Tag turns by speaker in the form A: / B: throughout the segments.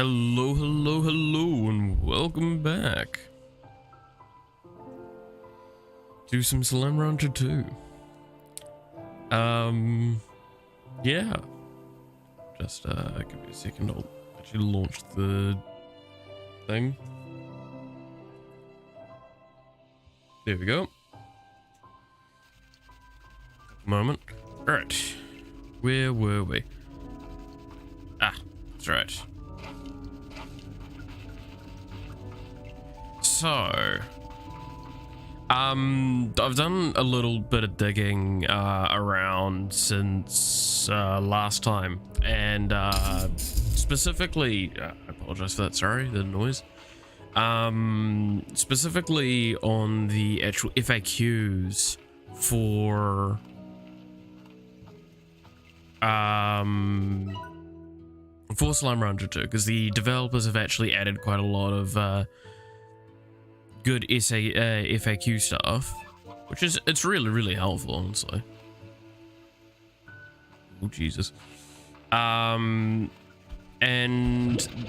A: Hello, hello, hello, and welcome back to some Slime Rancher 2. Yeah. Just, give me a second, I'll actually launch the thing. There we go. Moment. Alright. Where were we? Ah, that's right. So, I've done a little bit of digging around since last time, and specifically, I apologize for that, sorry, the noise. Specifically on the actual FAQs for Slime Rancher 2, because the developers have actually added quite a lot of good FAQ stuff, which is, it's really helpful, honestly. Oh Jesus. And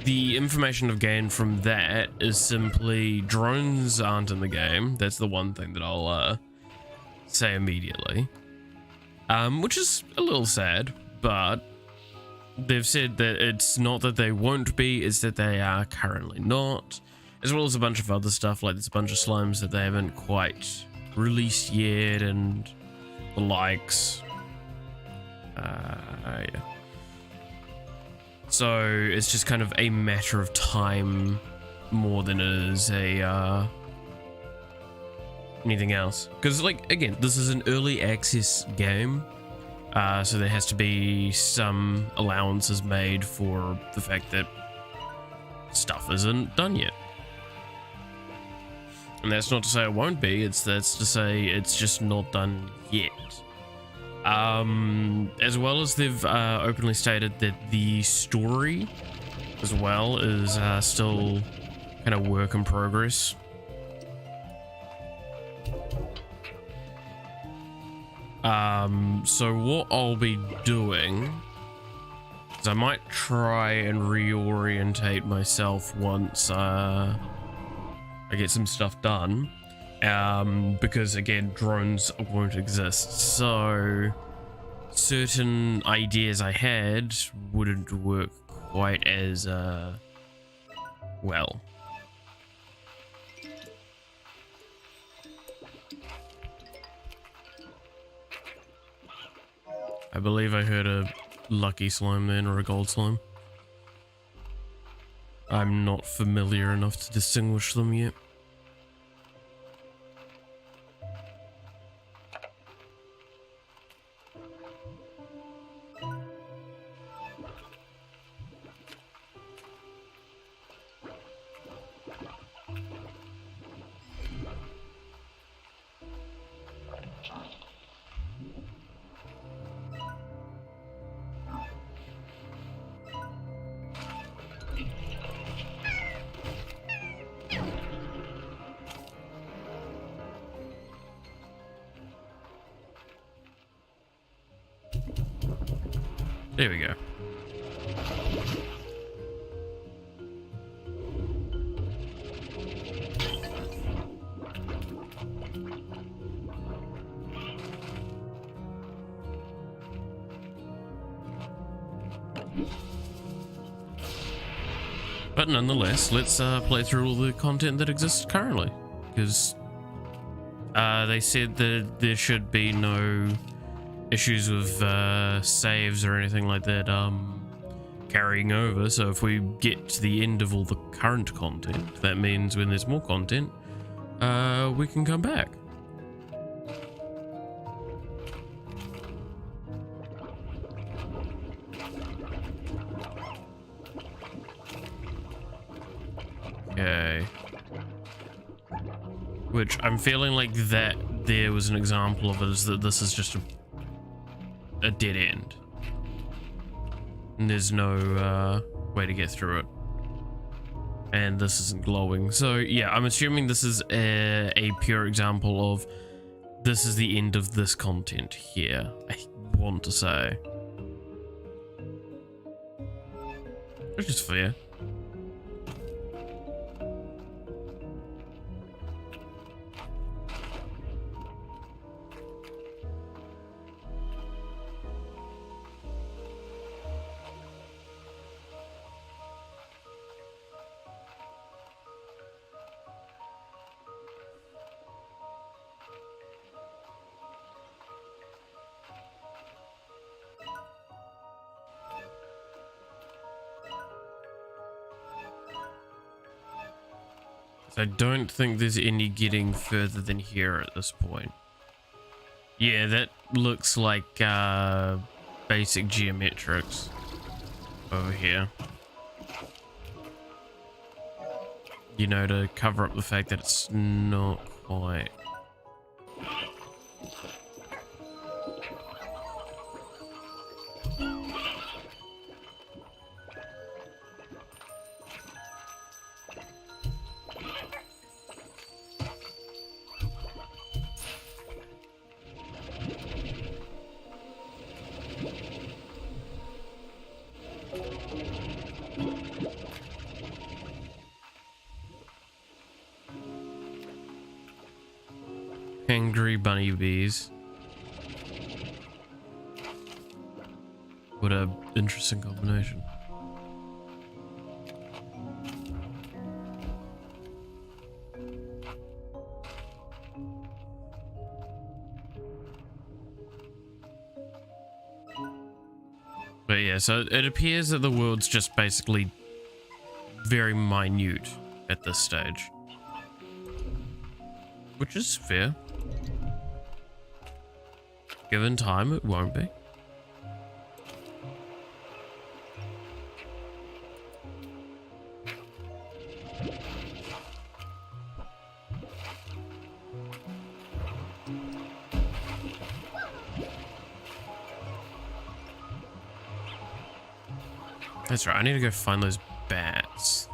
A: the information I've gained from that is simply drones aren't in the game. That's the one thing that I'll say immediately, which is a little sad, but they've said that it's not that they won't be, it's that they are currently not, as well as a bunch of other stuff, like there's a bunch of slimes that they haven't quite released yet and the likes. Yeah. So it's just kind of a matter of time more than it is a anything else, because, like, again, this is an early access game, so there has to be some allowances made for the fact that stuff isn't done yet. And that's not to say it won't be, that's to say it's just not done yet. As well as they've openly stated that the story as well is still kind of work in progress. So what I'll be doing is I might try and reorientate myself once I get some stuff done, because again, drones won't exist, so certain ideas I had wouldn't work quite as well. I believe I heard a lucky slime then, or a gold slime. I'm not familiar enough to distinguish them yet. There we go. But nonetheless, let's play through all the content that exists currently, because they said that there should be no issues with saves or anything like that carrying over. So if we get to the end of all the current content, that means when there's more content, we can come back. Okay. Which I'm feeling like that there was an example of it, is that this is just a dead end. And there's no way to get through it. And this isn't glowing. So yeah, I'm assuming this is a pure example of this is the end of this content here, I want to say. Which is fair. So I don't think there's any getting further than here at this point. Yeah, that looks like basic geometrics over here. You know, to cover up the fact that it's not quite. Angry bunny bees. What a interesting combination. But yeah, so it appears that the world's just basically very minute at this stage. Which is fair. Given time, it won't be. That's right, I need to go find those bats.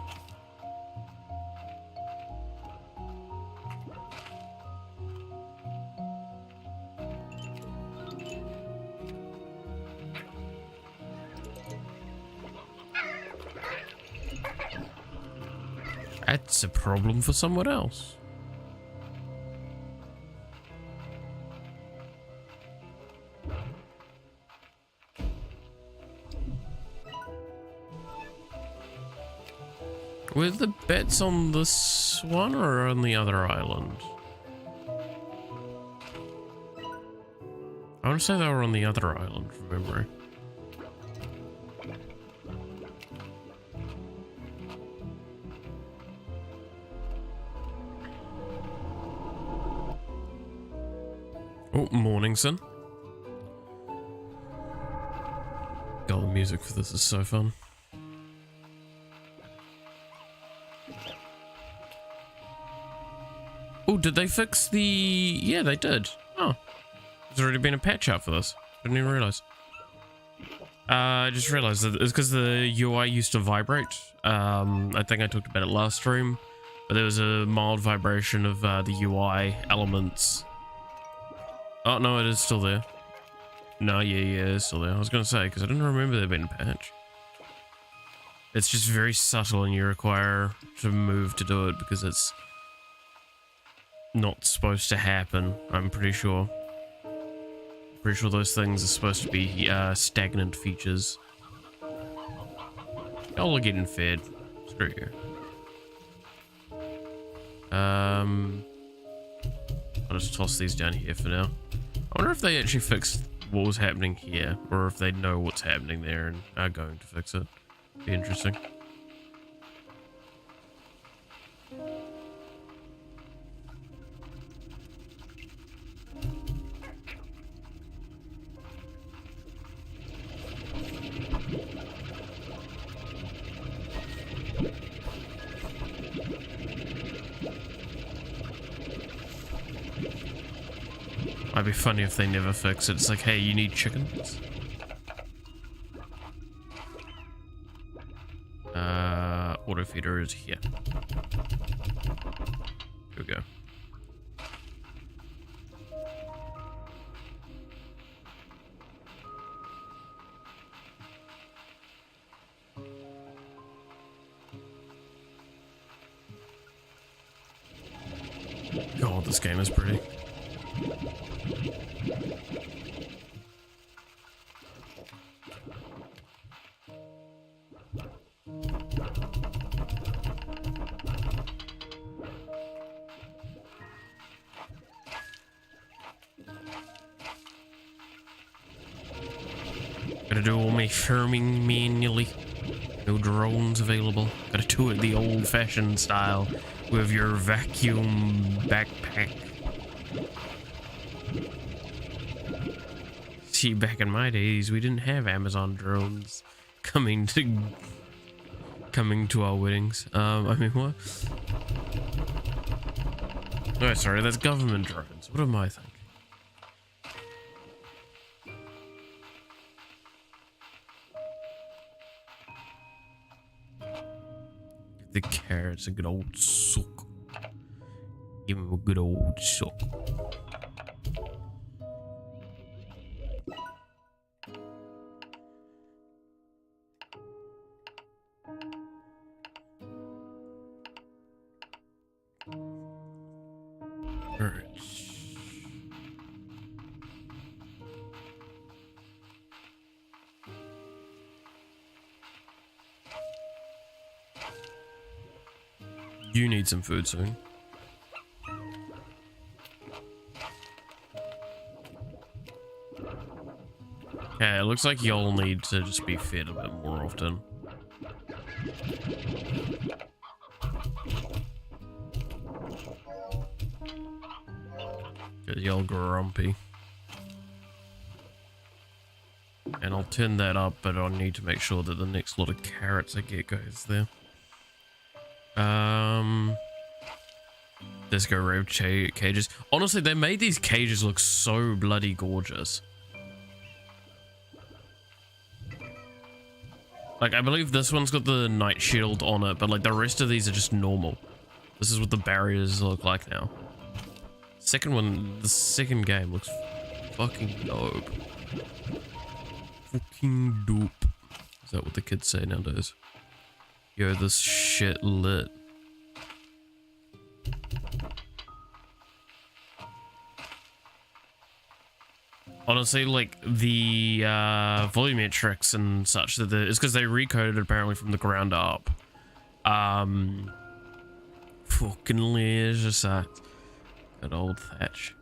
A: That's a problem for someone else. Were the bets on this one or on the other island? I want to say they were on the other island from memory. Oh, morning, son. God, the music for this is so fun. Oh, did they fix the... Yeah, they did. Oh. There's already been a patch out for this. Didn't even realize. I just realized that it's because the UI used to vibrate. I think I talked about it last stream. But there was a mild vibration of the UI elements. Oh, no, it is still there. No, yeah, it's still there. I was going to say, because I didn't remember there being a patch. It's just very subtle and you require to move to do it because it's not supposed to happen, I'm pretty sure. Pretty sure those things are supposed to be stagnant features. Y'all are getting fed. Screw you. I'll just toss these down here for now. I wonder if they actually fixed what was happening here, or if they know what's happening there and are going to fix it. Be interesting. Might be funny if they never fix it. It's like, hey, you need chickens? Auto feeder is here. Here we go. God, this game is pretty. Gotta do all my farming manually. No drones available. Gotta do it the old-fashioned style with your vacuum backpack. See, back in my days, we didn't have Amazon drones coming to our weddings. I mean, what? Oh, sorry, that's government drones. What am I thinking? The carrots, a good old suck. Give him a good old suck. Alright. You need some food soon. Yeah, it looks like you'll need to just be fed a bit more often. Because you're grumpy. And I'll turn that up, but I'll need to make sure that the next lot of carrots I get goes there. Disco Rave cages. Honestly, they made these cages look so bloody gorgeous. Like, I believe this one's got the night shield on it, but like the rest of these are just normal. This is what the barriers look like now. Second one, the second game looks fucking dope. Fucking dope. Is that what the kids say nowadays? Yo, this shit lit. Honestly, like the volumetrics and such, that it's because they recoded it apparently from the ground up. Fucking leisure sight. Good old Thatch.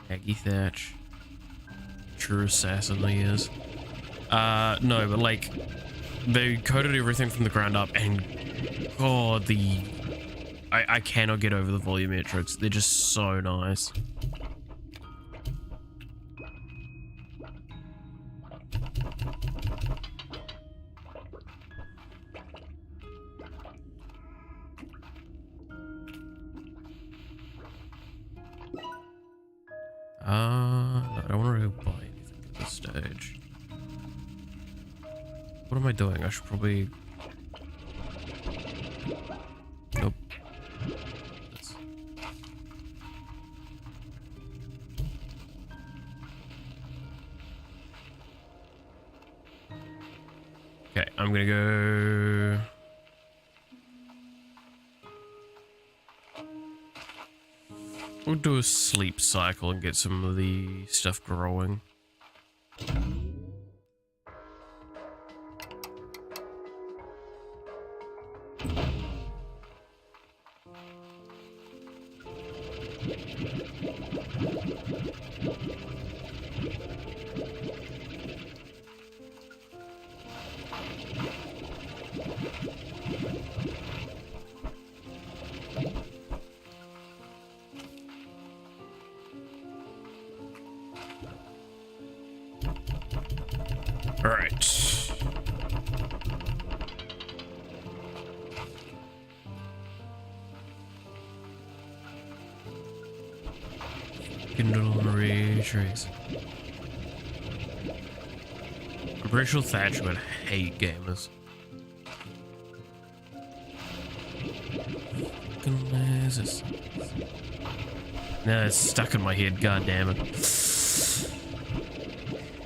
A: Aggie Thatch. True assassin he is. No, but like they coded everything from the ground up, and god, I cannot get over the volumetrics. They're just so nice. No, I don't want to buy anything at this stage. What am I doing? I should probably... Nope. Okay, I'm gonna go... We'll do a sleep cycle and get some of the stuff growing. Alright. Kindle ray trace. I'm pretty sure Thatch would hate gamers. No, it's stuck in my head, god damn it.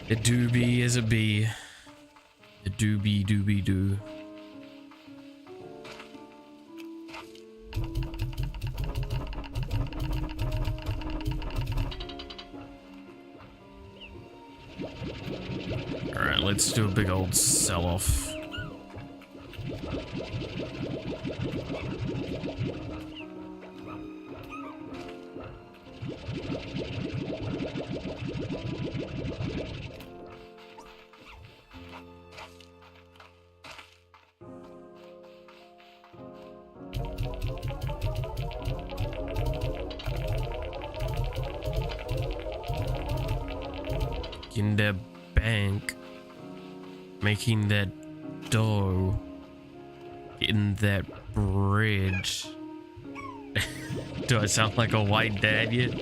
A: It do be as it be. It do be do. Alright, let's do a big old sell-off. in the bank, making that dough, getting that bread. Do I sound like a white dad yet?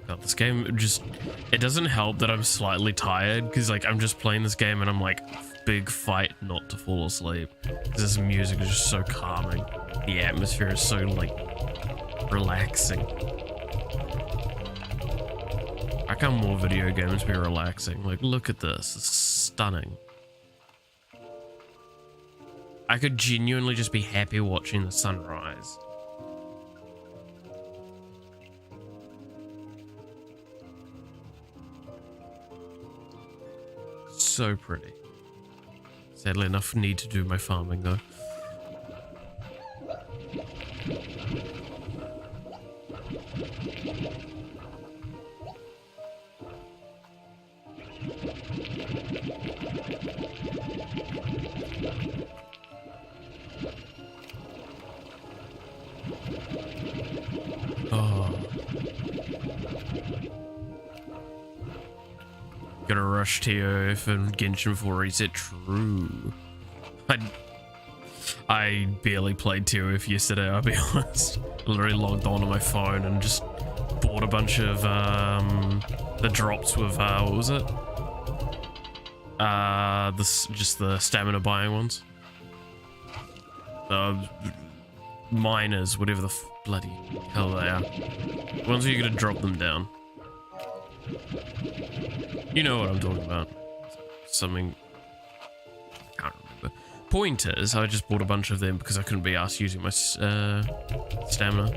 A: God, this game just, it doesn't help that I'm slightly tired because like I'm just playing this game and I'm like, big fight not to fall asleep because this music is just so calming. The atmosphere is so like relaxing. How come more video games be relaxing? Like, look at this, it's stunning. I could genuinely just be happy watching the sunrise. So pretty. Sadly enough, need to do my farming though. Gotta rush TOF and Genshin before reset. True. I barely played TOF yesterday, I'll be honest. Literally logged onto my phone and just bought a bunch of the drops with what was it? Just the stamina buying ones. Miners, whatever the bloody hell they are. The ones where you're gonna drop them down. You know what I'm talking about. Something, I can't remember. Point is, I just bought a bunch of them because I couldn't be asked using my stamina.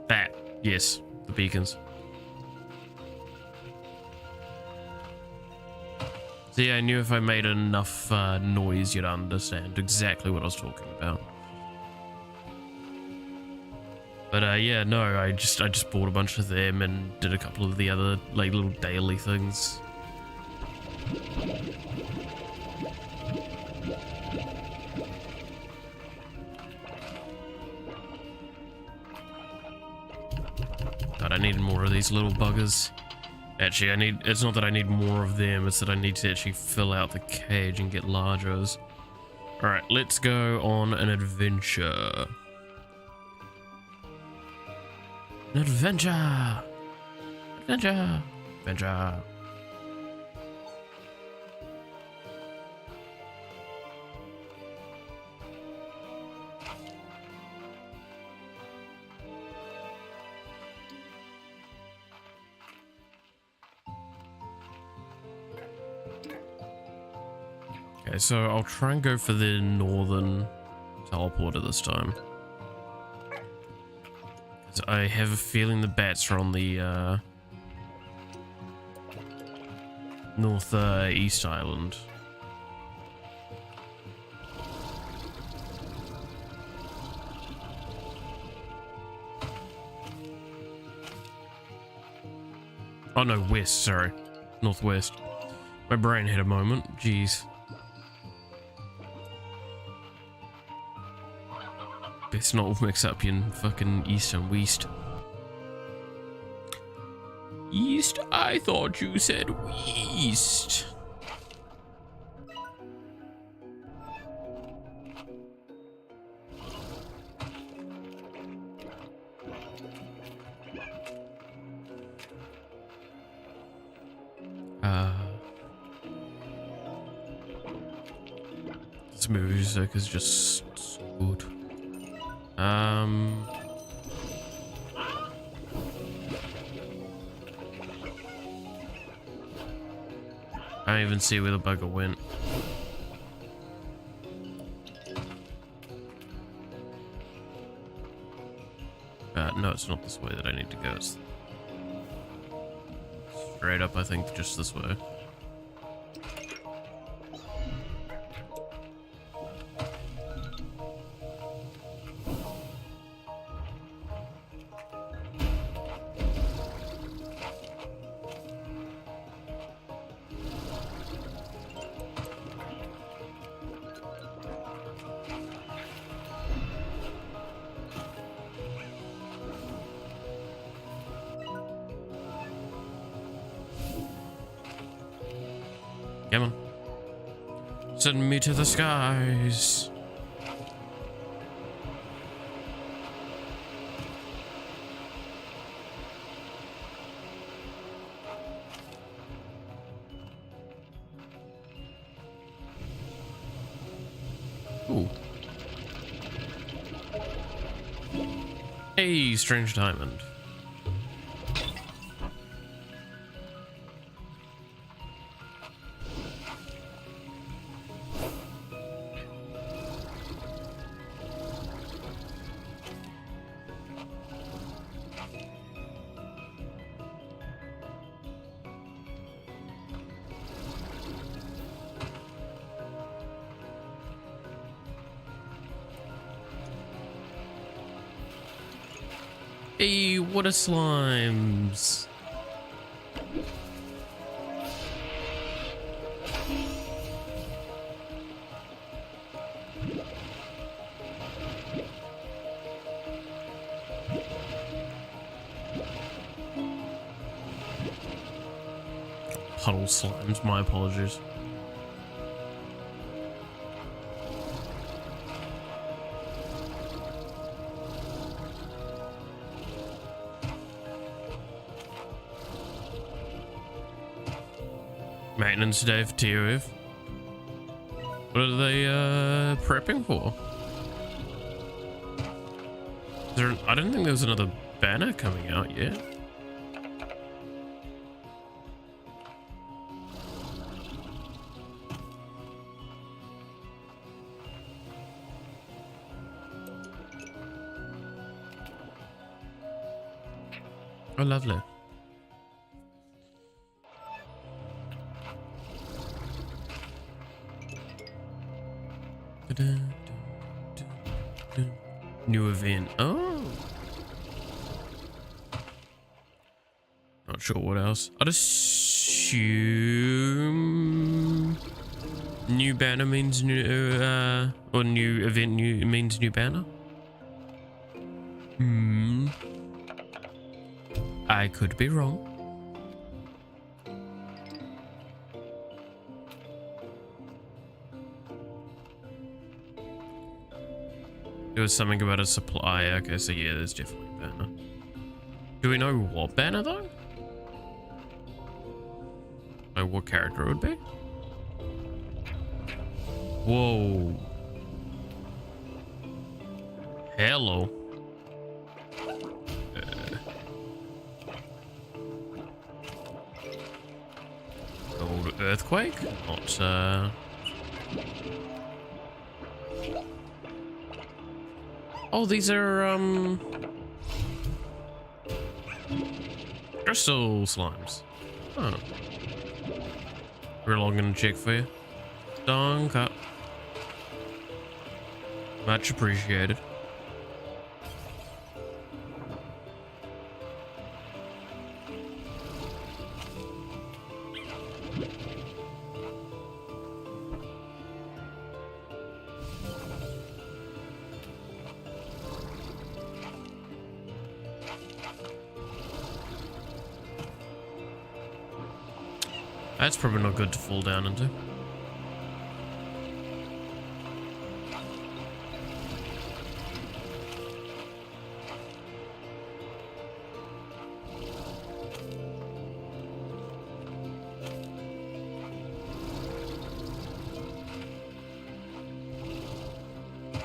A: That, yes, the beacons. See, I knew if I made enough noise, you'd understand exactly what I was talking about. But yeah, no, I just bought a bunch of them and did a couple of the other like little daily things. God, I needed more of these little buggers. Actually, it's not that I need more of them, it's that I need to actually fill out the cage and get largers. Alright, let's go on an adventure. An adventure! Adventure! Adventure! Okay, so I'll try and go for the northern teleporter this time. I have a feeling the bats are on the north east island. Oh no, west, sorry. Northwest. My brain had a moment, jeez. Best not mix up in fucking east and west. East? I thought you said west. This music is just so good. I don't even see where the bugger went. No, it's not this way that I need to go. It's straight up, I think, just this way. Come on. Send me to the skies. Ooh. Hey, strange diamond. Hey, water slimes. Puddle slimes, my apologies. Maintenance day for TOF. What are they prepping for? I don't think there was another banner coming out yet. Oh, lovely. New event. Oh. Not sure what else. I'd assume new banner means new or new event means new banner. I could be wrong. It was something about a supply. Okay, so yeah, there's definitely a banner. Do we know what banner though? Like what character it would be? Whoa. Hello. Old earthquake? Not Oh, these are, crystal slimes. Oh. We're all gonna check for you. Donk up. Much appreciated. That's probably not good to fall down into.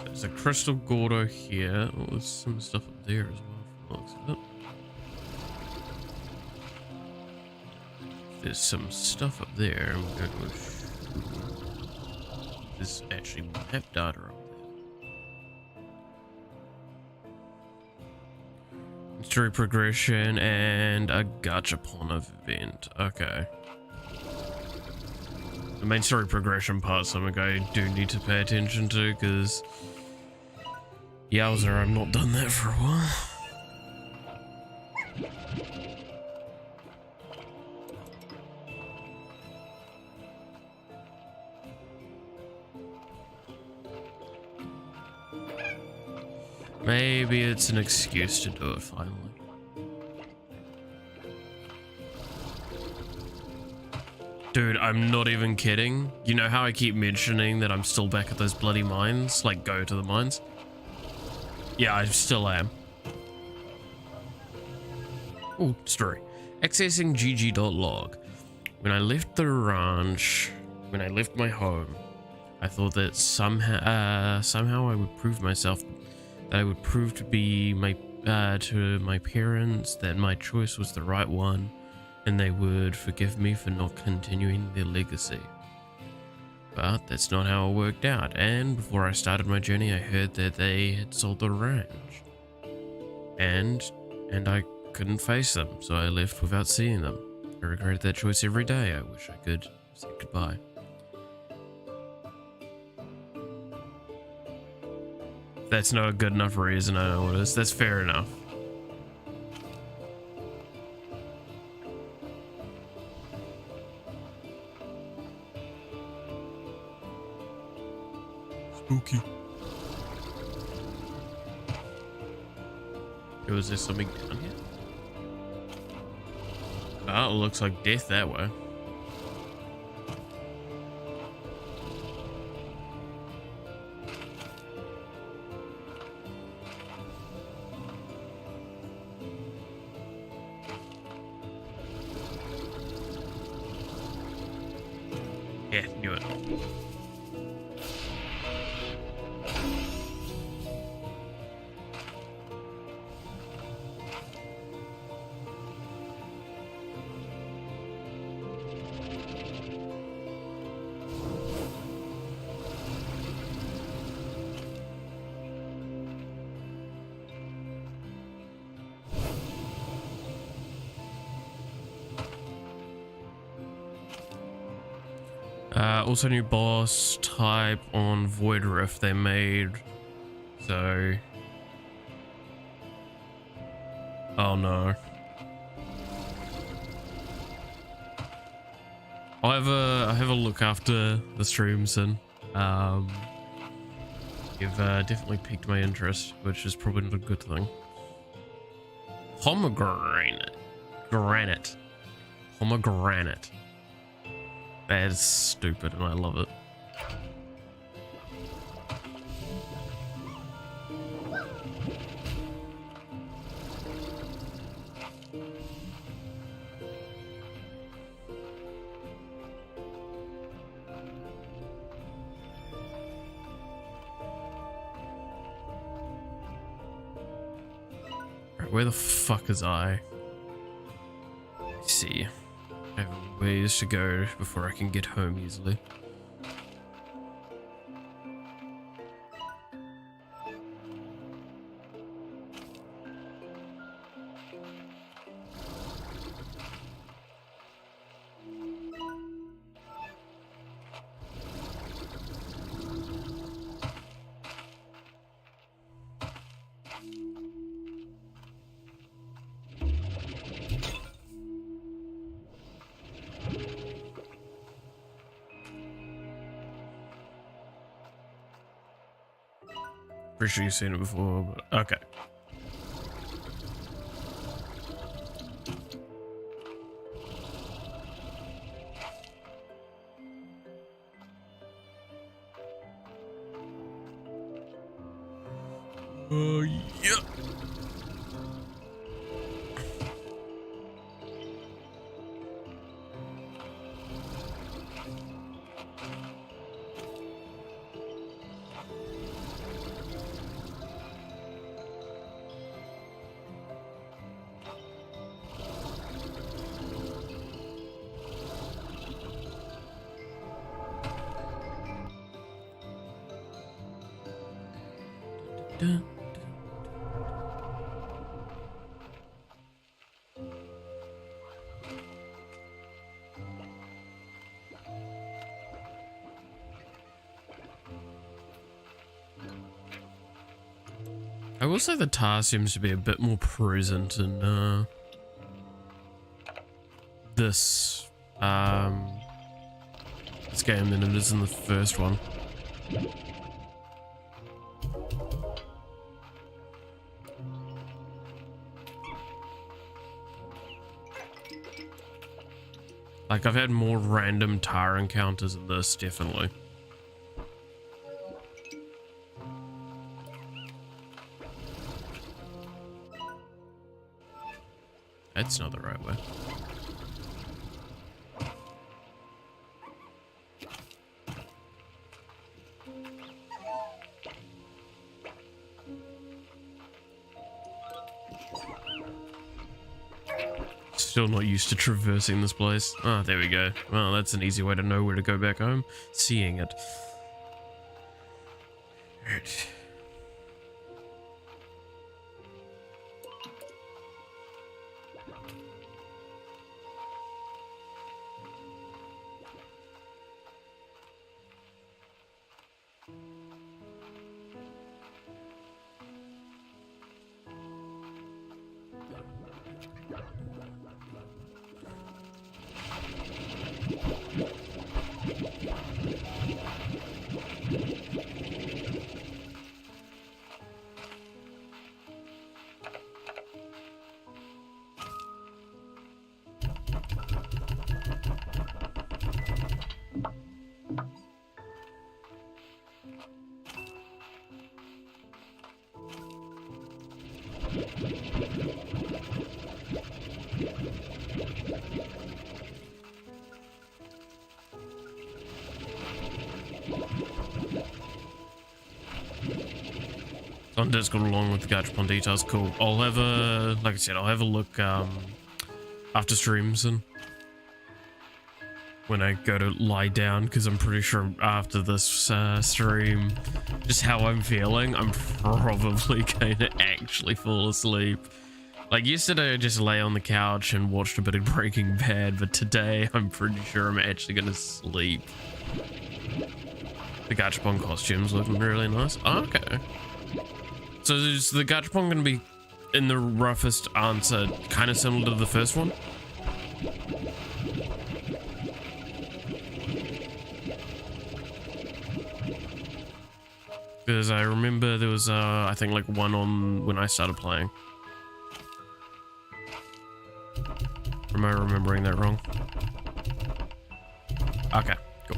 A: There's a crystal Gordo here. Oh, there's some stuff up there as well from the looks of it. There's some stuff up there. I'm going to there's actually map data up there. Story progression and a gachapon event. Okay. The main story progression part is something I do need to pay attention to because yowzer, I've not done that for a while. Maybe it's an excuse to do it finally. Dude, I'm not even kidding. You know how I keep mentioning that I'm still back at those bloody mines? Like, go to the mines? Yeah, I still am. Oh, story. Accessing gg.log. When I left the ranch, when I left my home, I thought that somehow I would prove myself, that I would prove to be to my parents that my choice was the right one, and they would forgive me for not continuing their legacy. But that's not how it worked out, and before I started my journey, I heard that they had sold the ranch. And I couldn't face them, so I left without seeing them. I regret that choice every day. I wish I could say goodbye. That's not a good enough reason, I know what it is. That's fair enough. Spooky. Was there something down here? Oh, it looks like death that way. Yeah, knew it. Also new boss type on Void Rift they made, so... Oh no. I'll have a look after the streams, and you've definitely piqued my interest, which is probably not a good thing. Pomegranate. Pomegranate. That is stupid, and I love it. Right, where the fuck is I? Let's see. I have ways to go before I can get home easily. Pretty sure you've seen it before, but okay. Yeah. Dun. I will say the tar seems to be a bit more present in this game than it is in the first one. Like, I've had more random tar encounters in this, definitely. That's not the right way. Still not used to traversing this place. Oh, there we go. Well, that's an easy way to know where to go back home. Seeing it. Right. On Discord along with the Gachapon details, cool. I'll have a, like I said, I'll have a look after streams and when I go to lie down, because I'm pretty sure after this stream, just how I'm feeling, I'm probably going to actually fall asleep. Like yesterday, I just lay on the couch and watched a bit of Breaking Bad, but today, I'm pretty sure I'm actually going to sleep. The Gachapon costumes looking really nice. Oh, okay. So is the Gachapon going to be, in the roughest answer, kind of similar to the first one? Because I remember there was, I think, like one on when I started playing. Am I remembering that wrong? Okay, cool.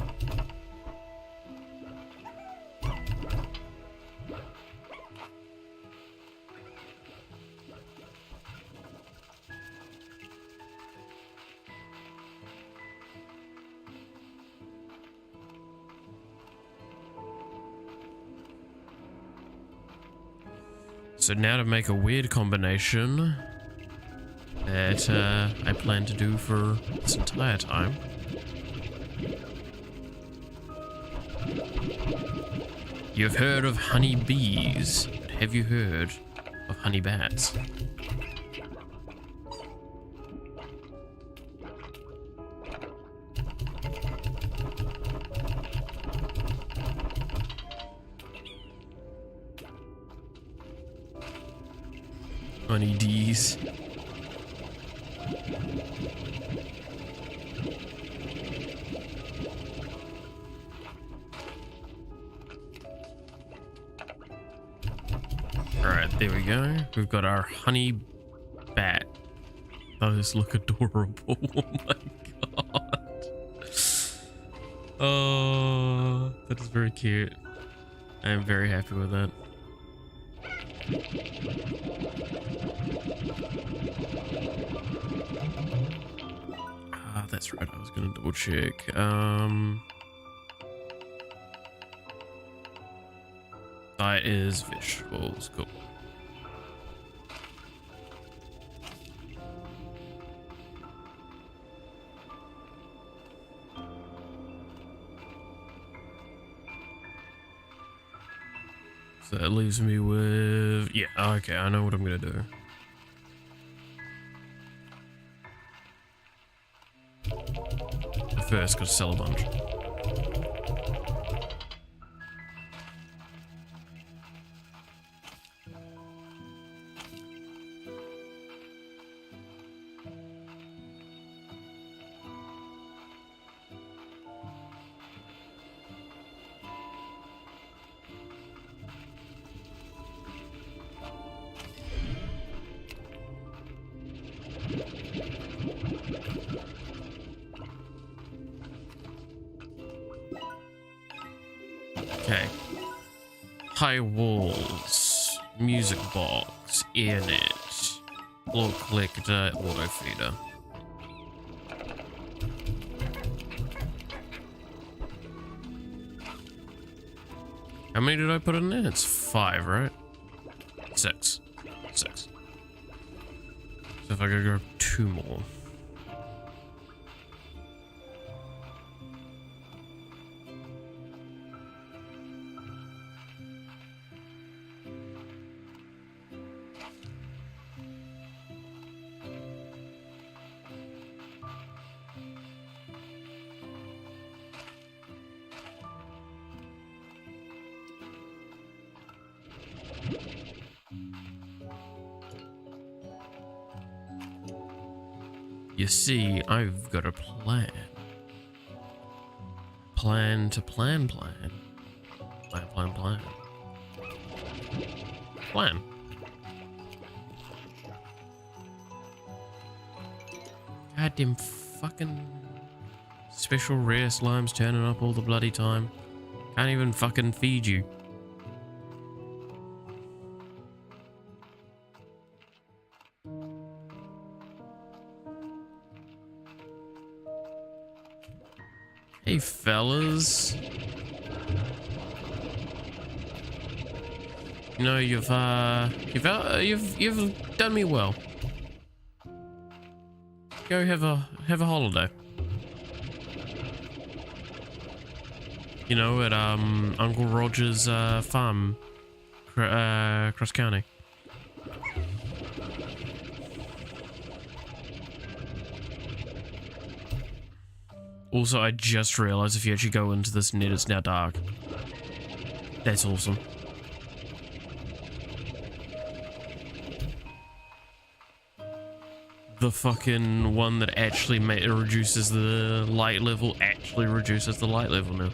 A: So now to make a weird combination that I plan to do for this entire time. You've heard of honey bees, but have you heard of honey bats? Honey D's. Alright, there we go. We've got our honey bat. Those look adorable. Oh my god. Oh, that is very cute. I am very happy with that. Ah, that's right. I was gonna double check. That is vegetables. Cool. So that leaves me with, yeah, okay, I know what I'm gonna do. But first, gotta sell a bunch. High walls, music box, internet, block collector, auto feeder. How many did I put in there? It's 5, right? 6. 6. So if I go grab 2 more. You see, I've got a plan. Plan to plan. Plan. Goddamn fucking special rare slimes turning up all the bloody time. Can't even fucking feed you. Hey fellas, you know you've done me well. Go have a holiday. You know, at Uncle Roger's farm, Cross County. Also, I just realized if you actually go into this net, it's now dark. That's awesome. The fucking one that actually reduces the light level actually reduces the light level now.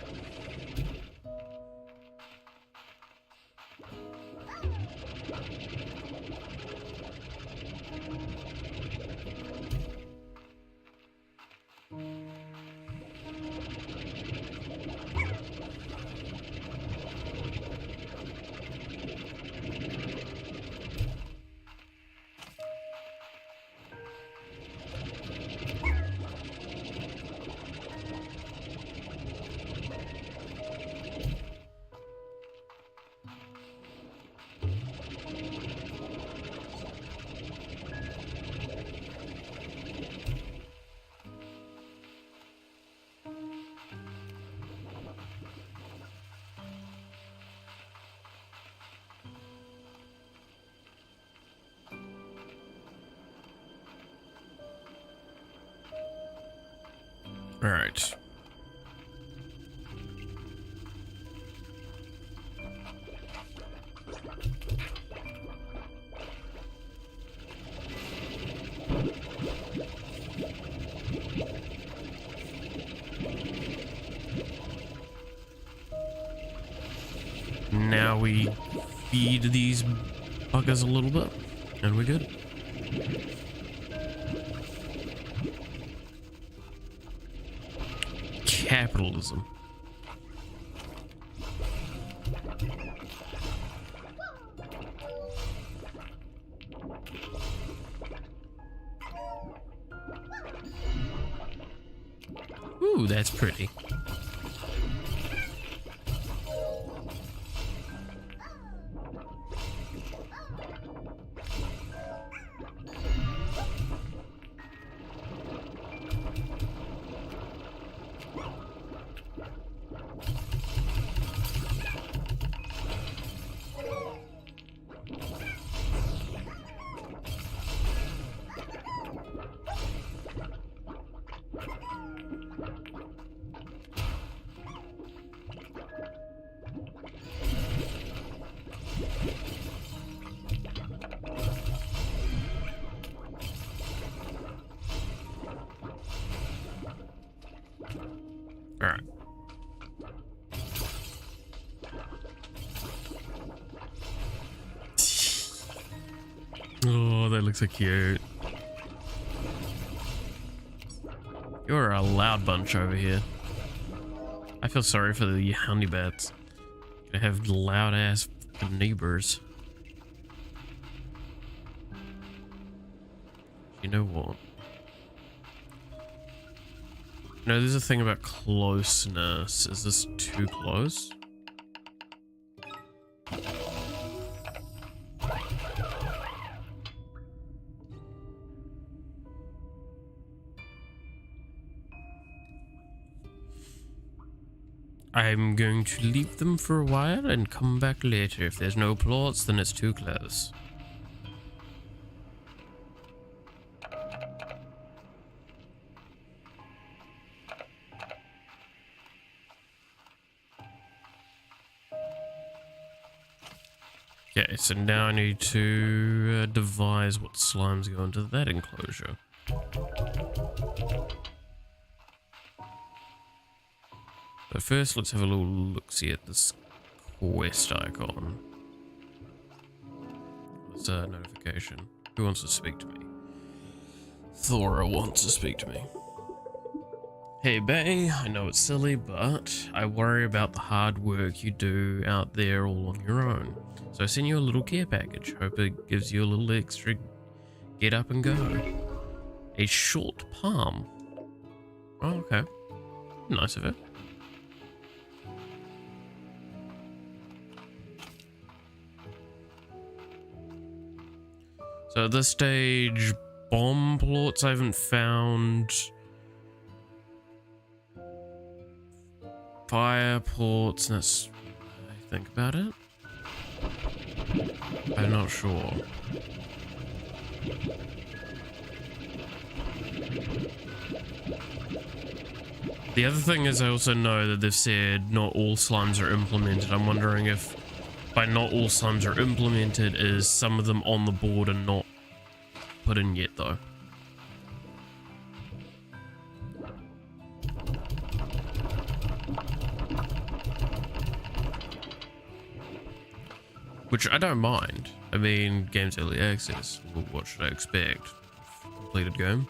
A: All right. Now we feed these buggers a little bit, and we're good. Capitalism. Ooh, that's pretty. All right. Oh, that looks so cute. You're a loud bunch over here. I feel sorry for the honey bats. They have loud ass The neighbors. You know what? No, there's a thing about closeness. Is this too close? I'm going to leave them for a while and come back later. If there's no plots, then it's too close. Okay, so now I need to devise what slimes go into that enclosure. But first, let's have a little look-see at this quest icon. It's a notification. Who wants to speak to me? Thora wants to speak to me. Hey, Bay, I know it's silly, but I worry about the hard work you do out there all on your own. So I send you a little care package. Hope it gives you a little extra get up and go. A short palm. Oh, okay. Nice of it. So at this stage, bomb plots I haven't found. Fire ports, let's think about it. I'm not sure. The other thing is I also know that they've said not all slimes are implemented. I'm wondering if by not all slimes are implemented is some of them on the board and not put in yet though. Which I don't mind. I mean, game's early access. What should I expect? Completed game?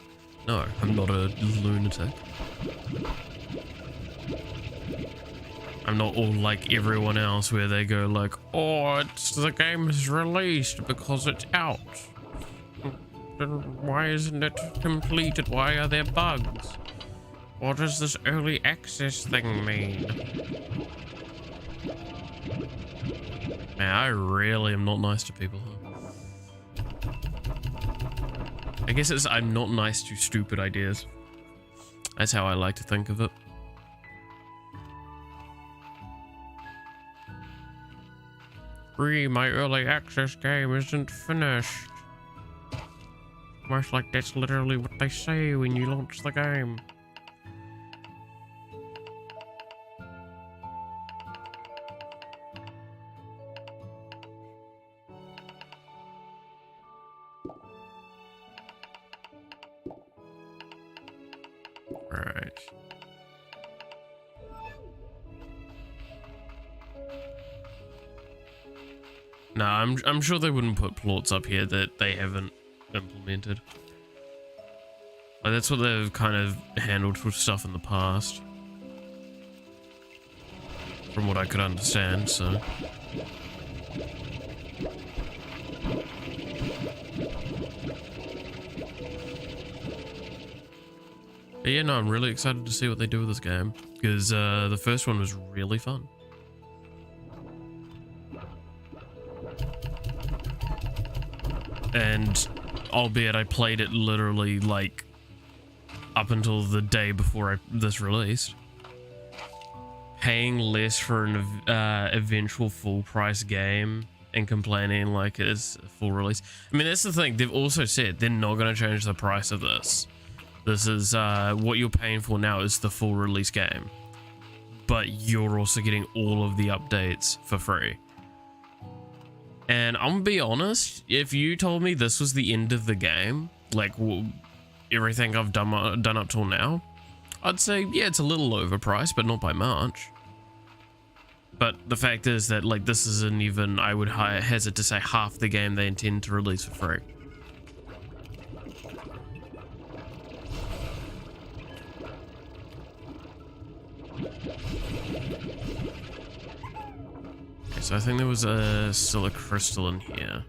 A: No, I'm not a lunatic. I'm not all like everyone else where they go like, oh, the game is released because it's out. Why isn't it completed? Why are there bugs? What does this early access thing mean? Man, I really am not nice to people, huh? I guess it's I'm not nice to stupid ideas. That's how I like to think of it. My early access game isn't finished. Most like that's literally what they say when you launch the game. Right. No, I'm sure they wouldn't put plots up here that they haven't implemented. Like, that's what they've kind of handled with stuff in the past. From what I could understand, so. But yeah, no, I'm really excited to see what they do with this game. Because the first one was really fun. And albeit I played it literally like up until the day before this released. Paying less for an eventual full price game and complaining like it's a full release. I mean, that's the thing. They've also said they're not going to change the price of this. This is what you're paying for now is the full release game. But you're also getting all of the updates for free. And I'm gonna be honest, if you told me this was the end of the game, like everything I've done up till now, I'd say, yeah, it's a little overpriced, but not by much. But the fact is that, like, this isn't even, I would hazard to say, half the game they intend to release for free. so I think there was still a crystal in here.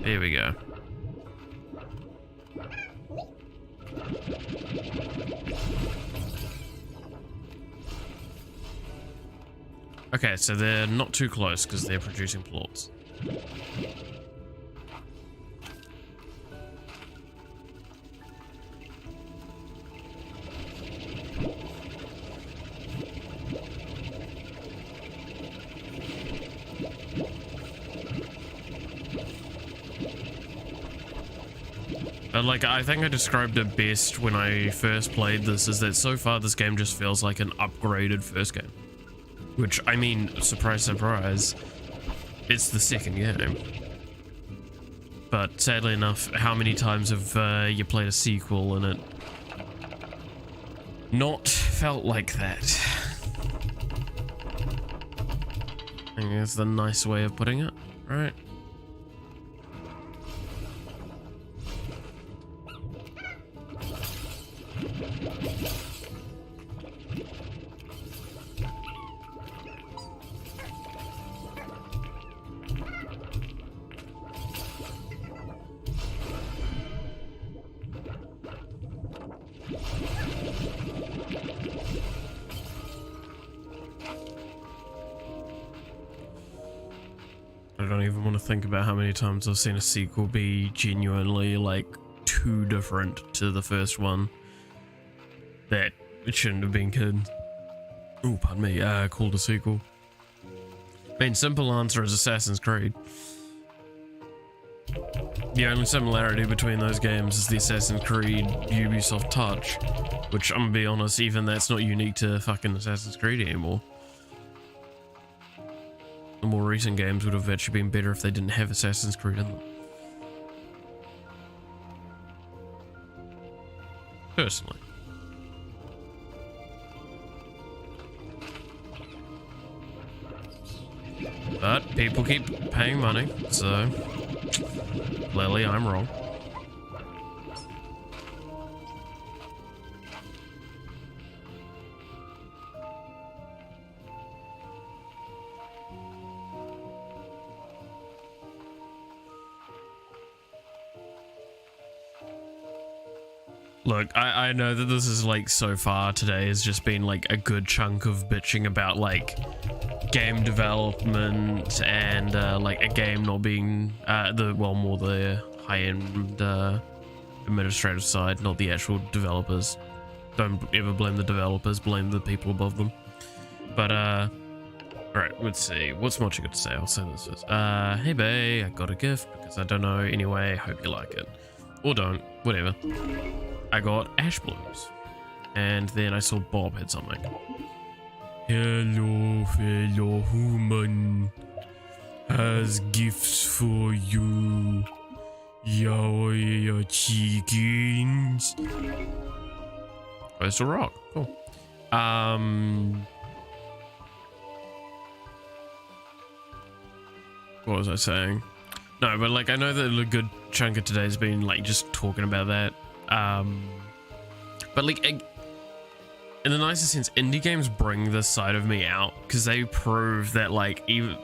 A: There we go. Okay, so they're not too close because they're producing plorts. Like, I think I described it best when I first played this, is that so far this game just feels like an upgraded first game. Which, I mean, surprise, surprise, it's the second game. But sadly enough, how many times have you played a sequel and it not felt like that? I think that's the nice way of putting it, right? I don't even want to think about how many times I've seen a sequel be genuinely like too different to the first one that it shouldn't have been good. Oh, pardon me, called a sequel. I mean, simple answer is Assassin's Creed. The only similarity between those games is the Assassin's Creed Ubisoft touch, which I'm gonna be honest, even that's not unique to fucking Assassin's Creed anymore. The more recent games would have actually been better if they didn't have Assassin's Creed in them. Personally. But people keep paying money, so clearly I'm wrong. Look, I know that this is like so far today has just been like a good chunk of bitching about like game development and like a game not being more the high-end administrative side, not the actual developers. Don't ever blame the developers, blame the people above them. But alright, let's see. What's much you got to say? I'll say this first. Hey bae, I got a gift because I don't know anyway. Hope you like it. Or don't, whatever. I got ash blooms. And then I saw Bob had something. Hello, fellow human. Has gifts for you. Your chickens. Oh, it's a rock. Cool. What was I saying? No, but like I know that a good chunk of today's been like just talking about that. But like in the nicest sense, indie games bring this side of me out because they prove that like even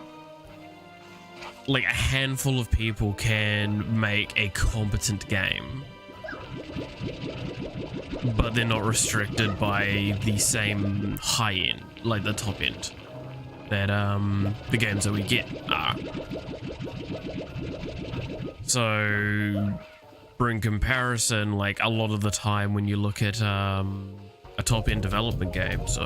A: like a handful of people can make a competent game, but they're not restricted by the same high end, like the top end that the games that we get are. So for in comparison, like a lot of the time when you look at a top end development game, so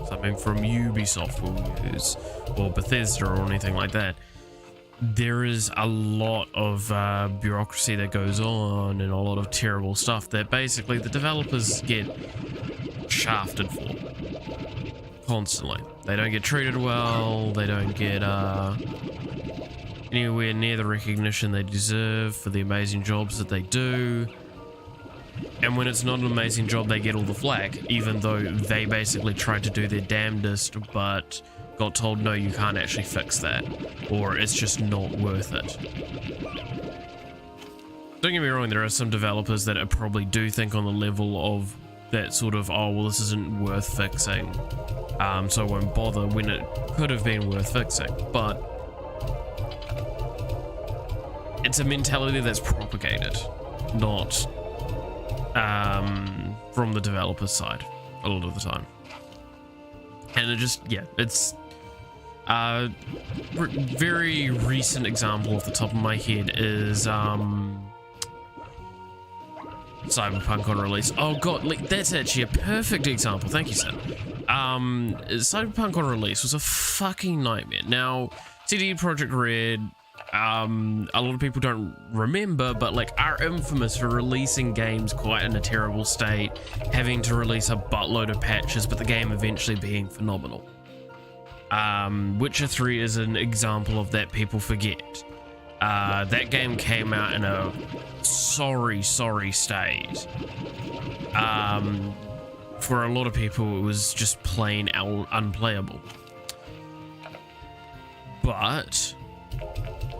A: something from Ubisoft we'll use, or Bethesda or anything like that, there is a lot of bureaucracy that goes on and a lot of terrible stuff that basically the developers get shafted for constantly. They don't get treated well, they don't get anywhere near the recognition they deserve for the amazing jobs that they do. And when it's not an amazing job, they get all the flack, even though they basically tried to do their damnedest but got told, no, you can't actually fix that, or it's just not worth it. Don't get me wrong, there are some developers that probably do think on the level of that sort of, oh, well, this isn't worth fixing, so I won't bother, when it could have been worth fixing. But it's a mentality that's propagated, not from the developer's side a lot of the time. And it just, yeah, it's a very recent example off the top of my head is Cyberpunk on release. Oh god, that's actually a perfect example. Thank you, sir. Cyberpunk on release was a fucking nightmare. Now, CD Projekt Red, a lot of people don't remember, but like, are infamous for releasing games quite in a terrible state, having to release a buttload of patches, but the game eventually being phenomenal. Witcher 3 is an example of that. People forget. That game came out in a sorry state. For a lot of people, it was just plain unplayable. But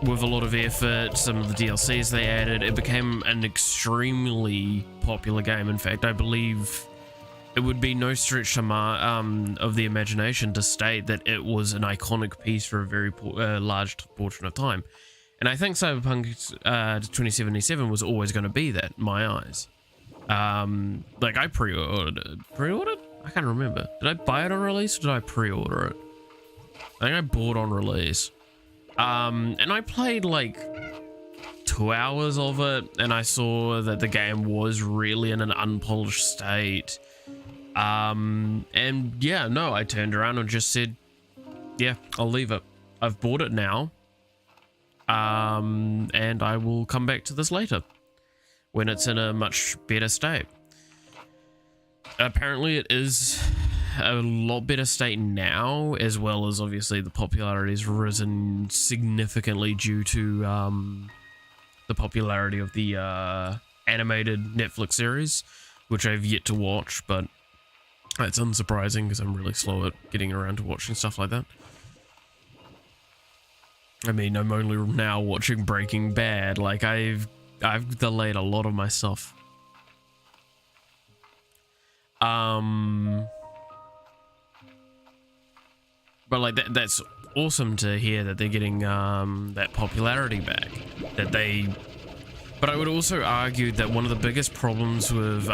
A: with a lot of effort, some of the DLCs they added, it became an extremely popular game. In fact, I believe it would be no stretch of the imagination to state that it was an iconic piece for a very large portion of time. And I think Cyberpunk 2077 was always going to be that, in my eyes. Like, I pre-ordered it. Pre-ordered? I can't remember. Did I buy it on release or did I pre-order it? I think I bought on release. And I played like 2 hours of it, and I saw that the game was really in an unpolished state. And yeah, no, I turned around and just said, yeah, I'll leave it. I've bought it now. And I will come back to this later when it's in a much better state. Apparently it is a lot better state now, as well as obviously the popularity has risen significantly due to the popularity of the animated Netflix series, which I've yet to watch, but it's unsurprising because I'm really slow at getting around to watching stuff like that. I mean, I'm only now watching Breaking Bad. Like, I've delayed a lot of my stuff. But like, that's awesome to hear that they're getting that popularity back. But I would also argue that one of the biggest problems with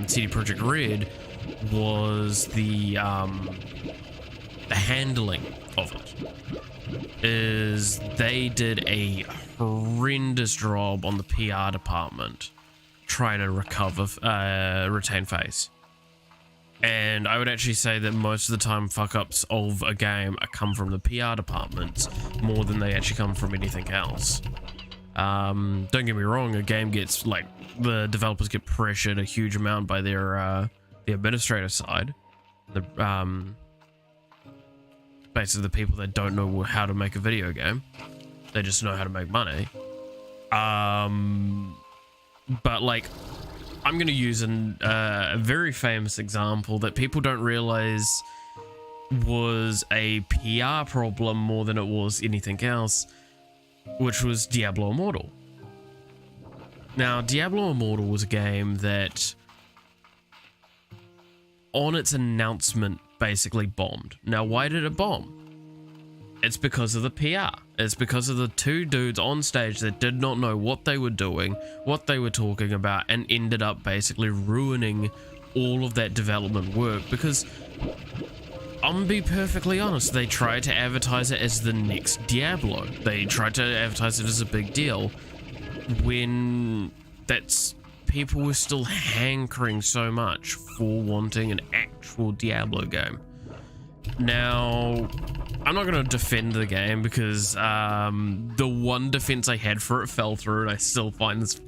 A: CD Projekt Red was the handling of it. Is they did a horrendous job on the PR department trying to retain face. And I would actually say that most of the time fuck-ups of a game come from the PR department more than they actually come from anything else. Don't get me wrong, a game gets, like, the developers get pressured a huge amount by their the administrator side. Basically the people that don't know how to make a video game. They just know how to make money. But like, I'm going to use a very famous example that people don't realize was a PR problem more than it was anything else, which was Diablo Immortal. Now, Diablo Immortal was a game that, on its announcement, basically bombed. Now, why did it bomb? It's because of the PR. It's because of the two dudes on stage that did not know what they were doing, what they were talking about, and ended up basically ruining all of that development work. Because, I'm gonna be perfectly honest, they tried to advertise it as the next Diablo. They tried to advertise it as a big deal when people were still hankering so much for wanting an actual Diablo game. Now, I'm not going to defend the game because the one defense I had for it fell through, and I still find this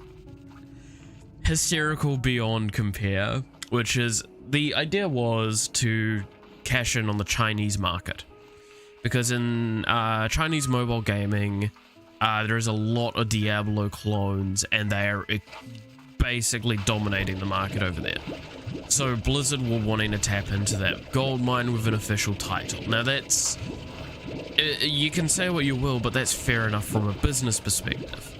A: hysterical beyond compare, which is the idea was to cash in on the Chinese market. Because in Chinese mobile gaming, there's a lot of Diablo clones, and they are basically dominating the market over there. So Blizzard were wanting to tap into that gold mine with an official title. Now that's, you can say what you will, but that's fair enough from a business perspective.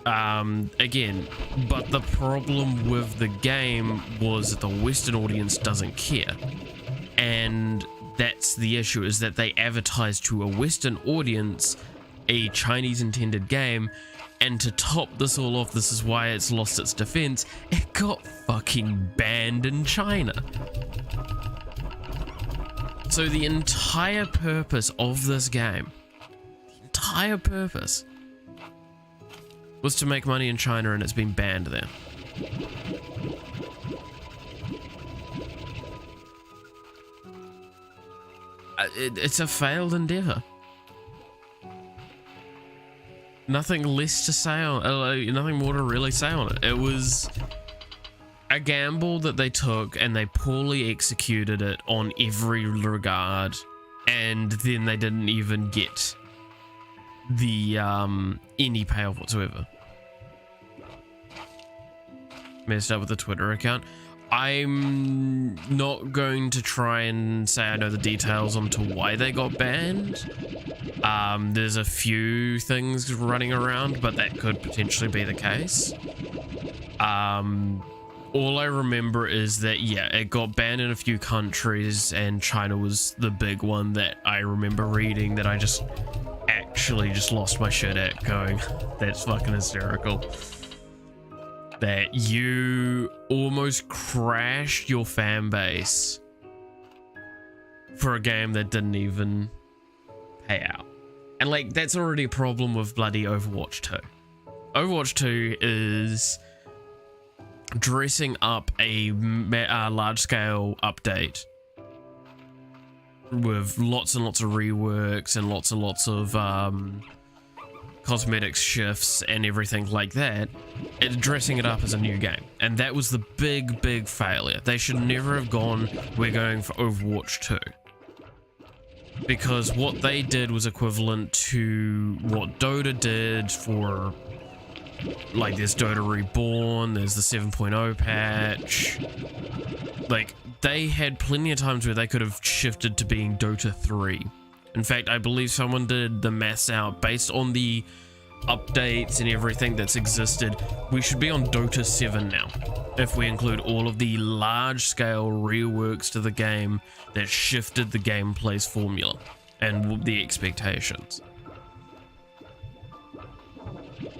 A: Again, but the problem with the game was that the Western audience doesn't care. And that's the issue, is that they advertise to a Western audience a Chinese intended game, and to top this all off, this is why it's lost its defense, it got fucking banned in China. So the entire purpose of this game, the entire purpose, was to make money in China, and it's been banned there. It's a failed endeavor. Nothing less to say on nothing more to really say on it. It was a gamble that they took, and they poorly executed it on every regard, and then they didn't even get the any payoff whatsoever. Messed up with the Twitter account. I'm not going to try and say I know the details onto why they got banned. There's a few things running around, but that could potentially be the case. All I remember is that, yeah, it got banned in a few countries, and China was the big one that I remember reading, that I just actually just lost my shit at, going, that's fucking hysterical. That you almost crashed your fan base for a game that didn't even pay out. And like, that's already a problem with bloody Overwatch 2. Overwatch 2 is dressing up a large-scale update with lots and lots of reworks and lots of cosmetics shifts and everything like that, and dressing it up as a new game. And that was the big failure. They should never have gone, we're going for Overwatch 2. Because what they did was equivalent to what Dota did for, like, there's Dota Reborn, there's the 7.0 patch. Like, they had plenty of times where they could have shifted to being Dota 3. In fact, I believe someone did the maths out based on the updates and everything that's existed. We should be on Dota 7 now, if we include all of the large-scale reworks to the game that shifted the gameplay's formula and the expectations.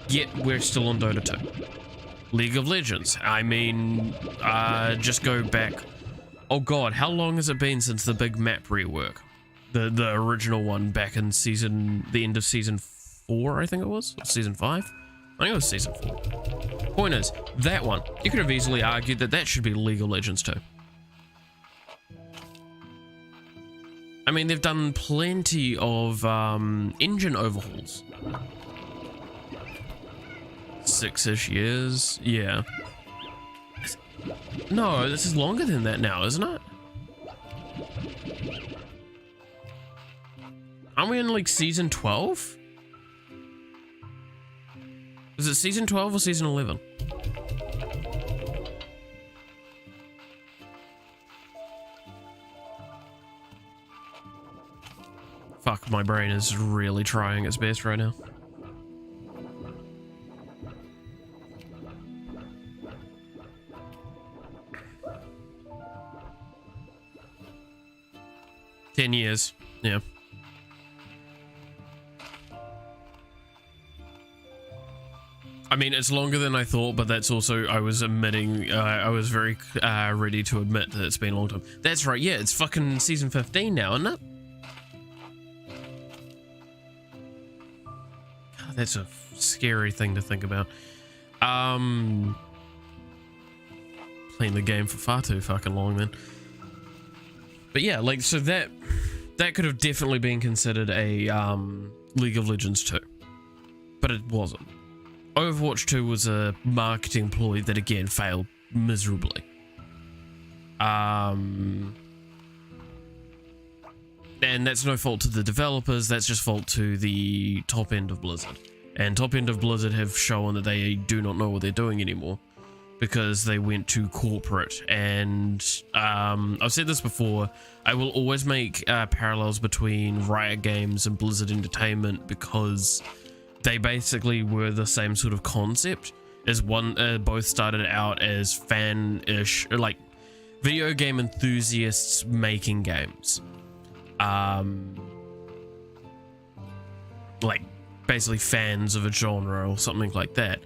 A: Yet, we're still on Dota 2. League of Legends. I mean, just go back. Oh god, how long has it been since the big map rework? The original one back in the end of season 4, I think it was? Or season 5? I think it was season 4. Point is, that one, you could have easily argued that should be League of Legends 2. I mean, they've done plenty of engine overhauls. 6-ish years, yeah. No, this is longer than that now, isn't it? Aren't we in like season 12? Is it season 12 or season 11? Fuck, my brain is really trying its best right now. Ten years, yeah. I mean, it's longer than I thought, but that's also, I was admitting, I was very ready to admit that it's been a long time. That's right, yeah, it's fucking season 15 now, isn't it? God, that's a scary thing to think about. Playing the game for far too fucking long then. But yeah, like, so that could have definitely been considered a League of Legends 2, but it wasn't. Overwatch 2 was a marketing ploy that again failed miserably. And that's no fault to the developers, that's just fault to the top end of Blizzard. And top end of Blizzard have shown that they do not know what they're doing anymore, because they went to corporate. And I've said this before, I will always make parallels between Riot Games and Blizzard Entertainment, because they basically were the same sort of concept as one. Both started out as fan-ish, like video game enthusiasts making games. Like basically fans of a genre or something like that.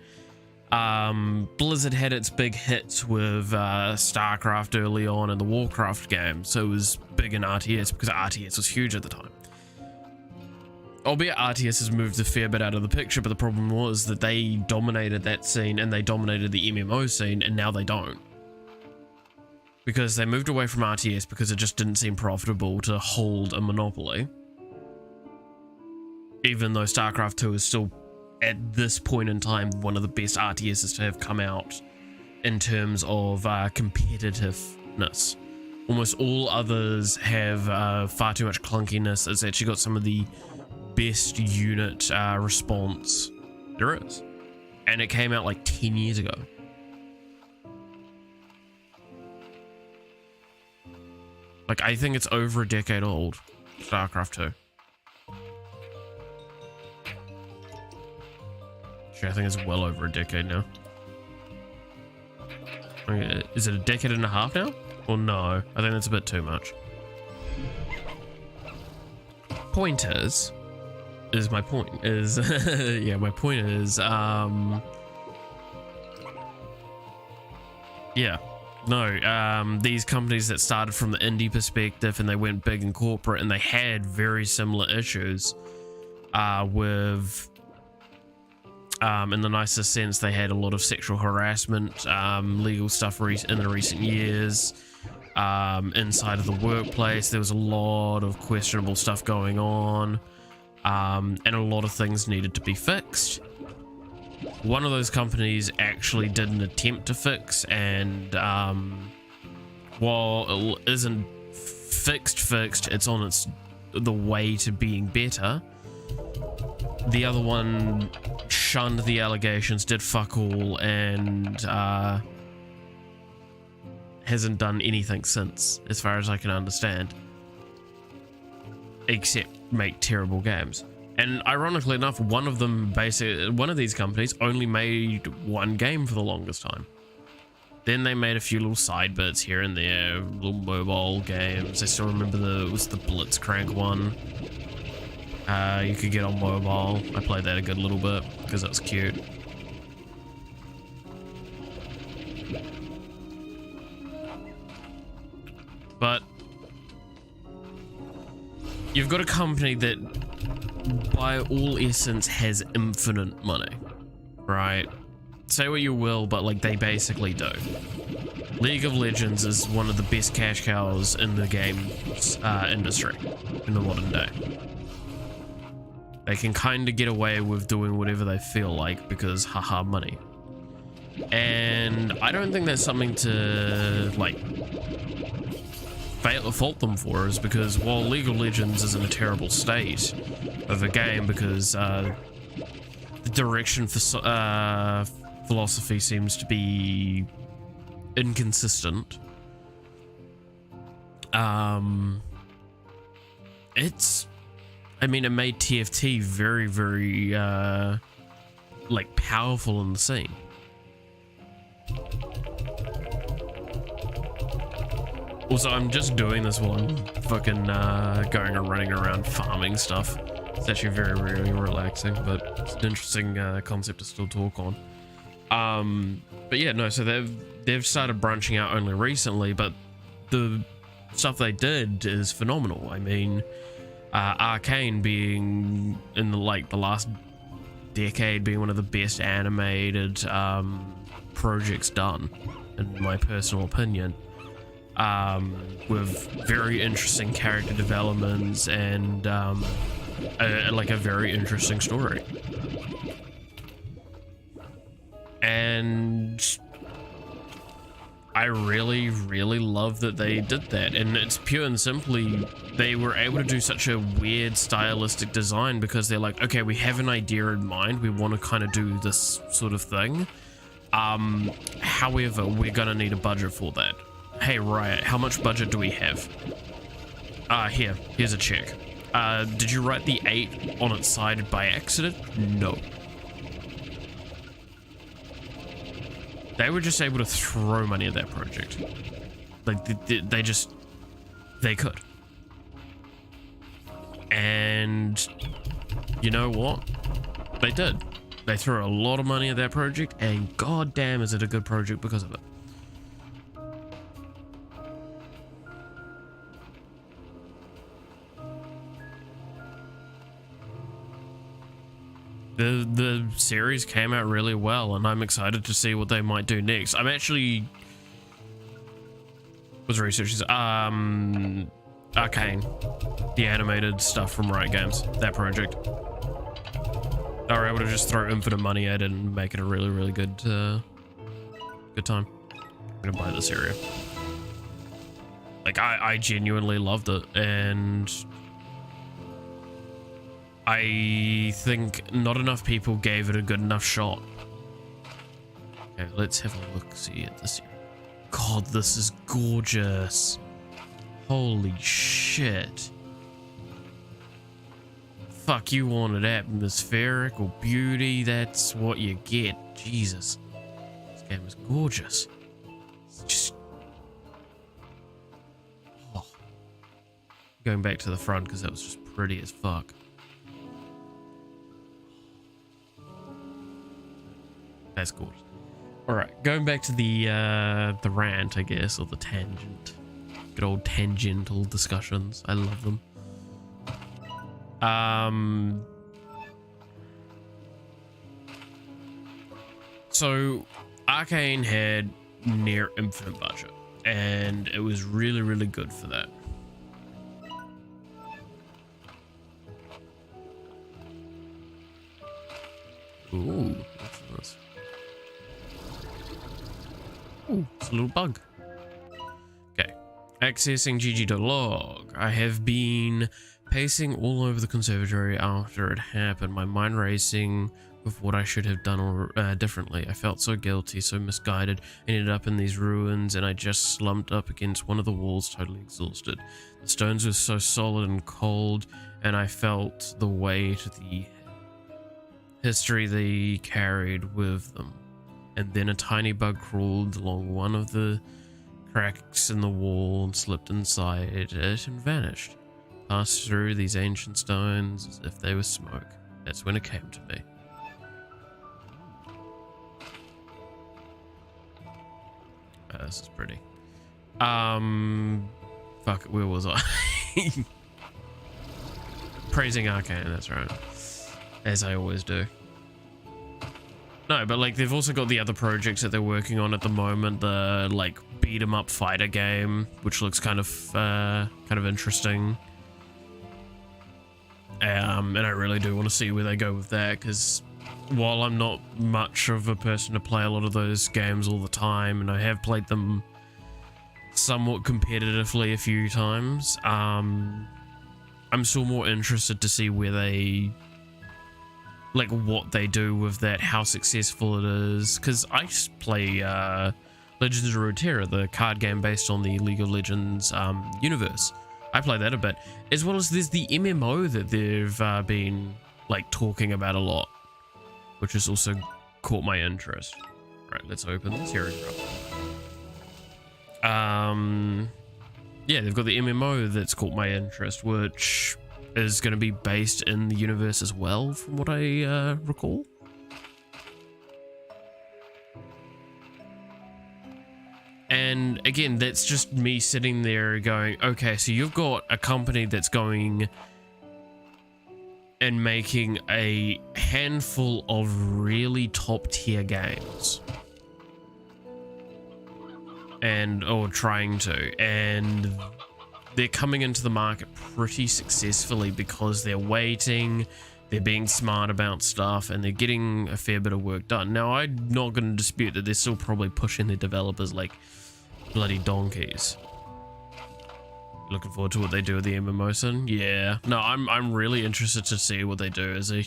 A: Blizzard had its big hits with StarCraft early on and the Warcraft game, so it was big in RTS because RTS was huge at the time. Albeit RTS has moved a fair bit out of the picture, but the problem was that they dominated that scene and they dominated the MMO scene, and now they don't. Because they moved away from RTS because it just didn't seem profitable to hold a monopoly. Even though StarCraft 2 is still, at this point in time, one of the best RTSs to have come out in terms of competitiveness. Almost all others have far too much clunkiness. It's actually got some of the best unit response there is. And it came out like 10 years ago. Like, I think it's over a decade old, StarCraft 2. Actually, I think it's well over a decade now. Is it a decade and a half now? Or no? I think that's a bit too much. Point is my point is, yeah, my point is, yeah. No, these companies that started from the indie perspective and they went big in corporate, and they had very similar issues with, in the nicest sense, they had a lot of sexual harassment, legal stuff in the recent years, inside of the workplace. There was a lot of questionable stuff going on, and a lot of things needed to be fixed. One of those companies actually did an attempt to fix, and while it isn't fixed, it's on the way to being better. The other one shunned the allegations, did fuck all, and hasn't done anything since, as far as I can understand, except make terrible games. And ironically enough, one of these companies only made one game for the longest time. Then they made a few little side bits here and there, little mobile games. I still remember it was the Blitzcrank one. You could get on mobile. I played that a good little bit because it was cute. But you've got a company that, by all essence, has infinite money, right? Say what you will, but like they basically do. League of Legends is one of the best cash cows in the games industry in the modern day. They can kind of get away with doing whatever they feel like because haha money. And I don't think that's something to like fault them for, is because while League of Legends is in a terrible state of a game because the direction for philosophy seems to be inconsistent, it made TFT very, very like powerful in the scene. Also, I'm just doing this while I'm fucking going and running around farming stuff. It's actually very, very relaxing, but it's an interesting concept to still talk on. But yeah, no, so they've started branching out only recently, but the stuff they did is phenomenal. I mean, Arcane being in the last decade being one of the best animated projects done, in my personal opinion. With very interesting character developments and a very interesting story. And I really, really love that they did that. And it's pure and simply, they were able to do such a weird stylistic design because they're like, okay, we have an idea in mind. We want to kind of do this sort of thing. However, we're going to need a budget for that. Hey, Riot, how much budget do we have? Here's a check. Did you write the 8 on its side by accident? No. They were just able to throw money at that project. Like, they could. And you know what? They did. They threw a lot of money at that project, and goddamn is it a good project because of it. The series came out really well, and I'm excited to see what they might do next. I'm actually was researching Arcane, the animated stuff from Riot Games, that project. They were able to just throw infinite money at it and make it a really, really good good time. I'm gonna buy this area. Like, I genuinely loved it, and I think not enough people gave it a good enough shot. Okay, let's have a look, see at this here. God, this is gorgeous. Holy shit. Fuck, you wanted atmospheric or beauty, that's what you get. Jesus. This game is gorgeous. It's just... Oh. Going back to the front because that was just pretty as fuck. That's gorgeous. Alright, going back to the rant, I guess, or the tangent. Good old tangential discussions. I love them. So Arcane had near infinite budget, and it was really, really good for that. Ooh, what's this? Ooh, it's a little bug. Okay, accessing gg.log. I have been pacing all over the conservatory after it happened, my mind racing with what I should have done differently. I felt so guilty, so misguided, ended up in these ruins, and I just slumped up against one of the walls, totally exhausted. The stones were so solid and cold, and I felt the weight of the history they carried with them. And then a tiny bug crawled along one of the cracks in the wall and slipped inside it and vanished. Passed through these ancient stones as if they were smoke. That's when it came to me. This is pretty. Fuck, where was I? Praising Arcane, that's right. As I always do. No, but like they've also got the other projects that they're working on at the moment. The like beat 'em up fighter game, which looks kind of interesting. And I really do want to see where they go with that, because while I'm not much of a person to play a lot of those games all the time, and I have played them somewhat competitively a few times, I'm still more interested to see where they, like, what they do with that, how successful it is, because I play Legends of Runeterra, the card game based on the League of Legends universe. I play that a bit, as well as there's the MMO that they've been like talking about a lot, which has also caught my interest. Right, let's open this here. Yeah, they've got the MMO that's caught my interest, which is going to be based in the universe as well, from what I recall. And again, that's just me sitting there going, okay, so you've got a company that's going and making a handful of really top tier games. Or trying to. And they're coming into the market pretty successfully because they're waiting, they're being smart about stuff, and they're getting a fair bit of work done. Now, I'm not going to dispute that they're still probably pushing their developers like bloody donkeys. Looking forward to what they do with the MMO soon. Yeah. No, I'm really interested to see what they do. As a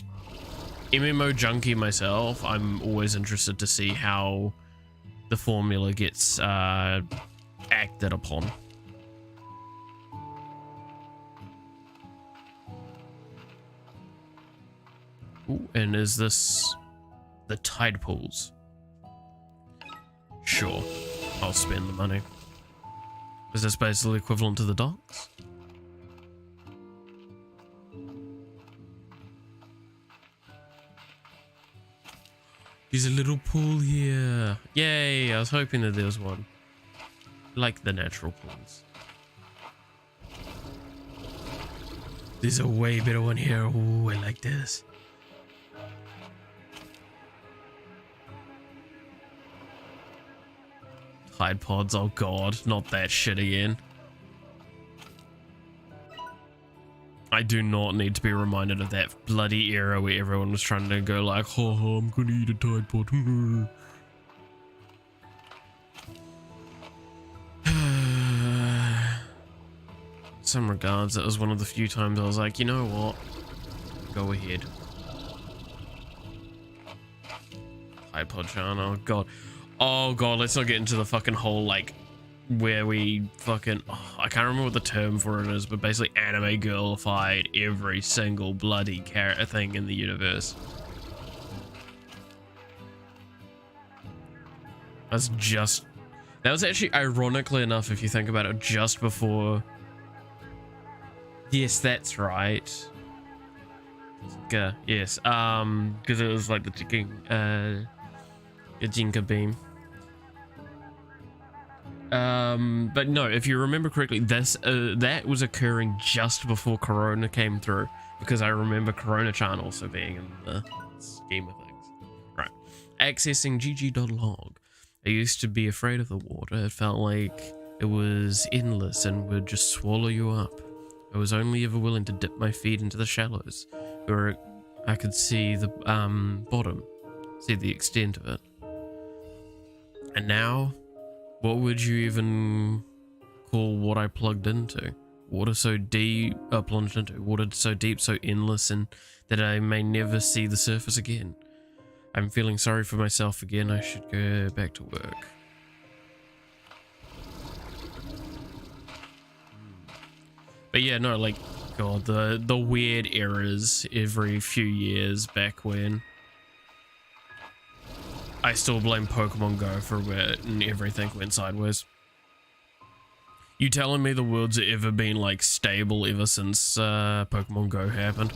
A: MMO junkie myself, I'm always interested to see how the formula gets acted upon. Ooh, and is this the tide pools? Sure, I'll spend the money. Is this basically equivalent to the docks? There's a little pool here. Yay, I was hoping that there was one. Like the natural pools. There's a way better one here. Ooh, I like this. Tide pods, oh god, not that shit again. I do not need to be reminded of that bloody era where everyone was trying to go like, ha ha, I'm gonna eat a tide pod. In some regards, that was one of the few times I was like, you know what? Go ahead. Tide pod Chan, oh god. Oh god, let's not get into the fucking whole like where we fucking I can't remember what the term for it is, but basically anime girlified every single bloody character thing in the universe. That was actually, ironically enough, if you think about it, just before. Yes, that's right. Yes, because it was like the Jinka beam. But no, if you remember correctly, this that was occurring just before Corona came through, because I remember Corona-chan also being in the scheme of things. Right, accessing gg.log. I used to be afraid of the water. It felt like it was endless and would just swallow you up. I was only ever willing to dip my feet into the shallows, where I could see the bottom, see the extent of it. And now, what would you even call what I plugged into? Water so deep, plunged into. Water so deep, so endless, and that I may never see the surface again. I'm feeling sorry for myself again. I should go back to work. But yeah, no, like, god, the weird errors every few years back when. I still blame Pokemon Go for where everything went sideways. You telling me the world's ever been like stable ever since Pokemon Go happened?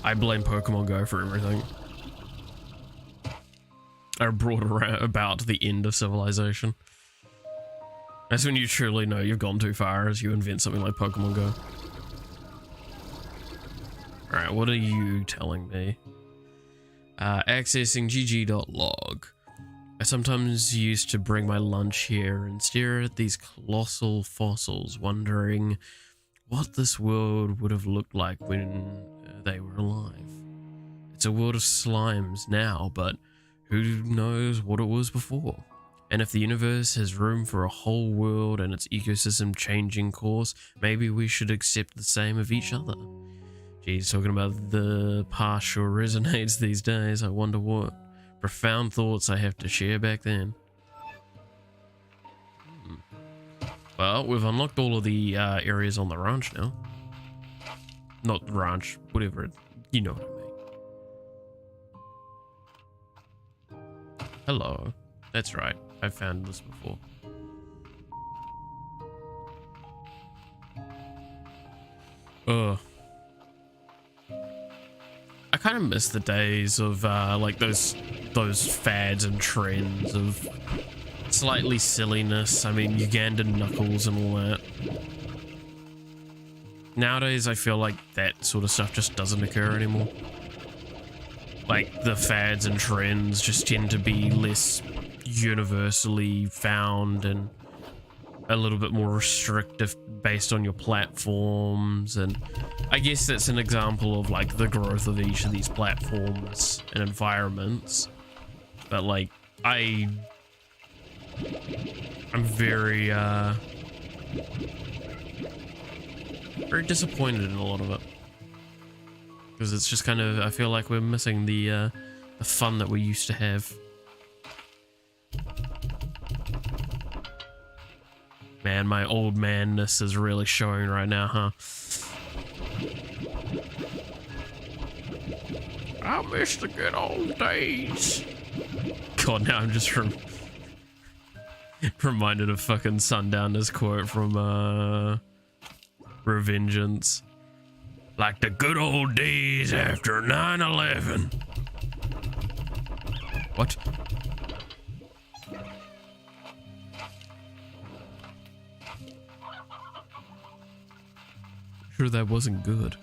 A: I blame Pokemon Go for everything. I brought about the end of civilization. That's when you truly know you've gone too far, as you invent something like Pokemon Go. Alright, what are you telling me? Accessing gg.log. I sometimes used to bring my lunch here and stare at these colossal fossils, wondering what this world would have looked like when they were alive. It's a world of slimes now, but who knows what it was before? And if the universe has room for a whole world and its ecosystem changing course, maybe we should accept the same of each other. Geez, talking about the past sure resonates these days. I wonder what profound thoughts I have to share back then. Well, we've unlocked all of the areas on the ranch now. Not the ranch, whatever, you know what I mean. Hello. That's right, I've found this before. Ugh. I kind of miss the days of like those fads and trends of slightly silliness. I mean, Ugandan knuckles and all that. Nowadays, I feel like that sort of stuff just doesn't occur anymore. Like, the fads and trends just tend to be less universally found and a little bit more restrictive based on your platforms, and I guess that's an example of like the growth of each of these platforms and environments. But like I'm very very disappointed in a lot of it, because it's just kind of, I feel like we're missing the fun that we used to have. Man, my old manness is really showing right now, huh? I miss the good old days. God, now I'm just reminded of fucking Sundowners quote from Revengeance. Like the good old days after 9/11. What? Sure that wasn't good.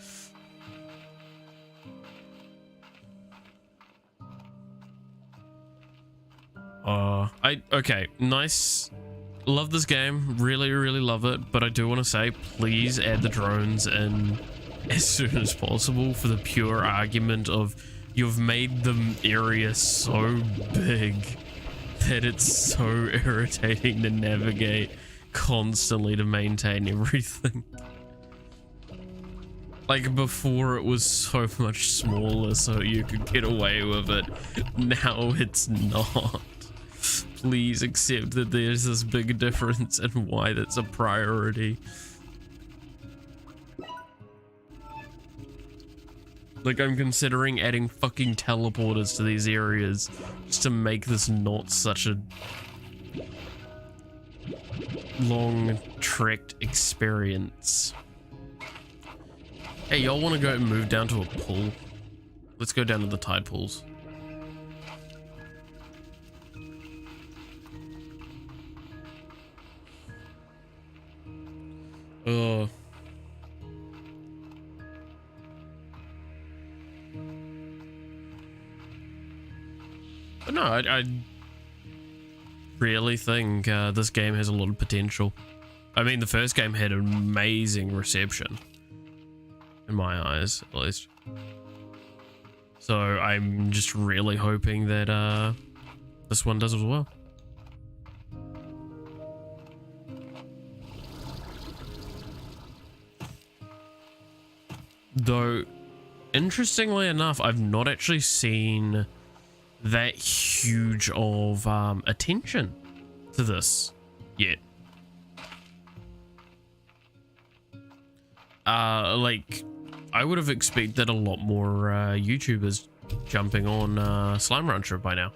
A: Okay, nice. Love this game, really, really love it, but I do want to say, please add the drones in as soon as possible for the pure argument of you've made the area so big that it's so irritating to navigate constantly to maintain everything. Like before it was so much smaller so you could get away with it. Now it's not. Please accept that there's this big difference and why that's a priority. Like I'm considering adding fucking teleporters to these areas just to make this not such a long trekked experience. Hey, y'all want to go and move down to a pool? Let's go down to the tide pools. Oh. But no, I really think this game has a lot of potential. I mean, the first game had amazing reception. In my eyes, at least. So I'm just really hoping that this one does as well. Though, interestingly enough, I've not actually seen that huge of attention to this yet. Like, I would have expected a lot more YouTubers jumping on Slime Rancher by now.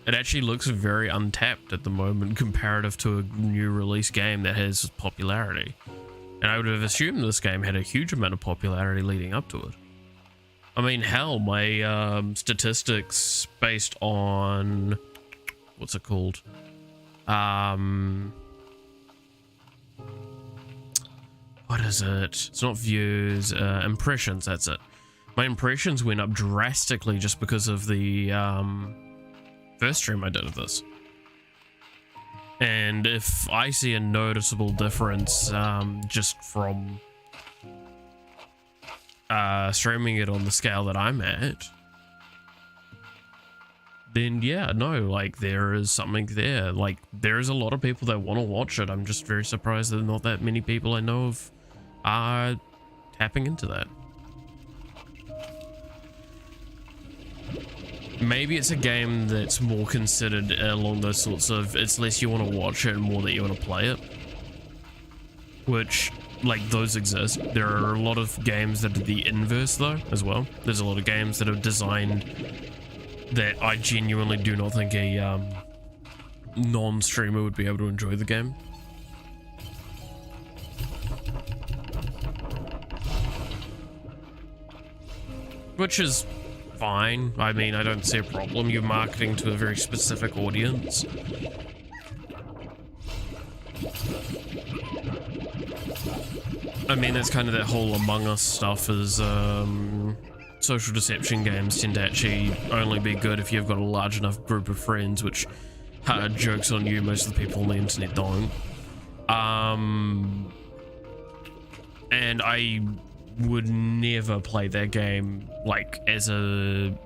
A: It actually looks very untapped at the moment comparative to a new release game that has popularity. And I would have assumed this game had a huge amount of popularity leading up to it. I mean, hell, my statistics based on... what's it called? What is it? It's not views, impressions, that's it. My impressions went up drastically just because of the first stream I did of this. And if I see a noticeable difference just from streaming it on the scale that I'm at, then yeah, no, like there is something there. Like there's a lot of people that want to watch it. I'm just very surprised that not that many people I know of are tapping into that. Maybe it's a game that's more considered along those sorts of, it's less you want to watch it and more that you want to play it. Which, like, those exist. There are a lot of games that are the inverse though, as well. There's a lot of games that are designed that I genuinely do not think a non-streamer would be able to enjoy the game. Which is fine. I mean, I don't see a problem. You're marketing to a very specific audience. I mean, that's kind of that whole Among Us stuff is, social deception games tend to actually only be good if you've got a large enough group of friends, which, jokes on you, most of the people on the internet don't. And I would never play that game like as a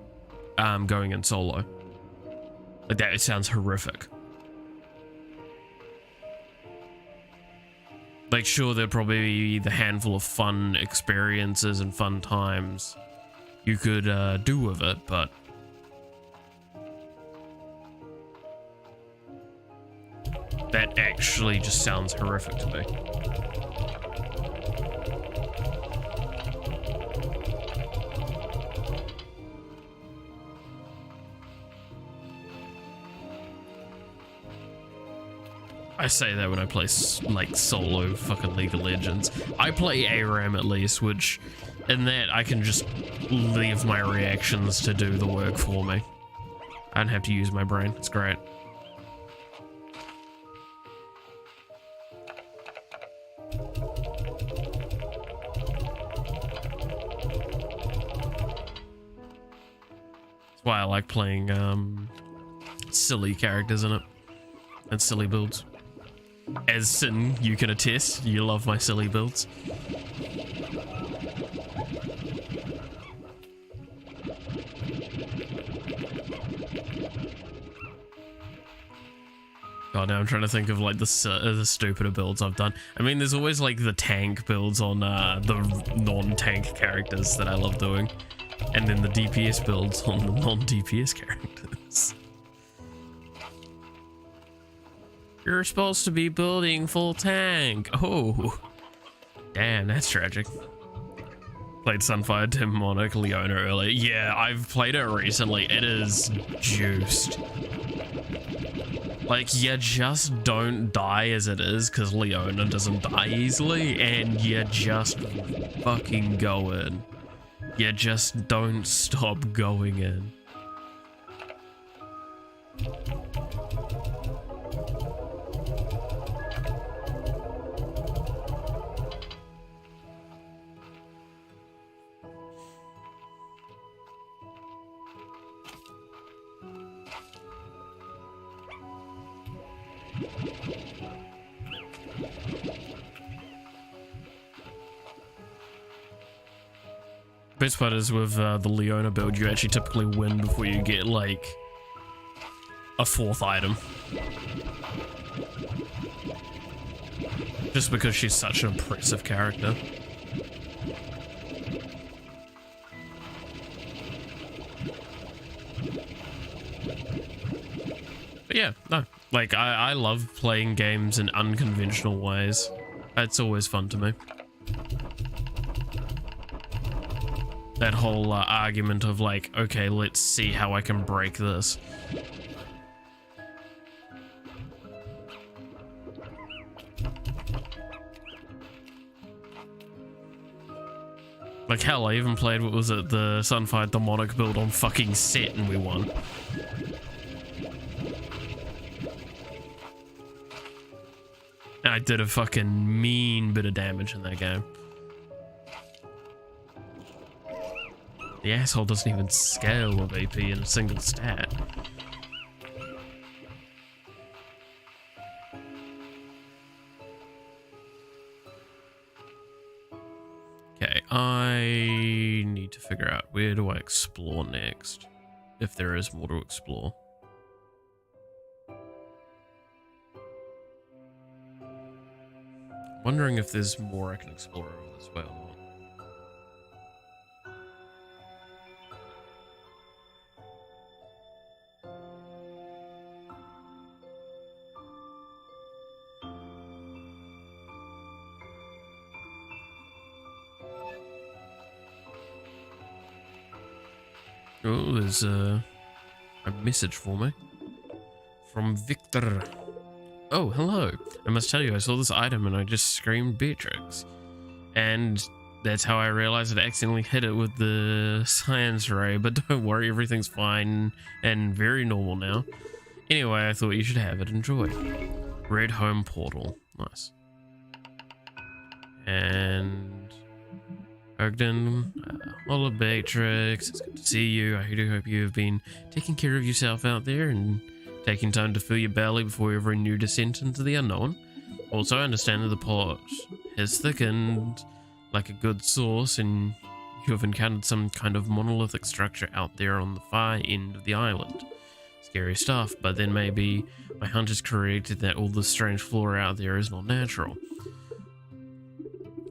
A: going in solo. Like that, it sounds horrific. Like sure, there'd probably be the handful of fun experiences and fun times you could do with it, but that actually just sounds horrific to me. I say that when I play like solo fucking League of Legends. I play ARAM at least, which in that I can just leave my reactions to do the work for me. I don't have to use my brain. It's great. That's why I like playing silly characters in it and silly builds. As Sin, you can attest, you love my silly builds. God, now I'm trying to think of like the stupider builds I've done. I mean, there's always like the tank builds on the non-tank characters that I love doing. And then the DPS builds on the non-DPS characters. You're supposed to be building full tank. Oh, damn, that's tragic. Played Sunfire, Demonic, Leona earlier. Yeah, I've played it recently. It is juiced. Like, you just don't die as it is, because Leona doesn't die easily, and you just fucking go in. You just don't stop going in. Best part is with the Leona build, you actually typically win before you get like a 4th item. Just because she's such an impressive character. But yeah, no, like I love playing games in unconventional ways. It's always fun to me. That whole argument of like, okay, let's see how I can break this. Like hell, I even played, what was it, the Sunfire Demonic build on fucking set and we won. And I did a fucking mean bit of damage in that game. The asshole doesn't even scale with AP in a single stat. Okay, I need to figure out where do I explore next, if there is more to explore. Wondering if there's more I can explore over this way or not. Oh, there's a message for me from Victor. Oh, hello. I must tell you, I saw this item and I just screamed Beatrix. And that's how I realized I accidentally hit it with the science ray, but don't worry, everything's fine and very normal now. Anyway, I thought you should have it. Enjoy. Red Home Portal. Nice. And Ogden, hello Beatrix, it's good to see you. I do hope you have been taking care of yourself out there and taking time to fill your belly before every new descent into the unknown. Also, I understand that the pot has thickened like a good sauce and you have encountered some kind of monolithic structure out there on the far end of the island. Scary stuff, but then maybe my hunch is correct that all the strange flora out there is not natural.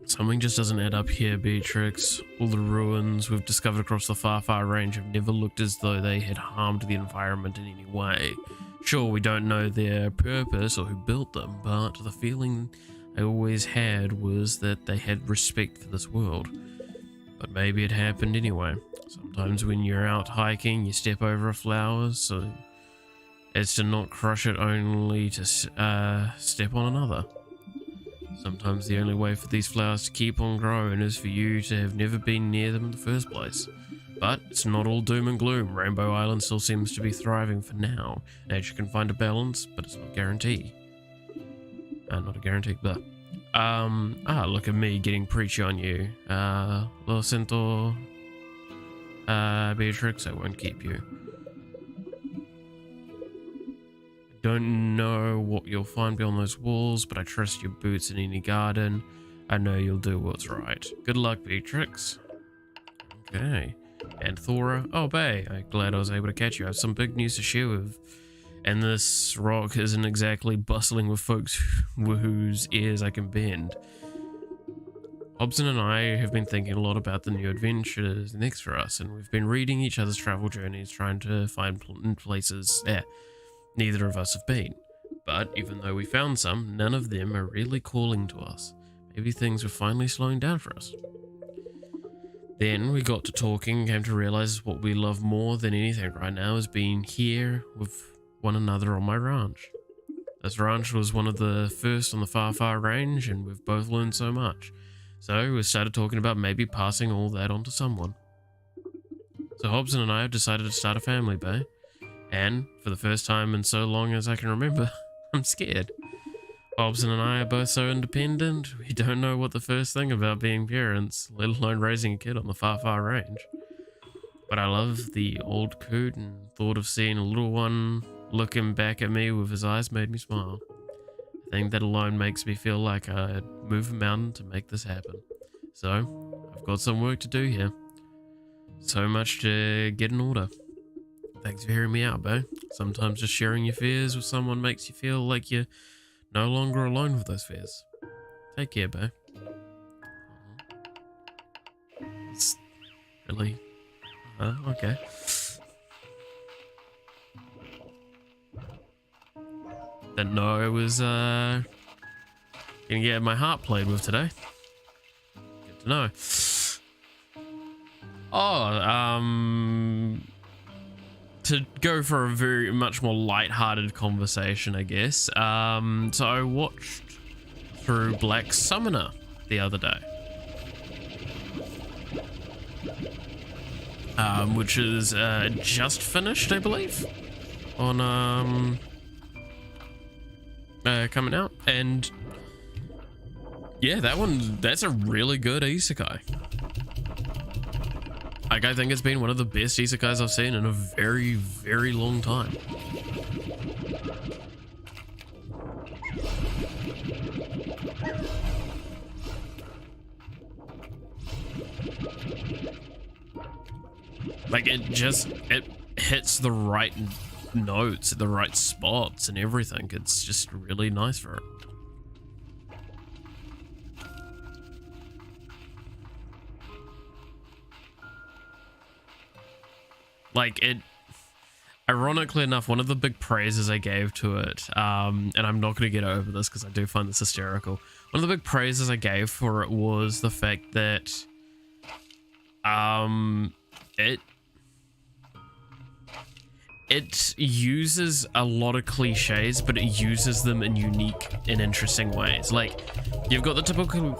A: Something just doesn't add up here, Beatrix. All the ruins we've discovered across the far range have never looked as though they had harmed the environment in any way. Sure, we don't know their purpose or who built them, but the feeling I always had was that they had respect for this world. But maybe it happened anyway. Sometimes when you're out hiking, you step over a flower, so It's to not crush it, only to step on another. Sometimes the only way for these flowers to keep on growing is for you to have never been near them in the first place. But it's not all doom and gloom. Rainbow Island still seems to be thriving for now. Nature can find a balance, but it's not a guarantee. Not a guarantee, but... look at me getting preachy on you. Lo siento, Beatrix, I won't keep you. Don't know what you'll find beyond those walls, but I trust your boots in any garden. I know you'll do what's right. Good luck, Beatrix. Okay. And Thora. Oh, Bay, I'm glad I was able to catch you. I have some big news to share with. And this rock isn't exactly bustling with folks whose ears I can bend. Hobson and I have been thinking a lot about the new adventures next for us, and we've been reading each other's travel journeys, trying to find places neither of us have been. But even though we found some, none of them are really calling to us. Maybe things were finally slowing down for us. Then we got to talking and came to realize what we love more than anything right now is being here with one another on my ranch. This ranch was one of the first on the far range, and we've both learned so much. So we started talking about maybe passing all that on to someone. So Hobson and I have decided to start a family, Bay. And for the first time in so long as I can remember, I'm scared. Hobson and I are both so independent, we don't know what the first thing about being parents, let alone raising a kid on the far range. But I love the old coot, and thought of seeing a little one looking back at me with his eyes made me smile. I think that alone makes me feel like I'd move a mountain to make this happen. So, I've got some work to do here. So much to get in order. Thanks for hearing me out, Bo. Sometimes just sharing your fears with someone makes you feel like you're no longer alone with those fears. Take care, Bo. It's really... okay. Didn't know I was gonna get my heart played with today. Good to know. To go for a very much more light-hearted conversation, I guess. So I watched through Black Summoner the other day. Which is just finished, I believe, on coming out, and yeah, that's a really good isekai. Like, I think it's been one of the best isekais I've seen in a very, very long time. Like, it hits the right notes at the right spots and everything. It's just really nice for it. Like, it, ironically enough, one of the big praises I gave to it, and I'm not going to get over this because I do find this hysterical. One of the big praises I gave for it was the fact that it uses a lot of cliches, but it uses them in unique and interesting ways. Like, you've got the typical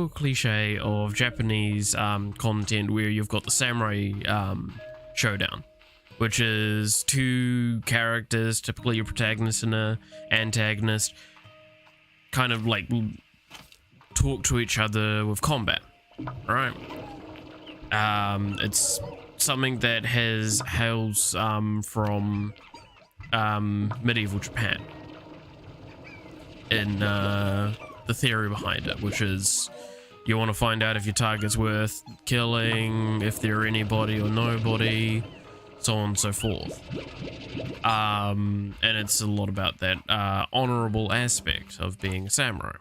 A: cliche of Japanese content where you've got the samurai showdown, which is two characters, typically your protagonist and a antagonist, kind of like talk to each other with combat, right? It's something that hails from medieval Japan, in the theory behind it, which is you want to find out if your target's worth killing, if they're anybody or nobody, so on and so forth. And it's a lot about that honorable aspect of being a samurai.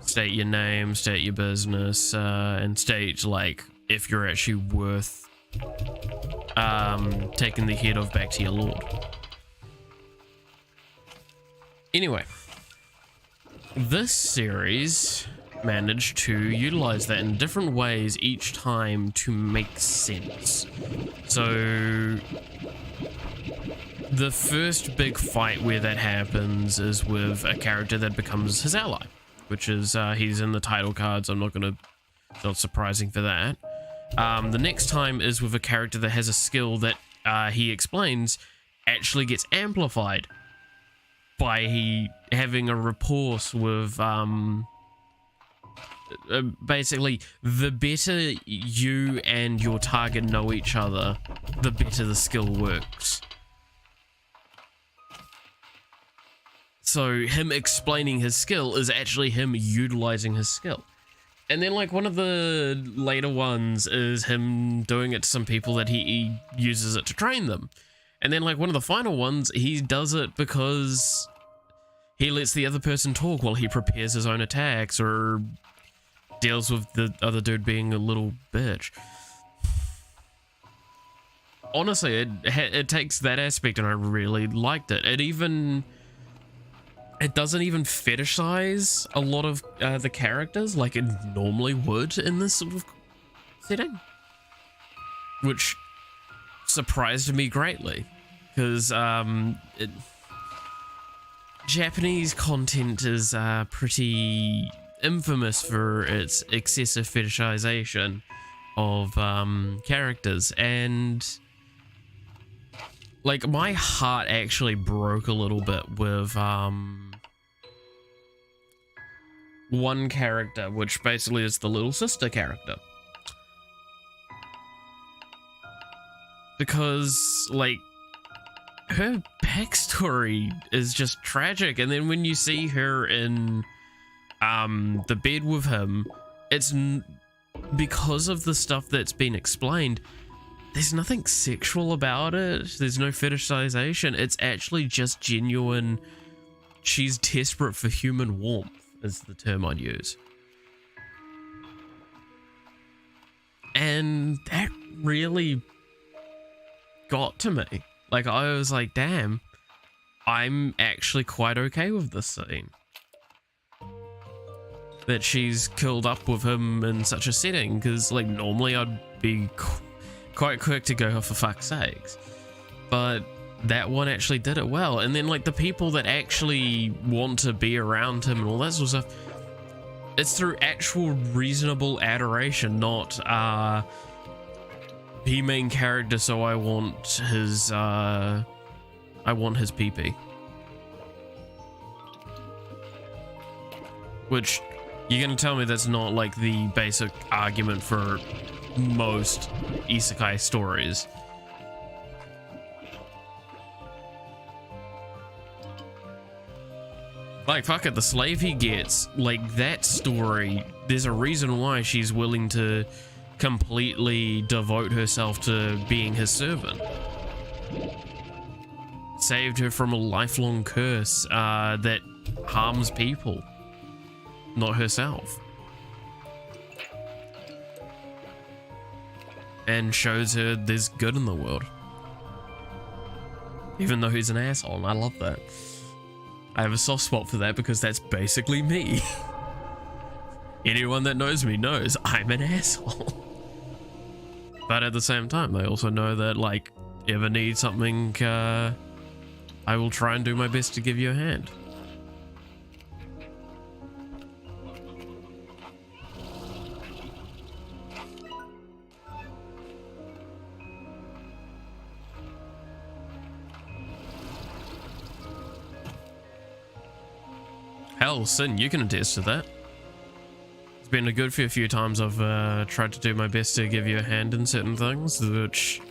A: State your name, state your business, and state, like, if you're actually worth taking the head of back to your lord. Anyway, this series managed to utilize that in different ways each time to make sense. So the first big fight where that happens is with a character that becomes his ally, which is he's in the title cards. I'm not gonna, it's not surprising for that. The next time is with a character that has a skill that he explains actually gets amplified by having a rapport with basically, the better you and your target know each other, the better the skill works. So him explaining his skill is actually him utilizing his skill. And then like one of the later ones is him doing it to some people that he uses it to train them. And then like one of the final ones, he does it because he lets the other person talk while he prepares his own attacks or deals with the other dude being a little bitch. Honestly, it takes that aspect and I really liked it. It doesn't even fetishize a lot of the characters like it normally would in this sort of setting, which surprised me greatly because Japanese content is pretty infamous for its excessive fetishization of characters, and like my heart actually broke a little bit with one character, which basically is the little sister character, because like her backstory is just tragic, and then when you see her in the bed with him, it's because of the stuff that's been explained, there's nothing sexual about it, there's no fetishization, it's actually just genuine, she's desperate for human warmth is the term I'd use. And that really got to me. Like I was like, damn, I'm actually quite okay with this scene. That she's curled up with him in such a setting, because like normally I'd be quite quick to go, oh, for fuck's sakes, but that one actually did it well. And then like the people that actually want to be around him and all that sort of stuff, it's through actual reasonable adoration, not he main character, so I want his PP, which you're gonna tell me that's not like the basic argument for most isekai stories. Like, fuck it, the slave he gets, like that story, there's a reason why she's willing to completely devote herself to being his servant. Saved her from a lifelong curse that harms people, not herself. And shows her there's good in the world. Even though he's an asshole, and I love that. I have a soft spot for that because that's basically me. Anyone that knows me knows I'm an asshole. But at the same time, they also know that, like, ever need something, I will try and do my best to give you a hand. Hell, Sin, you can attest to that. It's been a good few times I've tried to do my best to give you a hand in certain things, which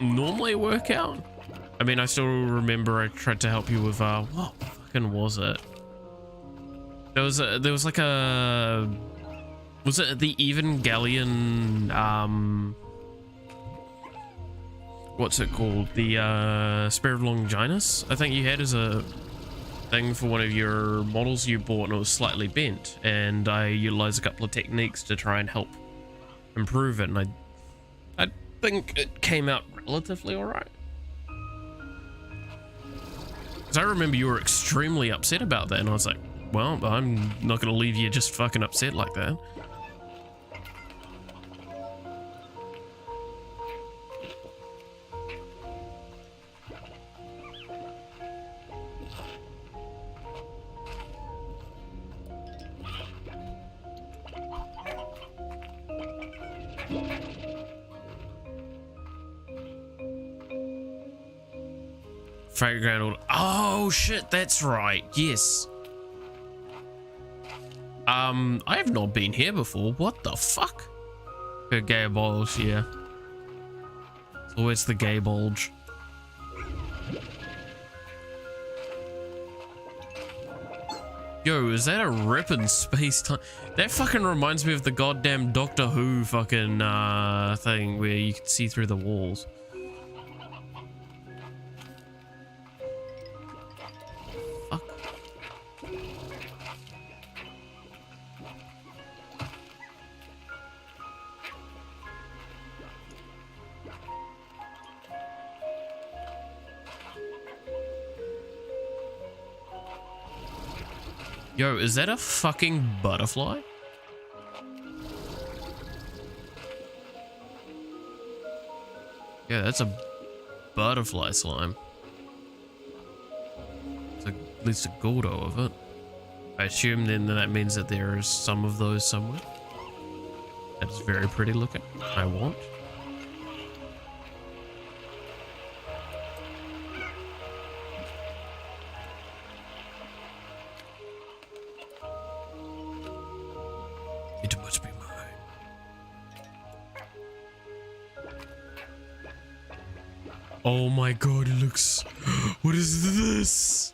A: normally work out. I mean, I still remember I tried to help you with, what fucking was it? There was like a, was it the Evangelion, what's it called? The, Spirit of Longinus, I think you had as a thing for one of your models you bought, and it was slightly bent, and I utilized a couple of techniques to try and help improve it, and I think it came out relatively alright. Because I remember you were extremely upset about that, and I was like, well, I'm not going to leave you just fucking upset like that. Fairground. Oh shit, that's right. Yes. I have not been here before. What the fuck? A gay bulge, yeah. So it's the gay bulge. Yo, is that a rip in space time? That fucking reminds me of the goddamn Doctor Who fucking thing where you can see through the walls. Fuck. Yo, is that a fucking butterfly? Yeah, that's a butterfly slime. It's at least a Gordo of it. I assume then that means that there is some of those somewhere. That is very pretty looking. I want. It must be mine. Oh my god, it looks... What is this?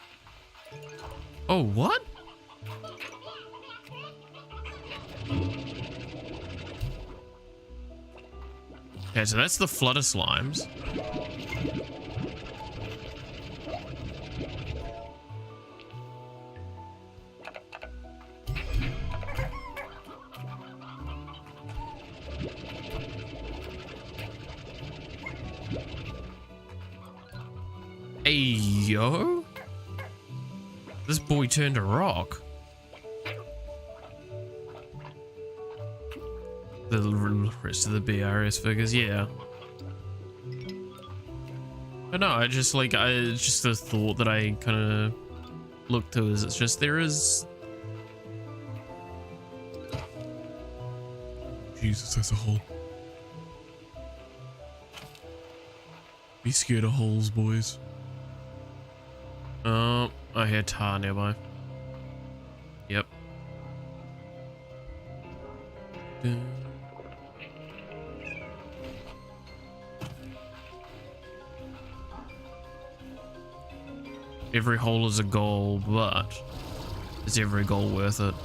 A: Oh, what? Okay, so that's the Flutter Slimes. Hey, yo. This boy turned a rock. The rest of the BRS figures, yeah. But no, I just like, it's just a thought that I kind of looked to is it's just there is... Jesus, that's a hole. Be scared of holes, boys. Oh, I hear tar nearby. Yep. Every hole is a goal, but is every goal worth it?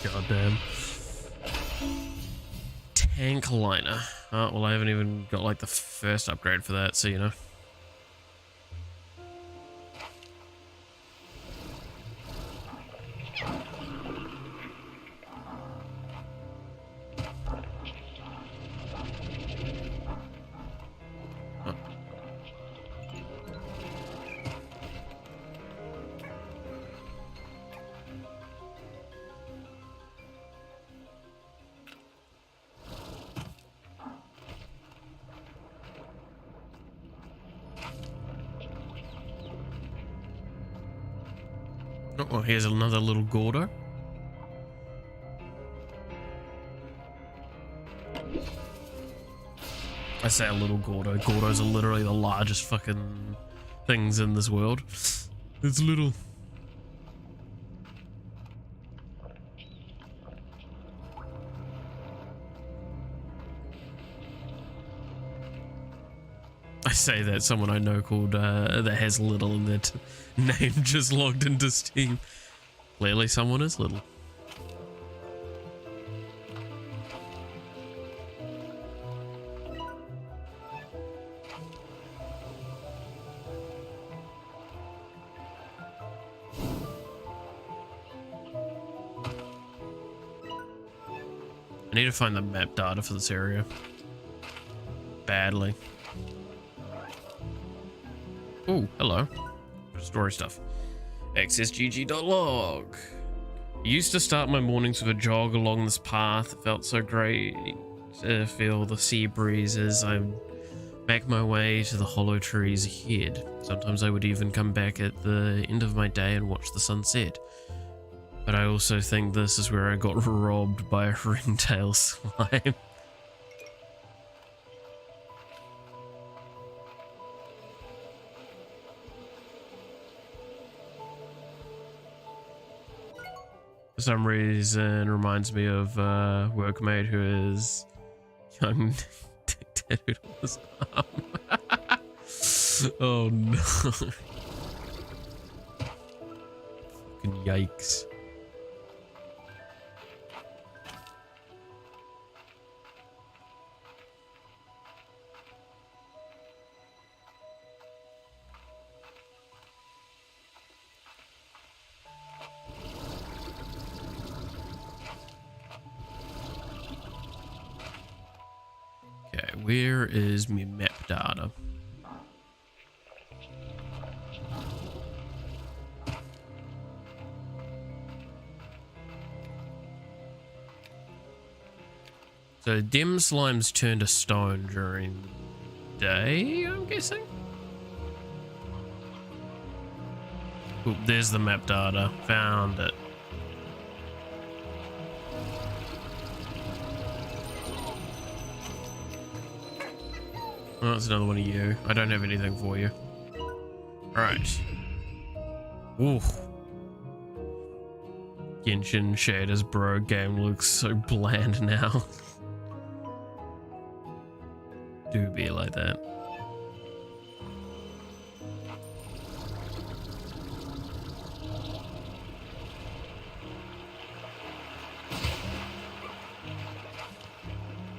A: Goddamn. Tank liner. Oh, well, I haven't even got like the first upgrade for that, so you know. Oh, well, here's another little Gordo. I say a little Gordo. Gordos are literally the largest fucking things in this world. It's little. I say that someone I know called that has little in their name just logged into Steam. Clearly someone is little. I need to find the map data for this area. Badly. Oh, hello. Story stuff. Accessgg.log. I used to start my mornings with a jog along this path. It felt so great to feel the sea breeze as I make my way to the hollow trees ahead. Sometimes I would even come back at the end of my day and watch the sunset. But I also think this is where I got robbed by a ringtail slime. For some reason, reminds me of a workmate who is young tattooed on his arm. Oh no. Fucking yikes. Okay, where is my map data? So dim slimes turn to stone during the day, I'm guessing? Oop, there's the map data. Found it. Oh, that's another one of you. I don't have anything for you. Alright. Ooh. Genshin shaders, bro. Game looks so bland now. Do be like that.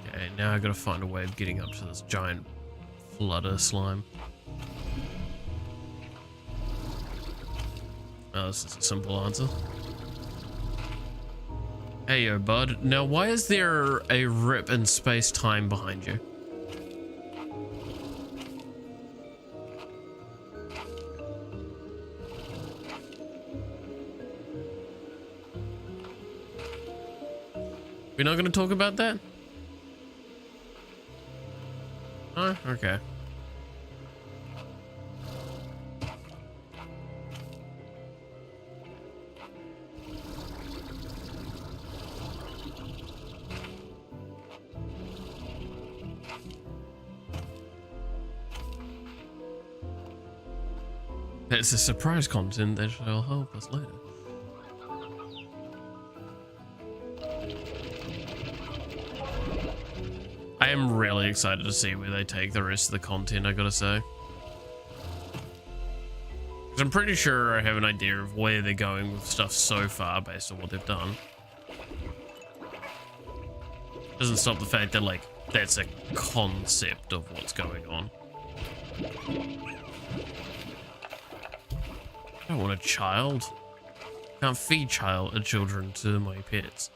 A: Okay, now I gotta find a way of getting up to this giant flutter slime. Oh, this is a simple answer. Hey yo, bud. Now, why is there a rip in space-time behind you? We're not gonna talk about that? Oh, okay. It's a surprise content that shall help us later. I am really excited to see where they take the rest of the content, I gotta say. 'Cause I'm pretty sure I have an idea of where they're going with stuff so far based on what they've done. Doesn't stop the fact that, like, that's a concept of what's going on. I don't want a child. Can't feed children to my pets.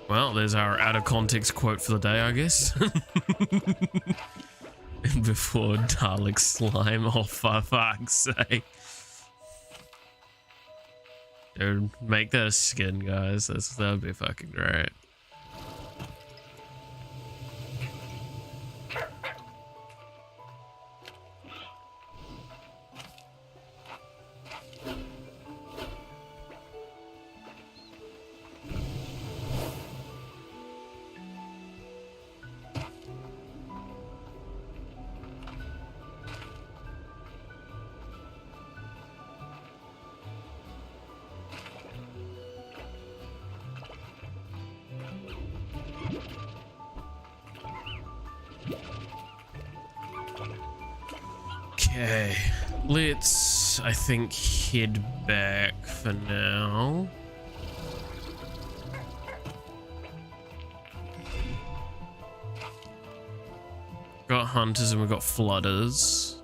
A: Well, there's our out of context quote for the day, I guess. Before Dalek slime, oh for fuck's sake. Dude, make that a skin, guys. That would be fucking great. Okay, let's, I think, head back for now. Got hunters and we've got flooders.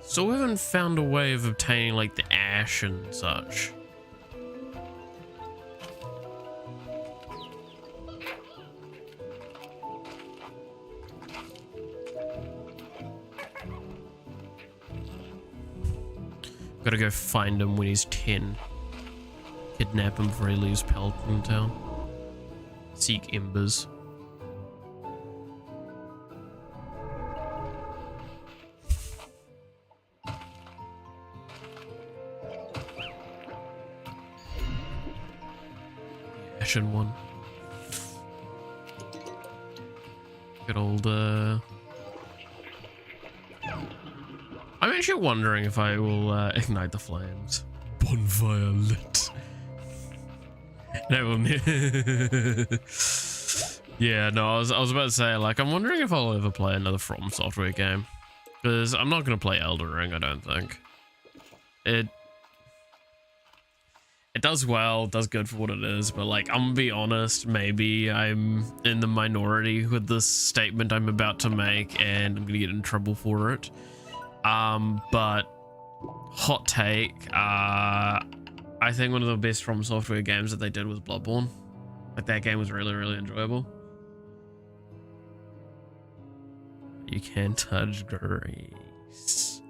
A: So we haven't found a way of obtaining, like, the ash and such. Gotta go find him when he's 10. Kidnap him before he leaves Pelton Town. Seek embers. Ashen one. Good old, I'm actually wondering if I will ignite the flames. Bonfire lit. That will yeah, no, I was about to say, like, I'm wondering if I'll ever play another From Software game. Because I'm not going to play Elden Ring, I don't think. It does well, does good for what it is, but like, I'm gonna be honest, maybe I'm in the minority with this statement I'm about to make and I'm gonna get in trouble for it. But hot take, I think one of the best From Software games that they did was Bloodborne. Like, that game was really, really enjoyable. You can touch grace.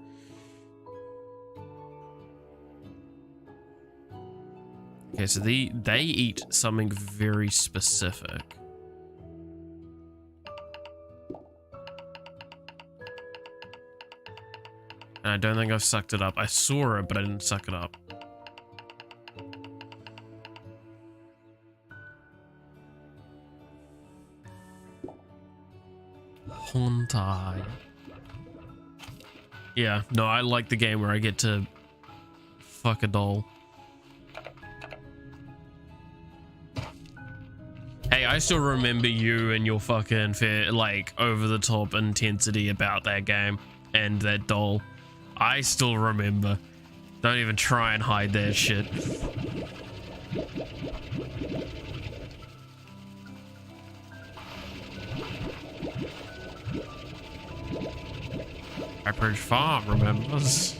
A: Okay, so they eat something very specific. And I don't think I've sucked it up. I saw it, but I didn't suck it up. Hontai. Yeah, no, I like the game where I get to fuck a doll. Hey, I still remember you and your fucking like over the top intensity about that game and that doll. I still remember. Don't even try and hide that shit. Pepperidge Farm remembers.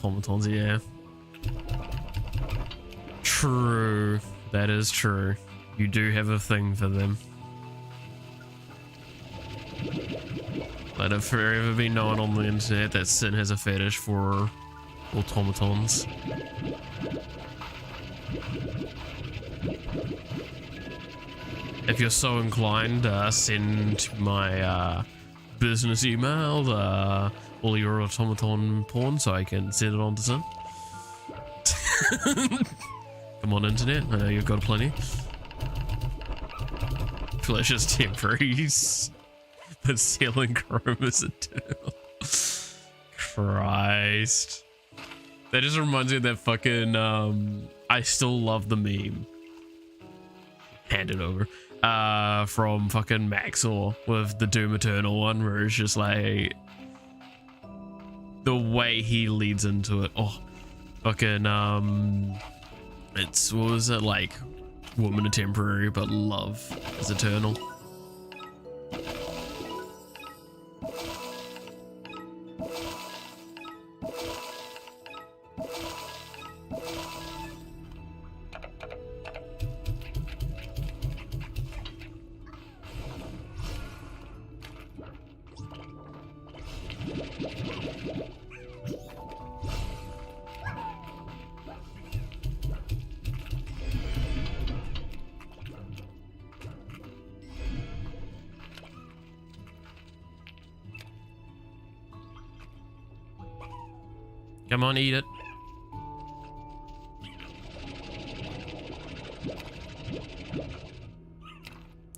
A: Automatons, yeah. True. That is true. You do have a thing for them. Let it forever be known on the internet that Sin has a fetish for automatons. If you're so inclined, send my business email, all your automaton porn, so I can send it on to Sin. Come on, internet, I know you've got plenty. Flesh's temporaries, but ceiling chrome is eternal. Christ. That just reminds me of that fucking, I still love the meme. Hand it over. From fucking Maxor with the Doom Eternal one, where it's just like the way he leads into it. Oh, fucking it's, what was it, like, woman are temporary but love is eternal. Come on, eat it.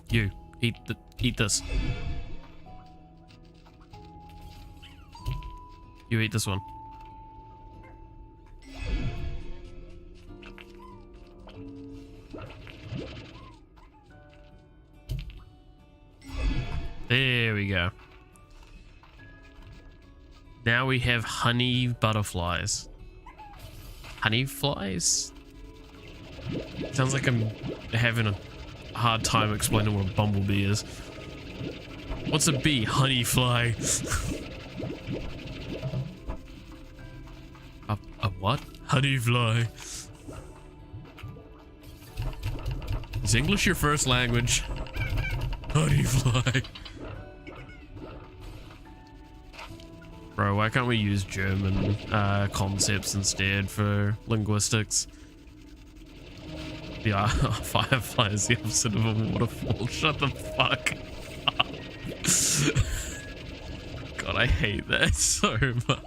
A: You eat this. You eat this one. There we go. Now we have honey butterflies. Honey flies? Sounds like I'm having a hard time explaining what a bumblebee is. What's a bee? Honey fly. A what? Honey fly. Is English your first language? Honey fly. Bro, why can't we use German concepts instead for linguistics? Yeah, firefly is the opposite of a waterfall. Shut the fuck up. God, I hate that so much.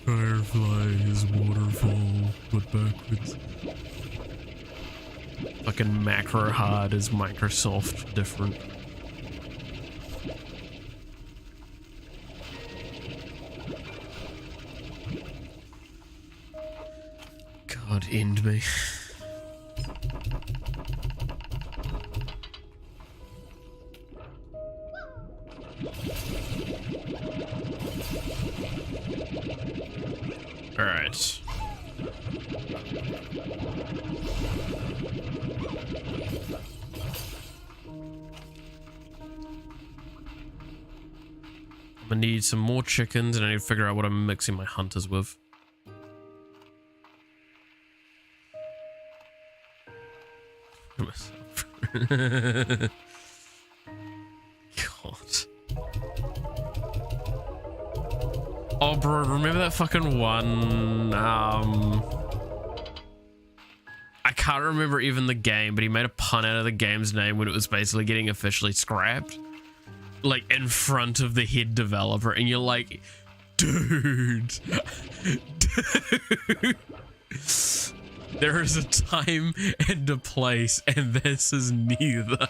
A: Firefly is waterfall, but backwards. Fucking macro hard is Microsoft different. God, end me. All right. I'm gonna need some more chickens, and I need to figure out what I'm mixing my hunters with. God. Oh, bro, remember that fucking one? I can't remember even the game, but he made a pun out of the game's name when it was basically getting officially scrapped. Like, in front of the head developer, and you're like, dude. Dude. There is a time and a place, and this is neither.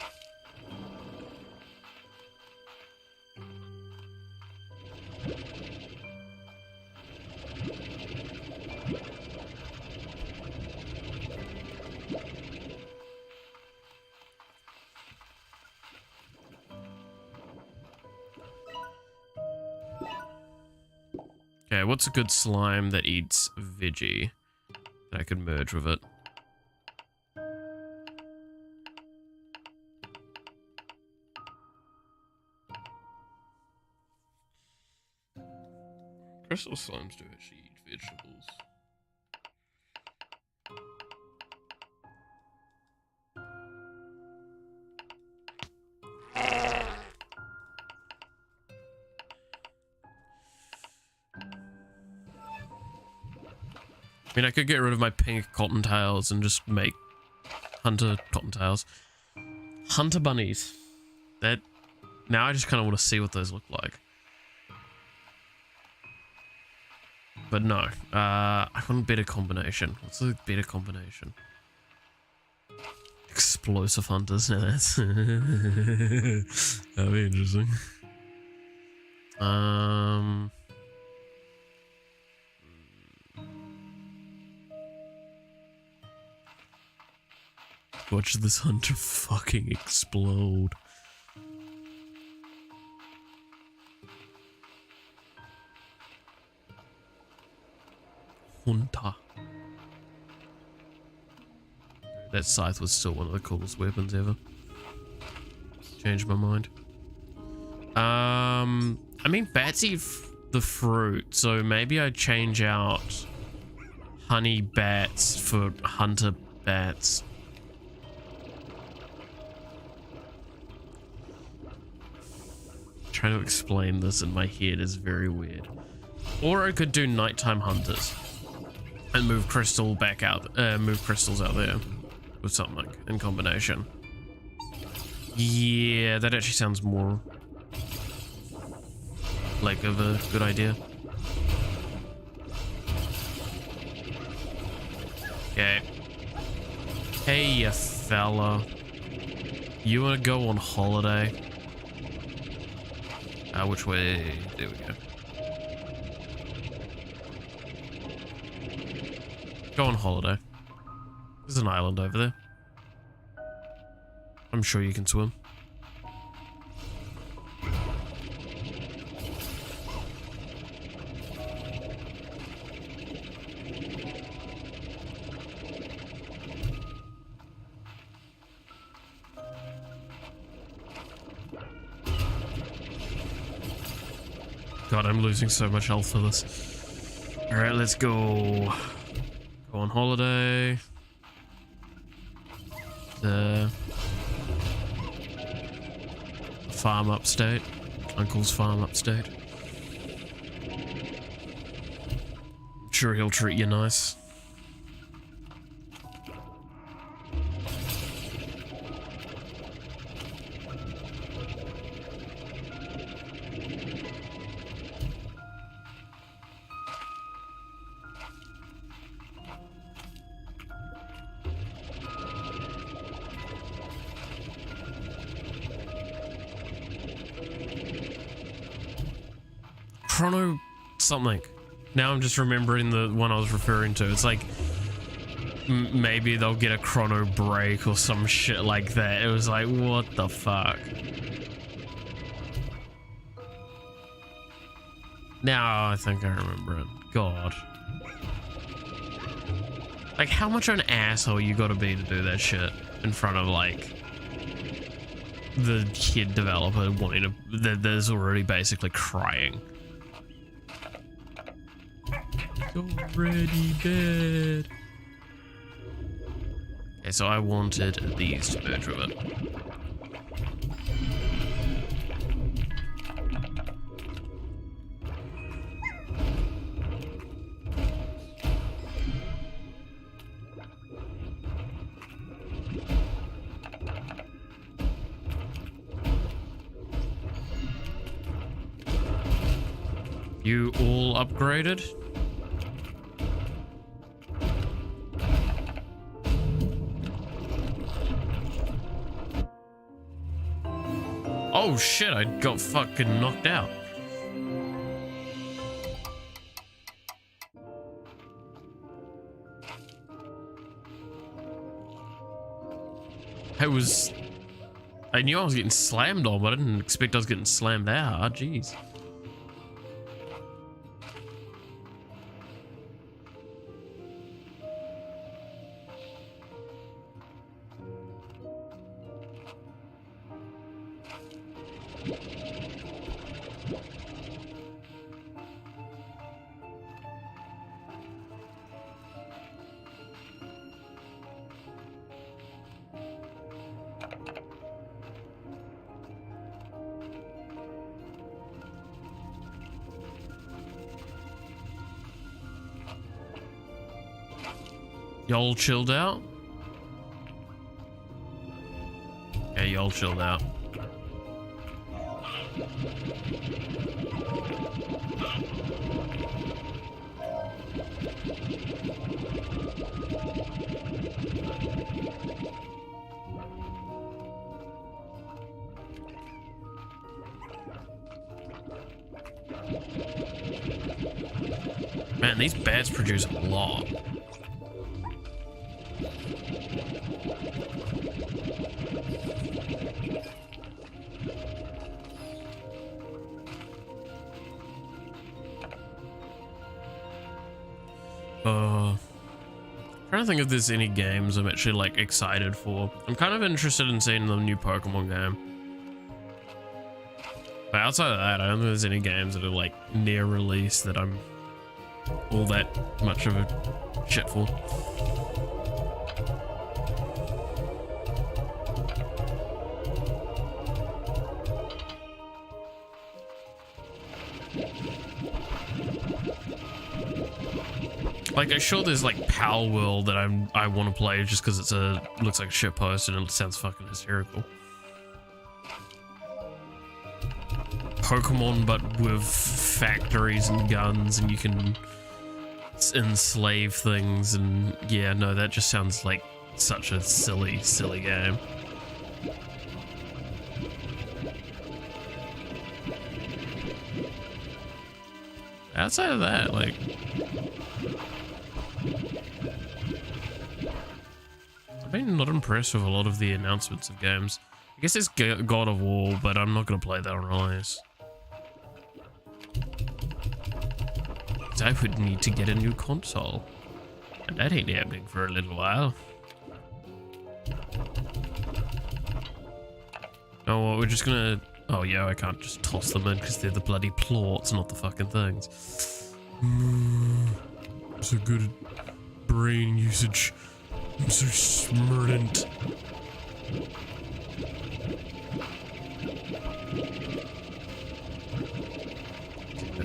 A: Okay, what's a good slime that eats veggie that I could merge with it? Crystal slimes do actually eat vegetables. I mean, I could get rid of my pink cottontails and just make hunter cottontails. Hunter bunnies. That, now I just kind of want to see what those look like. But no, I want a better combination. What's a better combination? Explosive hunters. Now that's that'd be interesting. Watch this hunter fucking explode. Hunter. That scythe was still one of the coolest weapons ever. Changed my mind. I mean, bats eat the fruit, so maybe I change out honey bats for hunter bats. Trying to explain this in my head is very weird. Or I could do nighttime hunters and move crystal back out, move crystals out there with something in combination. Yeah, that actually sounds more like of a good idea. Okay. Hey, you fella. You wanna go on holiday? Which way? There we go. Go on holiday. There's an island over there. I'm sure you can swim. God, I'm losing so much health for this. Alright, let's go. Go on holiday. The farm upstate. Uncle's farm upstate. I'm sure he'll treat you nice. Chrono something. Now I'm just remembering the one I was referring to. It's like maybe they'll get a chrono break or some shit like that. It was like, what the fuck? Now I think I remember it. God. Like, how much of an asshole you gotta be to do that shit in front of, like, the kid developer wanting to, that there's already basically crying. Already dead. Okay, so I wanted these to merge with it. You all upgraded? Oh shit, I got fucking knocked out. I knew I was getting slammed on, but I didn't expect I was getting slammed that hard, jeez. Y'all chilled out? Yeah, y'all chilled out. Man, these bats produce a lot. Trying to think if there's any games I'm actually like excited for. I'm kind of interested in seeing the new Pokemon game. But outside of that, I don't think there's any games that are like near release that I'm all that much of a shit for. Like, I'm sure there's like Power World that I want to play just because it's looks like a shit post and it sounds fucking hysterical. Pokemon, but with factories and guns, and you can enslave things, and yeah, no, that just sounds like such a silly, silly game. Outside of that, like, I've been not impressed with a lot of the announcements of games. I guess it's God of War, but I'm not going to play that on release. I would need to get a new console, and that ain't happening for a little while. Oh, well, we're just gonna Oh yeah, I can't just toss them in because they're the bloody plorts, not the fucking things. I'm so good at brain usage. I'm so smurtent.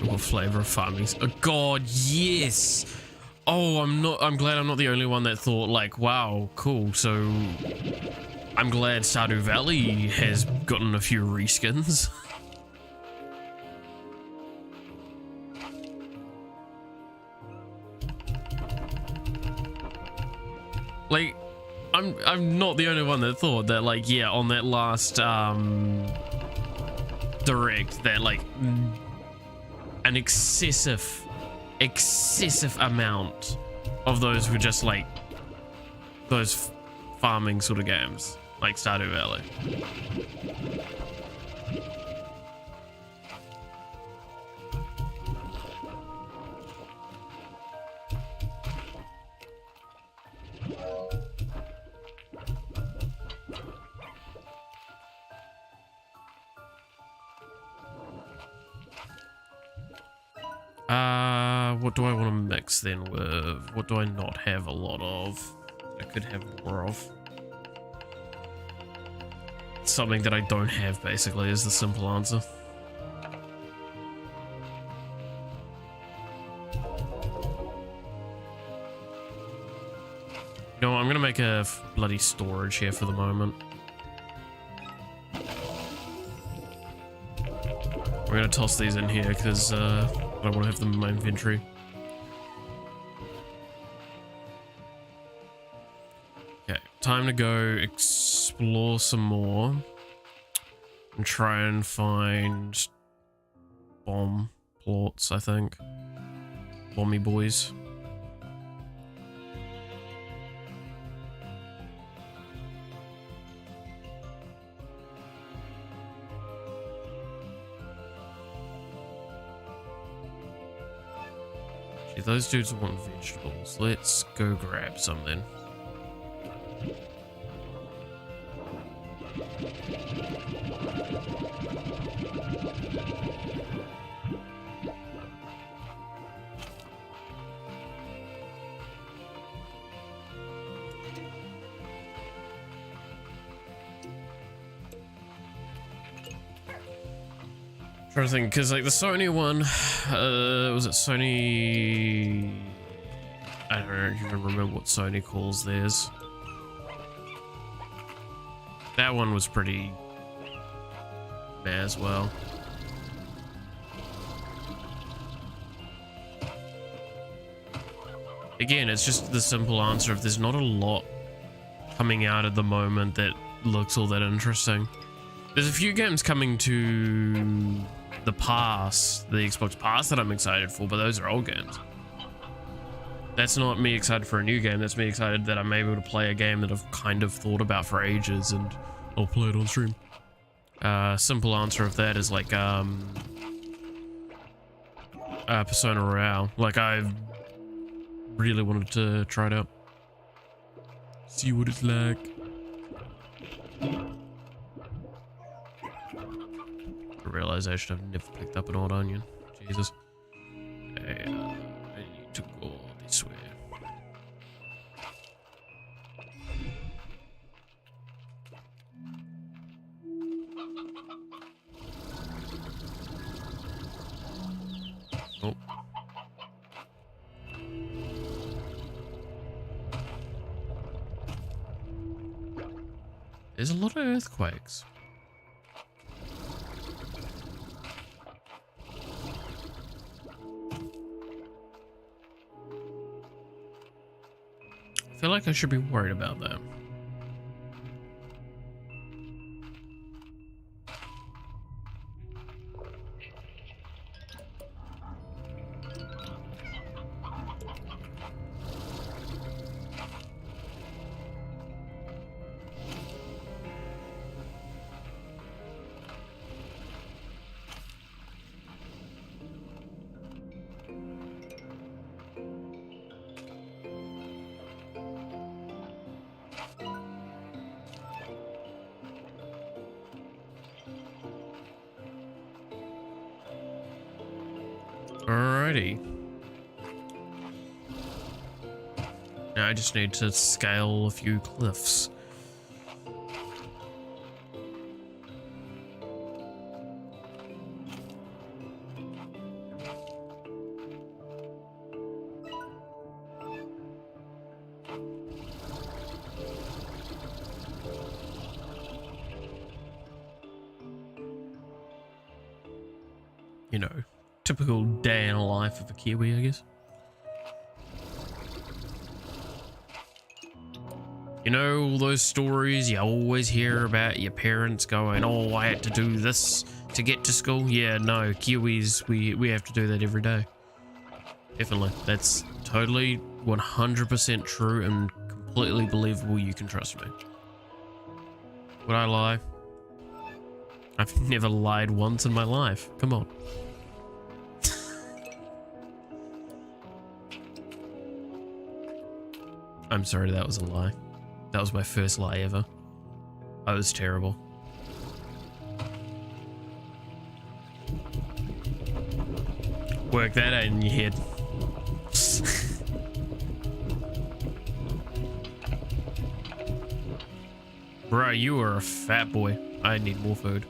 A: What flavor of farming? Oh god, yes! Oh, I'm glad I'm not the only one that thought like, wow, cool, so I'm glad Stardew Valley has gotten a few reskins. Like, I'm not the only one that thought that, like, yeah, on that last direct, that like an excessive amount of those were just like those farming sort of games, like Stardew Valley. What do I want to mix then with? What do I not have a lot of? I could have more of. Something that I don't have, basically, is the simple answer. You know what, I'm gonna make a bloody storage here for the moment. We're gonna toss these in here because I don't want to have them in my inventory. Okay, time to go explore some more and try and find bomb plorts, I think. Bomby boys. If those dudes want vegetables, let's go grab some then. Trying to think, because like the Sony one, was it Sony? I don't even remember what Sony calls theirs. That one was pretty meh as well. Again, it's just the simple answer of there's not a lot coming out at the moment that looks all that interesting. There's a few games coming to the Pass, the Xbox Pass, that I'm excited for, but those are old games. That's not me excited for a new game, that's me excited that I'm able to play a game that I've kind of thought about for ages and I'll play it on stream. Simple answer of that is like Persona Royale. Like, I really wanted to try it out. See what it's like. Realization I've never picked up an old onion. Jesus. Okay, I need to go this way. Oh. There's a lot of earthquakes. I feel like I should be worried about that. Alrighty. Now I just need to scale a few cliffs. You know, typical day in the life of a Kiwi, I guess. You know, all those stories you always hear about your parents going, oh, I had to do this to get to school. Yeah, no, Kiwis, we have to do that every day. Definitely. That's totally 100% true and completely believable. You can trust me. Would I lie? I've never lied once in my life. Come on. I'm sorry, that was a lie. That was my first lie ever. I was terrible. Work that out in your head. Bro, you are a fat boy. I need more food.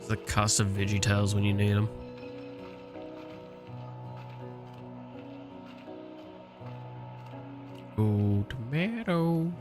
A: The cost of VeggieTales when you need them. Oh, tomato.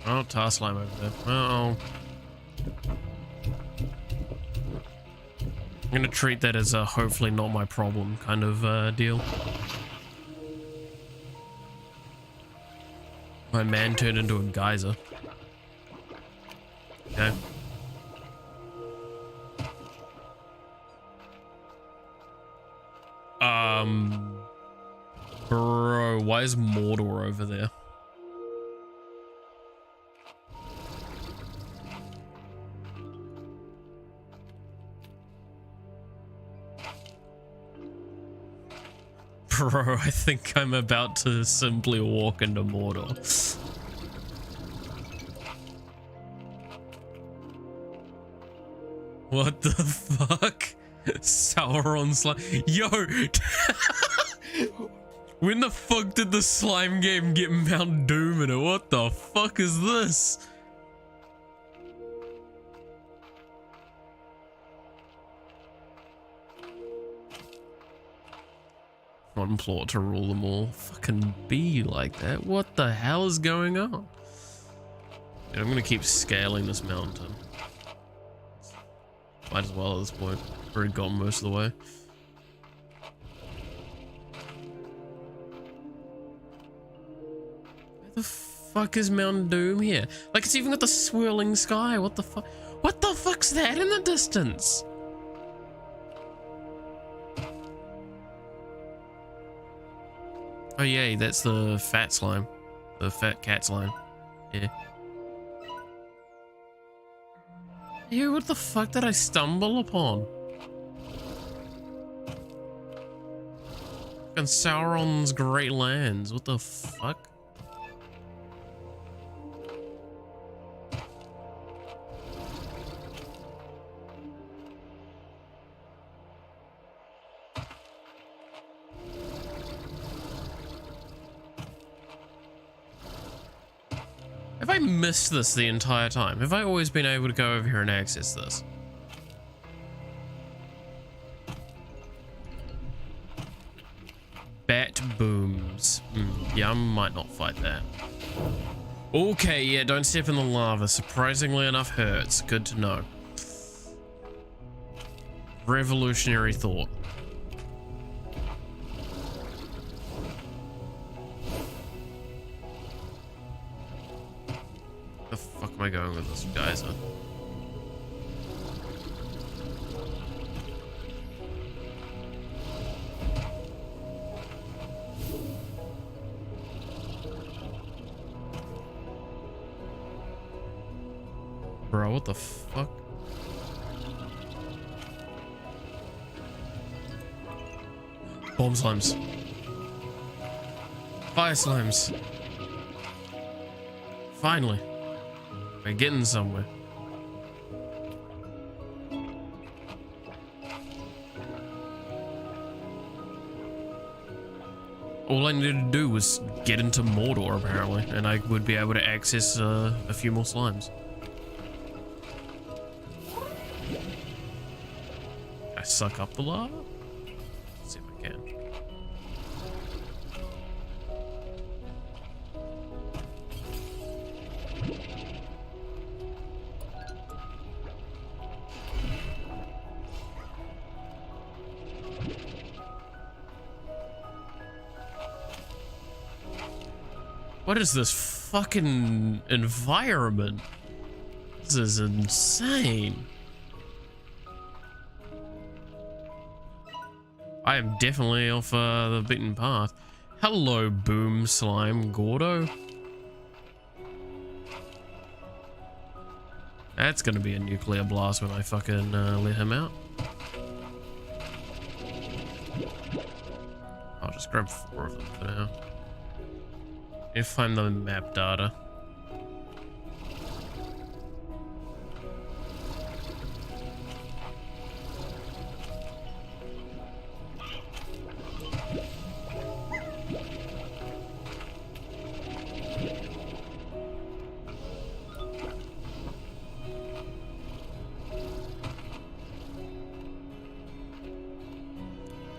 A: Oh, tar slime over there. Uh-oh. I'm gonna treat that as a hopefully not my problem kind of deal. My man turned into a geyser. Okay. Bro, why is Mordor over there? Bro, I think I'm about to simply walk into Mordor. What the fuck? Sauron slime. Yo! When the fuck did the slime game get Mount Doom in it? What the fuck is this? One plot to rule them all. Fucking be like that. What the hell is going on? Yeah, I'm gonna keep scaling this mountain. Might as well at this point. Already gone most of the way. Where the fuck is Mount Doom here? Like, it's even got the swirling sky. What the fuck? What the fuck's that in the distance? Oh yeah, that's the fat slime. The fat cat slime. Yeah. Ew, what the fuck did I stumble upon? And Sauron's Great Lands. What the fuck? Have I missed this the entire time? Have I always been able to go over here and access this? Bat booms. Yeah, I might not fight that. Okay, yeah, don't step in the lava. Surprisingly enough hurts. Good to know. Revolutionary thought. am I going with this geyser? Bro, what the fuck? Bomb slimes. Fire slimes. Finally. We're getting somewhere. All I needed to do was get into Mordor, apparently, and I would be able to access a few more slimes. I suck up the lava? Let's see if I can. What is this fucking environment? This is insane. I am definitely off the beaten path. Hello, Boom Slime Gordo. That's gonna be a nuclear blast when I fucking let him out. I'll just grab 4 of them for now. If I'm the map data.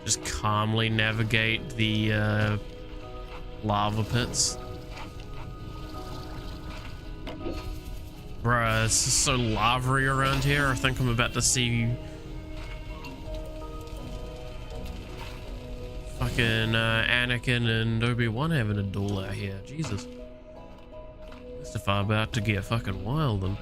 A: Just calmly navigate the lava pits. Bruh, it's just so lavery around here. I think I'm about to see fucking Anakin and Obi-Wan having a duel out here. Jesus. This is about to get fucking wild then.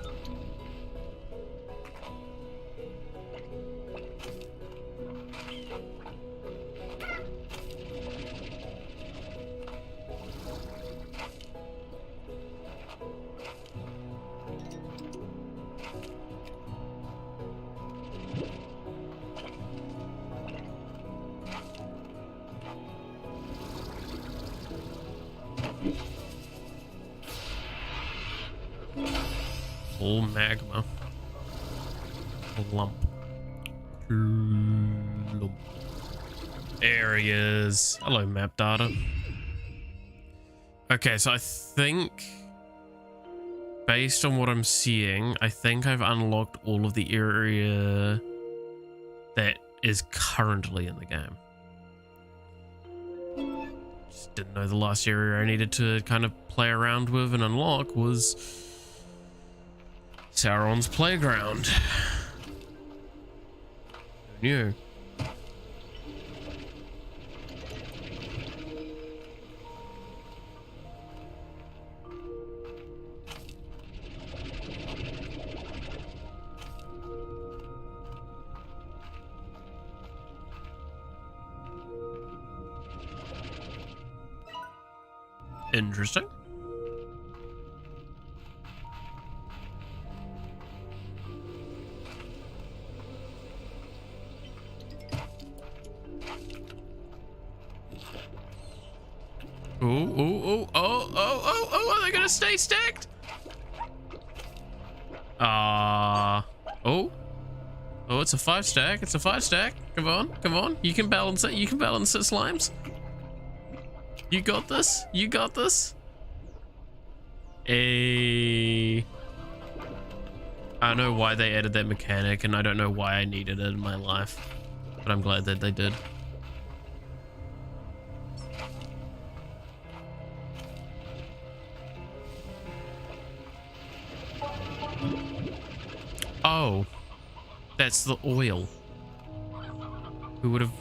A: All magma. Lump. Lump. There he is. Hello, map data. Okay, so I think, based on what I'm seeing, I think I've unlocked all of the area that is currently in the game. Just didn't know the last area I needed to kind of play around with and unlock was Sauron's playground. Who knew? Interesting. Oh, are they gonna stay stacked? Oh, it's a 5 stack. It's a 5 stack. Come on. You can balance it. You can balance it, Slimes. You got this. You got this. I know why they added that mechanic, and I don't know why I needed it in my life, but I'm glad that they did. Oh, that's the oil. Who would have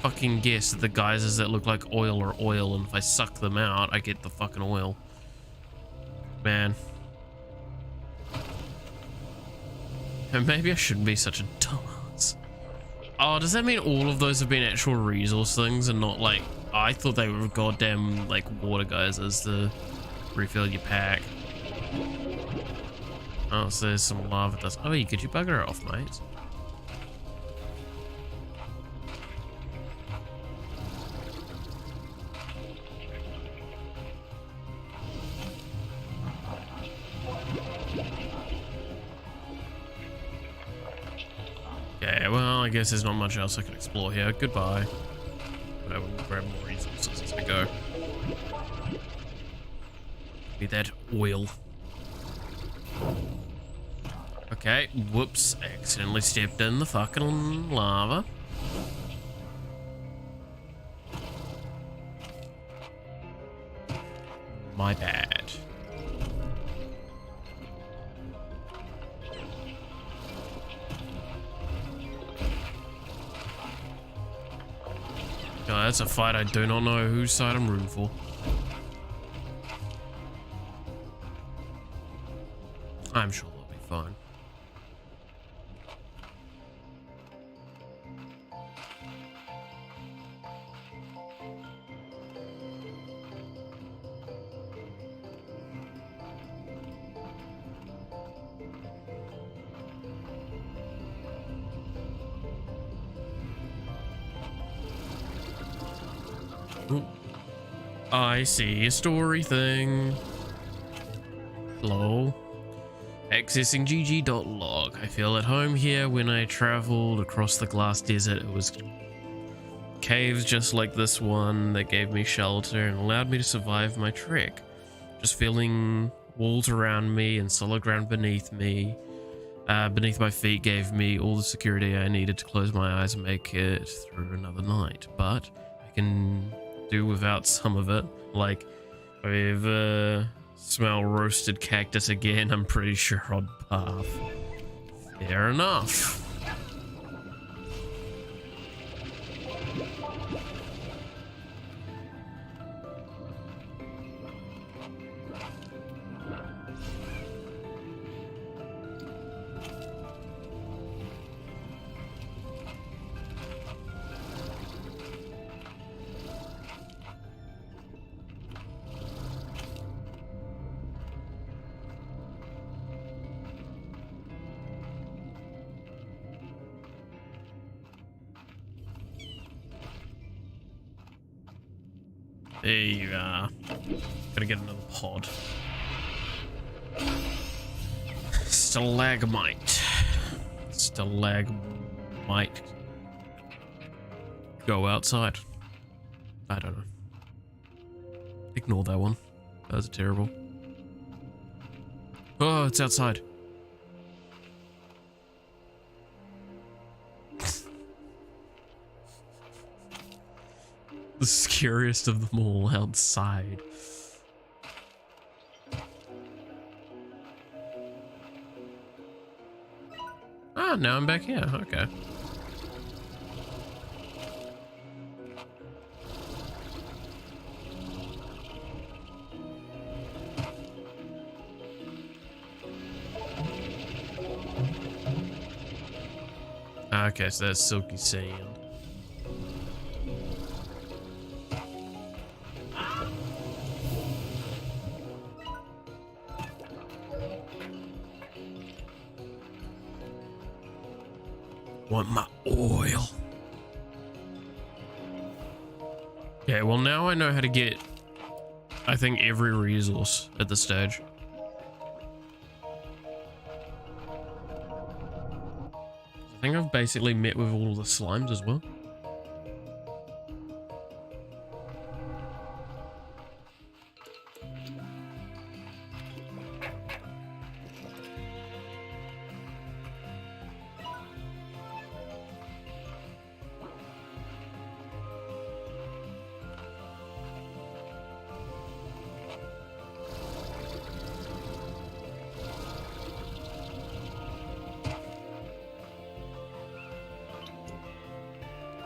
A: fucking guessed that the geysers that look like oil are oil, and if I suck them out, I get the fucking oil. Man. And maybe I shouldn't be such a dumbass. Oh, does that mean all of those have been actual resource things and not like... I thought they were goddamn like water geysers to refill your pack. Oh, so there's some lava dust. Oh, could you bugger it off, mate? Okay, well, I guess there's not much else I can explore here. Goodbye. But I will grab more resources as we go. Be that oil. Okay, whoops, accidentally stepped in the fucking lava. My bad. Oh, that's a fight I do not know whose side I'm rooting for. I'm sure they'll be fine. Ooh. I see a story thing. Hello. Accessing gg.log. I feel at home here. When I traveled across the glass desert, it was caves just like this one that gave me shelter and allowed me to survive my trek. Just feeling walls around me and solid ground beneath me. Beneath my feet gave me all the security I needed to close my eyes and make it through another night. But I can do without some of it. Like, if I smell roasted cactus again, I'm pretty sure I'll barf. Fair enough. There you are. Gotta get another pod. Stalagmite. Stalagmite. Go outside. I don't know. Ignore that one. That was terrible. Oh, it's outside. The scariest of them all outside. Ah, now I'm back here. Okay. Okay, so that's silky sand. Want my oil. Okay, well now I know how to get, I think, every resource at this stage. I think I've basically met with all the slimes as well.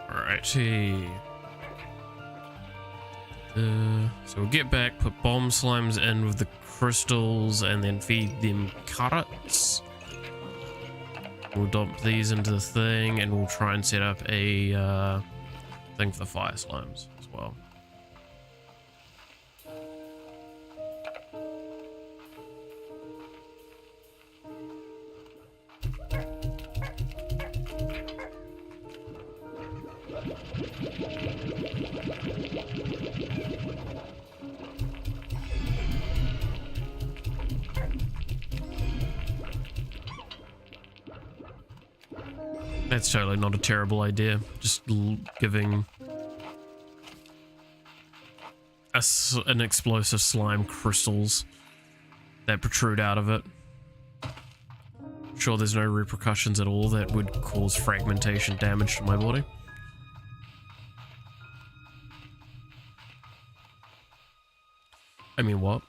A: Alrighty. So we'll get back, put bomb slimes in with the crystals, and then feed them carrots. We'll dump these into the thing, and we'll try and set up a thing for the fire slimes as well. That's totally not a terrible idea. Just giving us an explosive slime crystals that protrude out of it. Sure, there's no repercussions at all that would cause fragmentation damage to my body. I mean, what?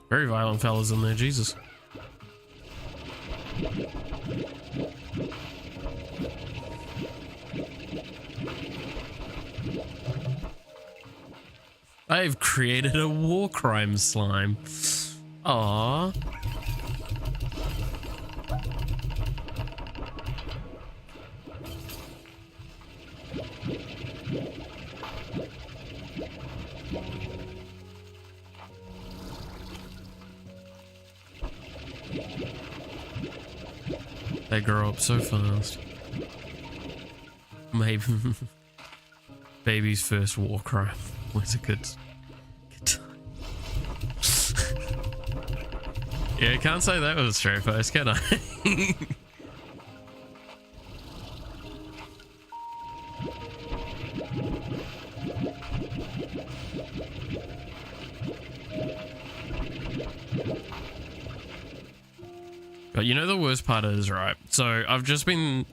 A: Very violent fellas in there, Jesus. I've created a war crime slime. Aww. They grow up so fast. Maybe baby's first war crime was a good time. Yeah, I can't say that was a straight face, can I? But you know the worst part is, right? So I've just been...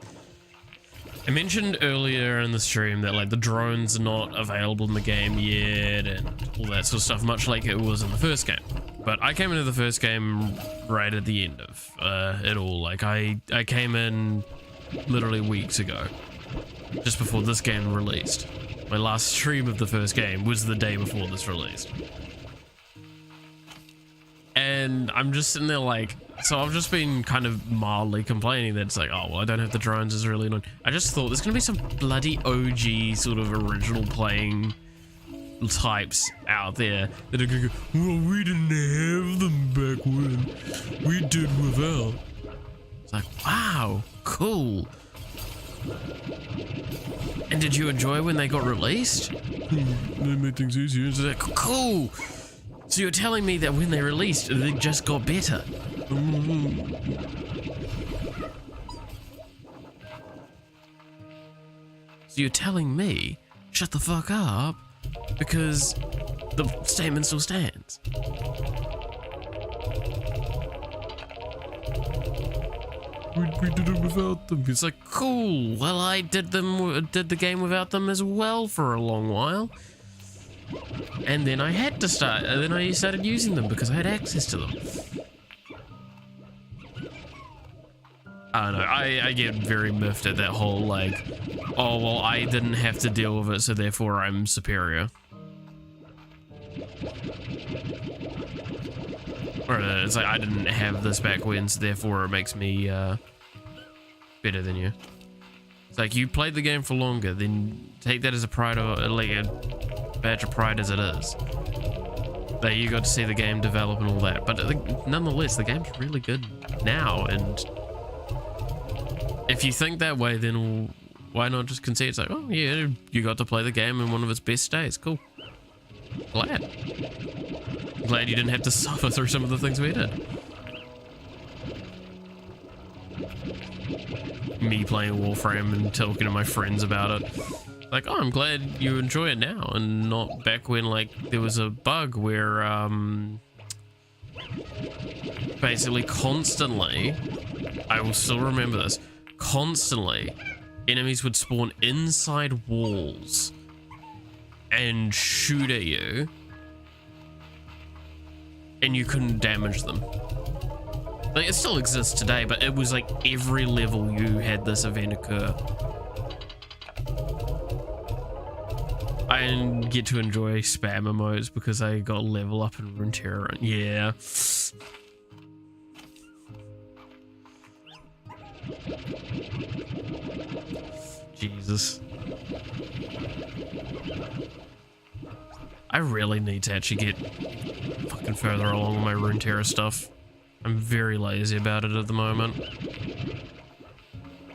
A: I mentioned earlier in the stream that like the drones are not available in the game yet and all that sort of stuff, much like it was in the first game. But I came into the first game right at the end of it all. Like I came in literally weeks ago, just before this game released. My last stream of the first game was the day before this released. And I'm just sitting there like, so I've just been kind of mildly complaining that it's like, oh, well, I don't have the drones, it's really annoying. I just thought there's going to be some bloody OG sort of original playing types out there that are going to go, well, we didn't have them back when. We did without. It's like, wow, cool. And did you enjoy when they got released? They made things easier. It's like, cool. So you're telling me that when they released, they just got better? So you're telling me, shut the fuck up, because the statement still stands. We did it without them. It's like, cool. Well, I did the game without them as well for a long while. And then I had to start, and then I started using them because I had access to them. I don't know, I get very miffed at that whole, like, oh, well, I didn't have to deal with it, so therefore I'm superior. Or it's like, I didn't have this back when, so therefore it makes me better than you. It's like, you played the game for longer, then take that as a pride, or like a badge of pride as it is. That you got to see the game develop and all that. But nonetheless, the game's really good now, and if you think that way, then why not just concede? It's like, oh yeah, you got to play the game in one of its best days. Cool. Glad you didn't have to suffer through some of the things we did. Me playing Warframe and talking to my friends about it. Like, oh, I'm glad you enjoy it now and not back when, like, there was a bug where, basically constantly, I will still remember this, constantly, enemies would spawn inside walls and shoot at you and you couldn't damage them. Like, it still exists today, but it was like every level you had this event occur. I didn't get to enjoy spam emotes because I got level up in Runeterra. Yeah. Jesus. I really need to actually get fucking further along with my Runeterra stuff. I'm very lazy about it at the moment.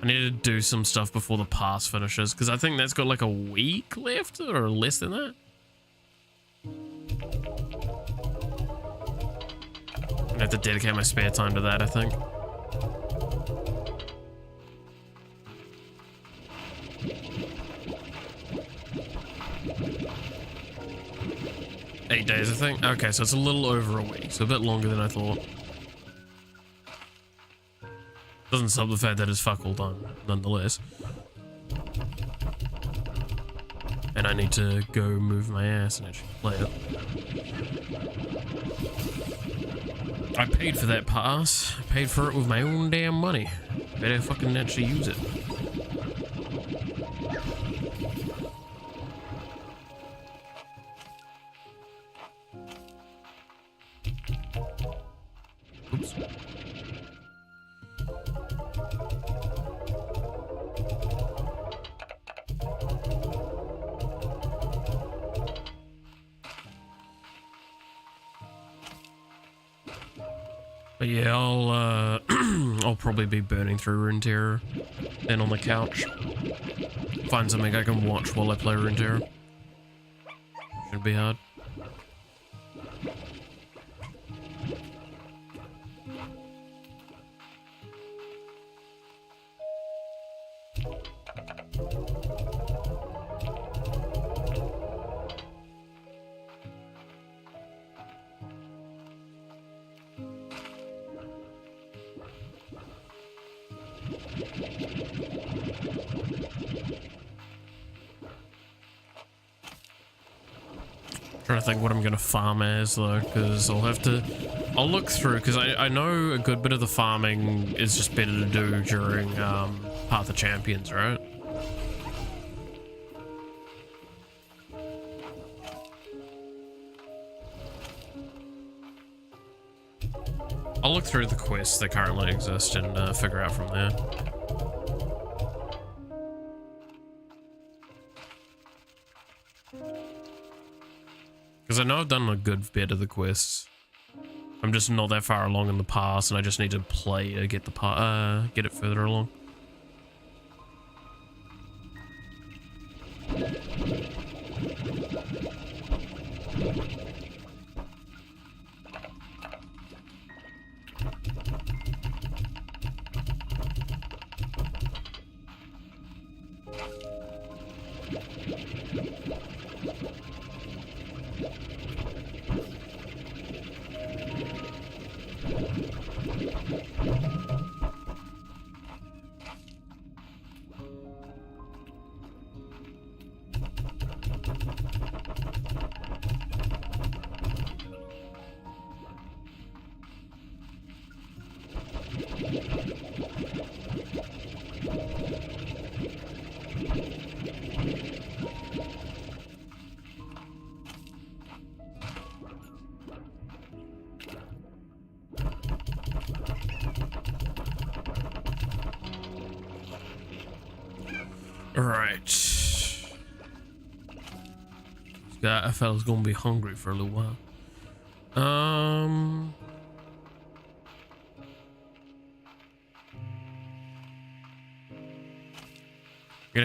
A: I need to do some stuff before the pass finishes, because I think that's got like a week left or less than that. I have to dedicate my spare time to that, I think. Eight days, I think. Okay, so it's a little over a week, so a bit longer than I thought. Doesn't stop the fact that it's fuck all done, nonetheless. And I need to go move my ass and actually play it. I paid for that pass. I paid for it with my own damn money. Better fucking actually use it. Oops. But yeah, I'll probably be burning through Runeterra, then on the couch, find something I can watch while I play Runeterra. Shouldn't be hard. Trying to think what I'm gonna farm as though, because I'll look through, because I know a good bit of the farming is just better to do during Path of Champions, right? I'll look through the quests that currently exist and figure out from there. Because I know I've done a good bit of the quests. I'm just not that far along in the pass, and I just need to play to get the get it further along. Alright. That fella's gonna be hungry for a little while. Gonna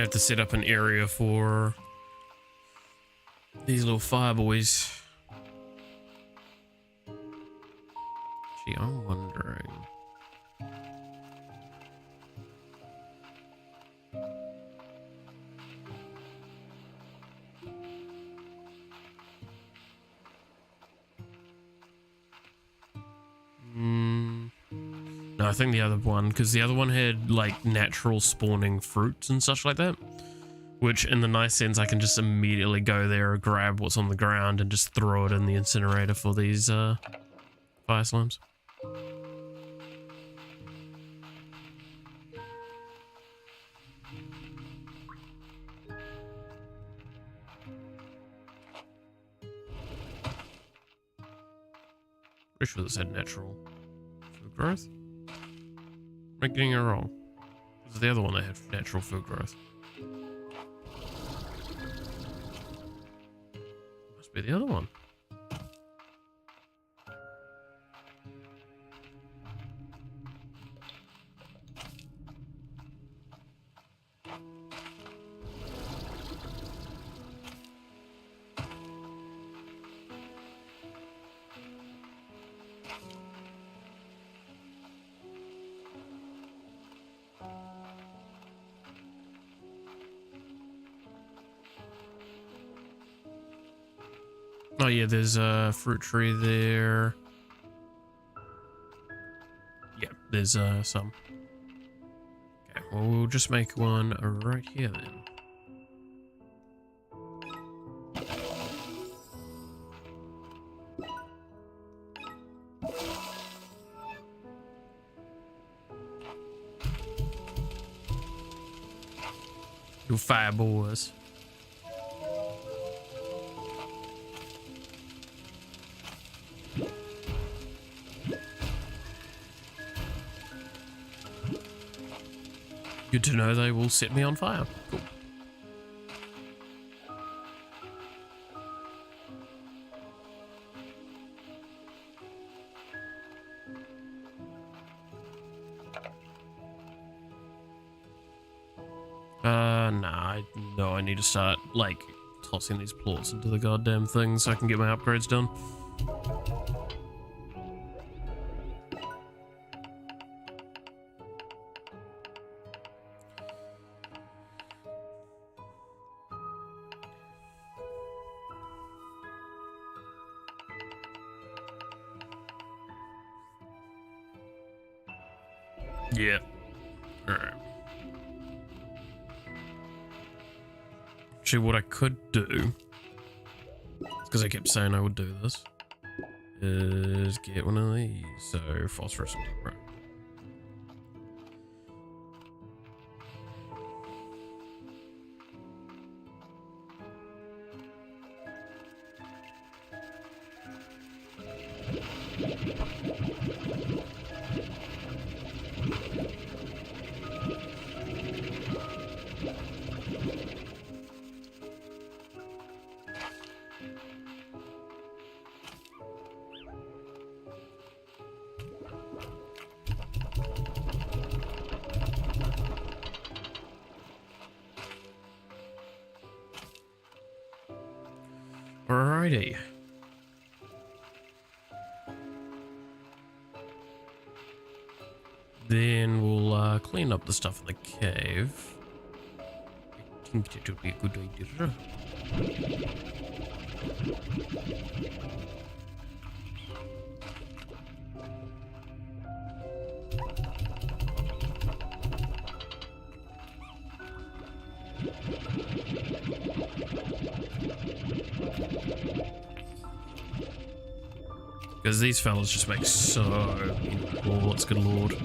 A: have to set up an area for these little fire boys. Gee, I'm wondering. No, I think the other one, because the other one had like natural spawning fruits and such like that, which in the nice sense I can just immediately go there, grab what's on the ground and just throw it in the incinerator for these fire slimes. Pretty sure this had natural food growth. Am I getting it wrong? This is the other one that had natural food growth. Must be the other one. Oh yeah, there's a fruit tree there. Yeah, there's some. Okay, well we'll just make one right here then. You fireboys. Good to know they will set me on fire. Cool. Nah, I need to start, like, tossing these plorts into the goddamn thing so I can get my upgrades done. Yeah. Alright. Actually, what I could do, because I kept saying I would do this, is get one of these. So, phosphorus and right. Alrighty. Then we'll clean up the stuff in the cave. I think that would be a good idea. Because these fellas just make so many plorts, good lord.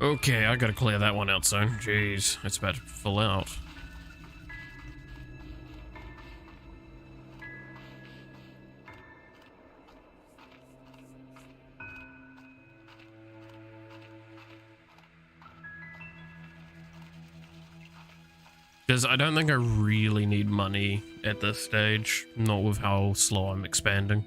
A: Okay, I gotta clear that one out soon. Jeez, it's about to fill out. Because I don't think I really need money at this stage, not with how slow I'm expanding.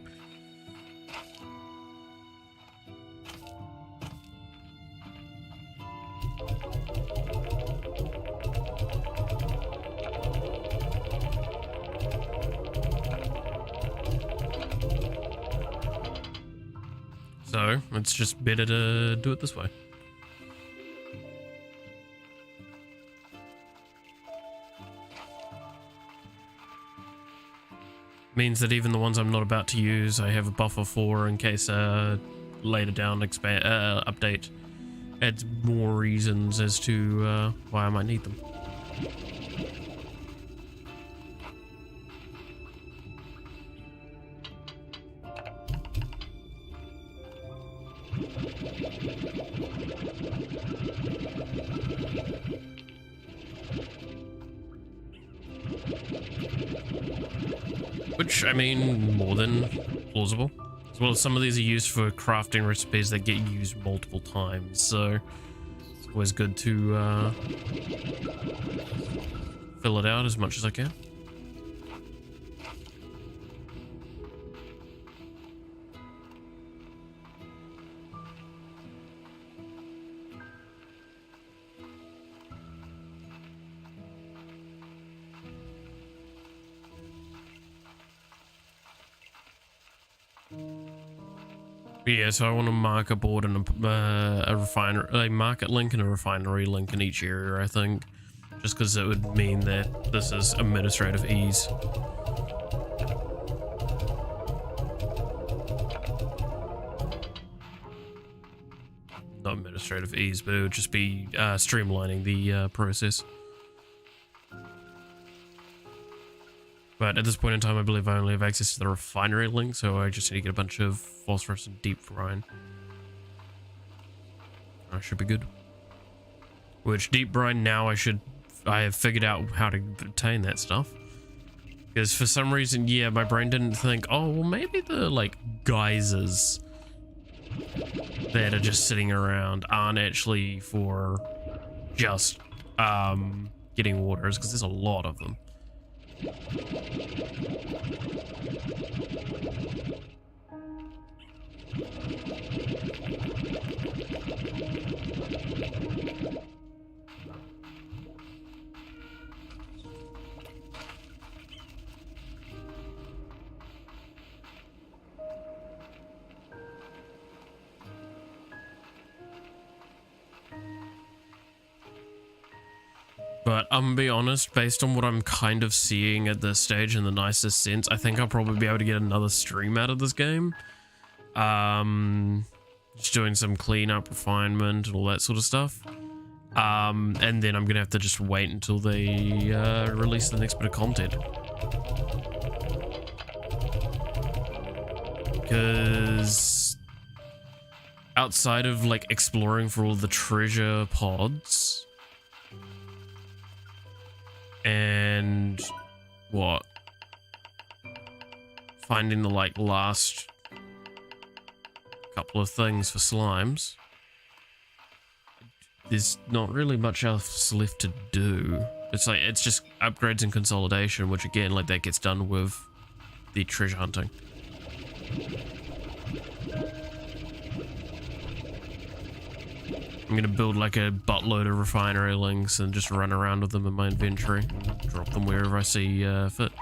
A: So, it's just better to do it this way. Means that even the ones I'm not about to use, I have a buffer for in case later down update adds more reasons as to why I might need them. Which, I mean, more than plausible. As well as some of these are used for crafting recipes that get used multiple times, so it's always good to fill it out as much as I can. Yeah, so I want to mark a board and a refinery, a market link and a refinery link in each area, I think. Just because it would mean that this is administrative ease. Not administrative ease, but it would just be streamlining the process. But at this point in time, I believe I only have access to the refinery link, so I just need to get a bunch of phosphorus and deep brine. I should be good. Which deep brine now I have figured out how to obtain that stuff. Because for some reason, yeah, my brain didn't think, oh, well, maybe the, like, geysers that are just sitting around aren't actually for just getting waters, because there's a lot of them. But I'm gonna be honest, based on what I'm kind of seeing at this stage in the nicest sense, I think I'll probably be able to get another stream out of this game. Just doing some cleanup, refinement, and all that sort of stuff. And then I'm gonna have to just wait until they release the next bit of content. Because outside of like exploring for all the treasure pods, and what? Finding the like last couple of things for slimes. There's not really much else left to do. It's just upgrades and consolidation, which again, like that gets done with the treasure hunting. I'm gonna build like a buttload of refinery links and just run around with them in my inventory. Drop them wherever I see fit.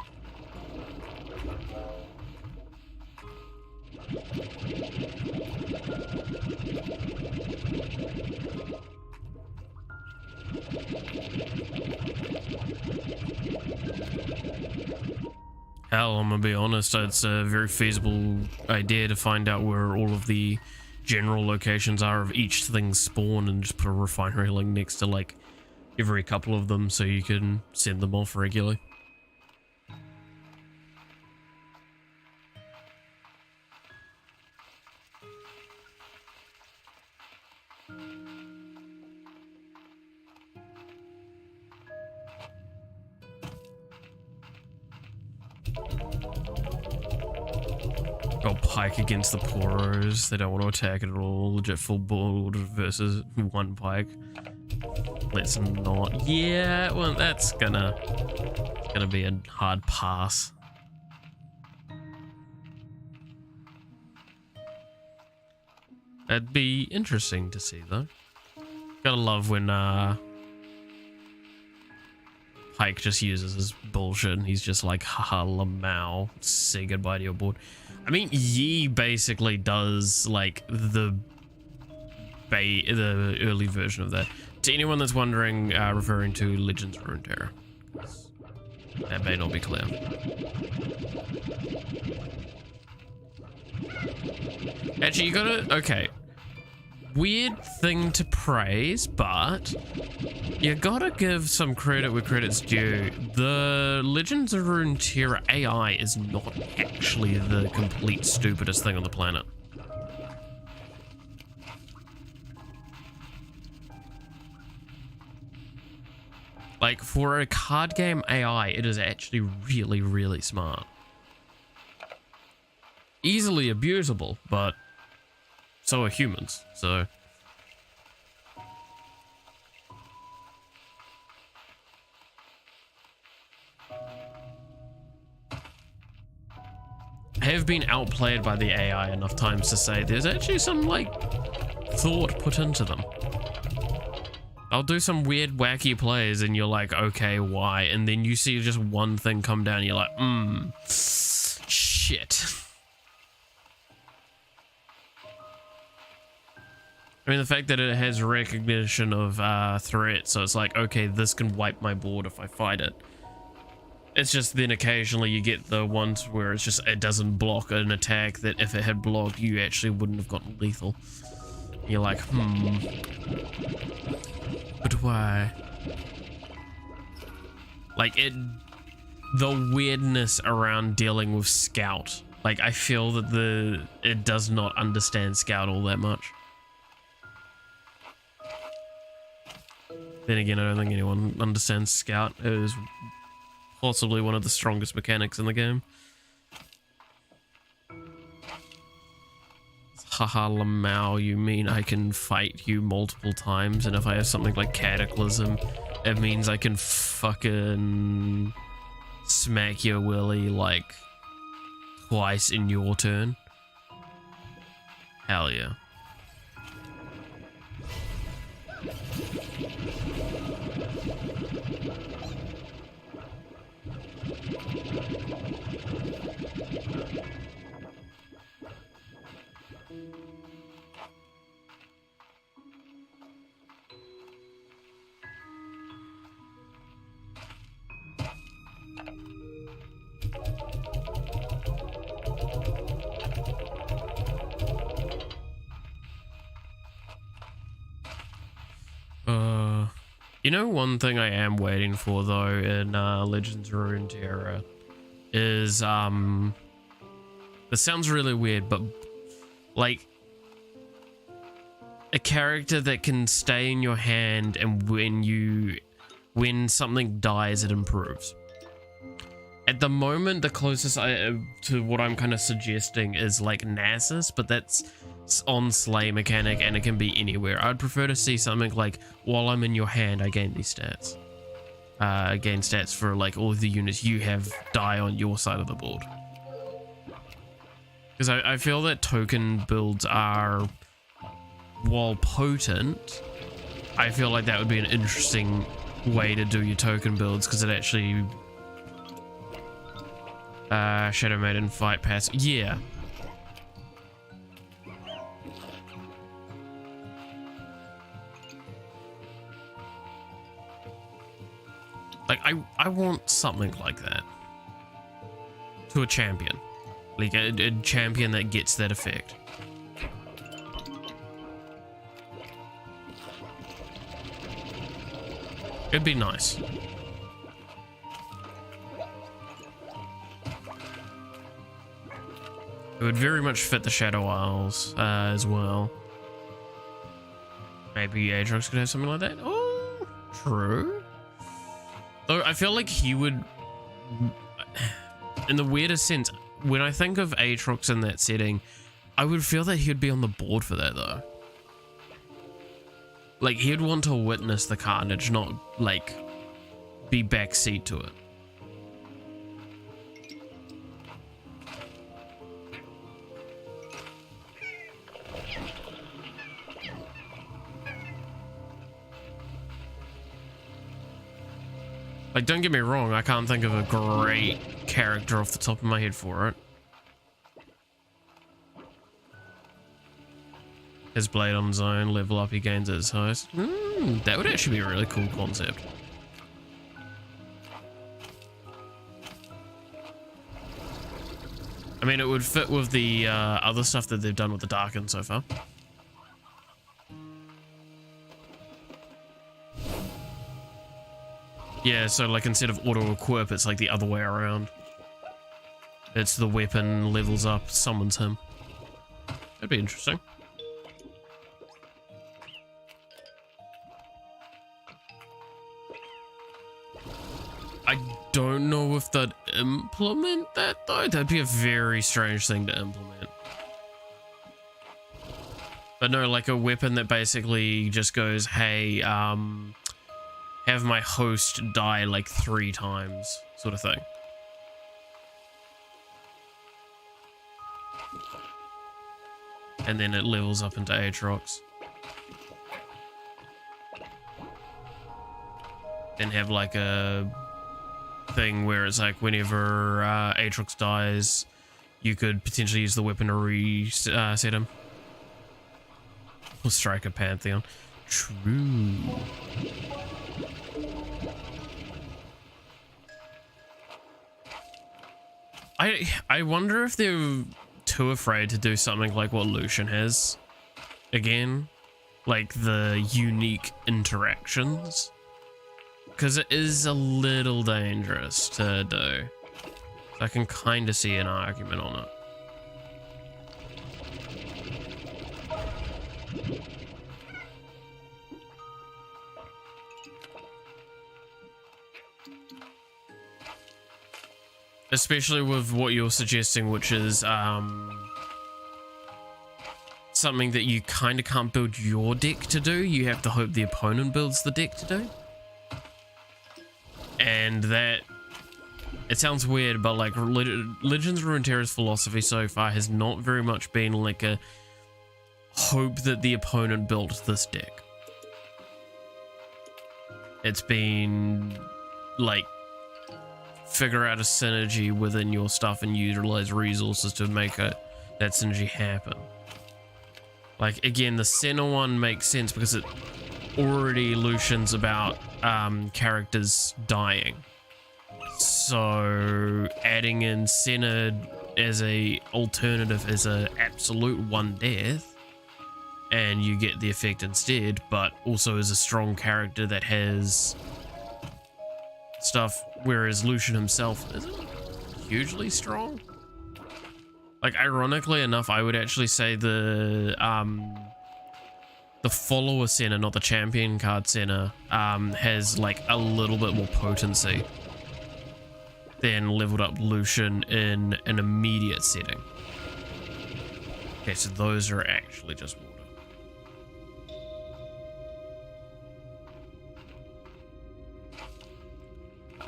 A: Hell, I'm gonna be honest, it's a very feasible idea to find out where all of the general locations are of each thing's spawn and just put a refinery link next to like every couple of them so you can send them off regularly. Got pike against the poros. They don't want to attack it at all. Legit full board versus one pike. Let's not. Yeah, well, that's gonna be a hard pass. That'd be interesting to see, though. Gotta love when Pike just uses his bullshit and he's just like, haha, lamau, say goodbye to your board. I mean, Yi basically does like the early version of that. To anyone that's wondering, referring to Legends of Runeterra. That may not be clear. Actually, you gotta... Okay. Weird thing to praise, but you gotta give some credit where credit's due. The Legends of Runeterra AI is not actually the complete stupidest thing on the planet. Like, for a card game AI, it is actually really, really smart. Easily abusable, but so are humans, so... I have been outplayed by the AI enough times to say there's actually some, like, thought put into them. I'll do some weird, wacky plays, and you're like, okay, why? And then you see just one thing come down, and you're like, shit. I mean, the fact that it has recognition of threat, so it's like, okay, this can wipe my board if I fight it. It's just then occasionally you get the ones where it's just, it doesn't block an attack that if it had blocked, you actually wouldn't have gotten lethal. You're like, but why? Like, the weirdness around dealing with Scout. Like, I feel that it does not understand Scout all that much. Then again, I don't think anyone understands Scout. It is possibly one of the strongest mechanics in the game. Haha, Lamau, you mean I can fight you multiple times, and if I have something like Cataclysm, it means I can fucking smack your willy like twice in your turn? Hell yeah. You know, one thing I am waiting for though in Legends of Runeterra is this sounds really weird, but like a character that can stay in your hand, and when something dies, it improves. At the moment, the closest to what I'm kind of suggesting is like Nasus, but that's on Slay mechanic and it can be anywhere. I'd prefer to see something like, while I'm in your hand, I gain these stats. I gain stats for like all of the units you have die on your side of the board. Because I feel that token builds are, while potent, I feel like that would be an interesting way to do your token builds, because it actually... Shadow Maiden fight pass. Yeah. Like, I want something like that. To a champion. Like, a champion that gets that effect. It'd be nice. It would very much fit the Shadow Isles as well. Maybe Aatrox could have something like that. Oh, true. Though I feel like he would, in the weirdest sense, when I think of Aatrox in that setting, I would feel that he'd be on the board for that though. Like, he'd want to witness the carnage, not like be backseat to it. Like, don't get me wrong, I can't think of a great character off the top of my head for it. His blade on his own, level up, he gains at his highest. That would actually be a really cool concept. I mean, it would fit with the other stuff that they've done with the Darken so far. Yeah, so like instead of auto-equip, it's like the other way around. It's the weapon levels up, summons him. That'd be interesting. I don't know if they'd implement that though. That'd be a very strange thing to implement. But no, like a weapon that basically just goes, hey, have my host die like 3 times, sort of thing. And then it levels up into Aatrox. Then have like a thing where it's like whenever Aatrox dies, you could potentially use the weapon to reset him. Or strike a Pantheon. True. I wonder if they're too afraid to do something like what Lucian has again, like the unique interactions, because it is a little dangerous to do. So I can kind of see an argument on it. Especially with what you're suggesting, which is something that you kind of can't build your deck to do. You have to hope the opponent builds the deck to do. And that, it sounds weird, but like Legends of Runeterra's philosophy so far has not very much been like a hope that the opponent built this deck. It's been like, figure out a synergy within your stuff and utilize resources to make that synergy happen. Like again, the Senna one makes sense because it already Lucian's about characters dying. So adding in Senna as a alternative as a absolute one death, and you get the effect instead, but also as a strong character that has stuff, whereas Lucian himself isn't hugely strong. Like ironically enough, I would actually say the follower Senna, not the champion card Senna, has like a little bit more potency than leveled up Lucian in an immediate setting. Okay, so those are actually just water.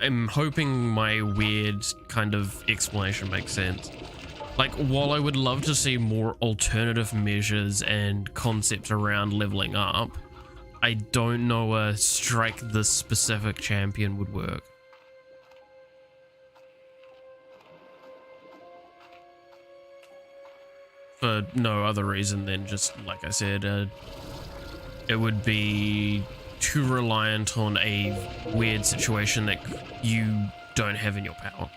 A: I'm hoping my weird kind of explanation makes sense. Like, while I would love to see more alternative measures and concepts around leveling up, I don't know a strike this specific champion would work. For no other reason than just, like I said, it would be too reliant on a weird situation that you don't have in your power.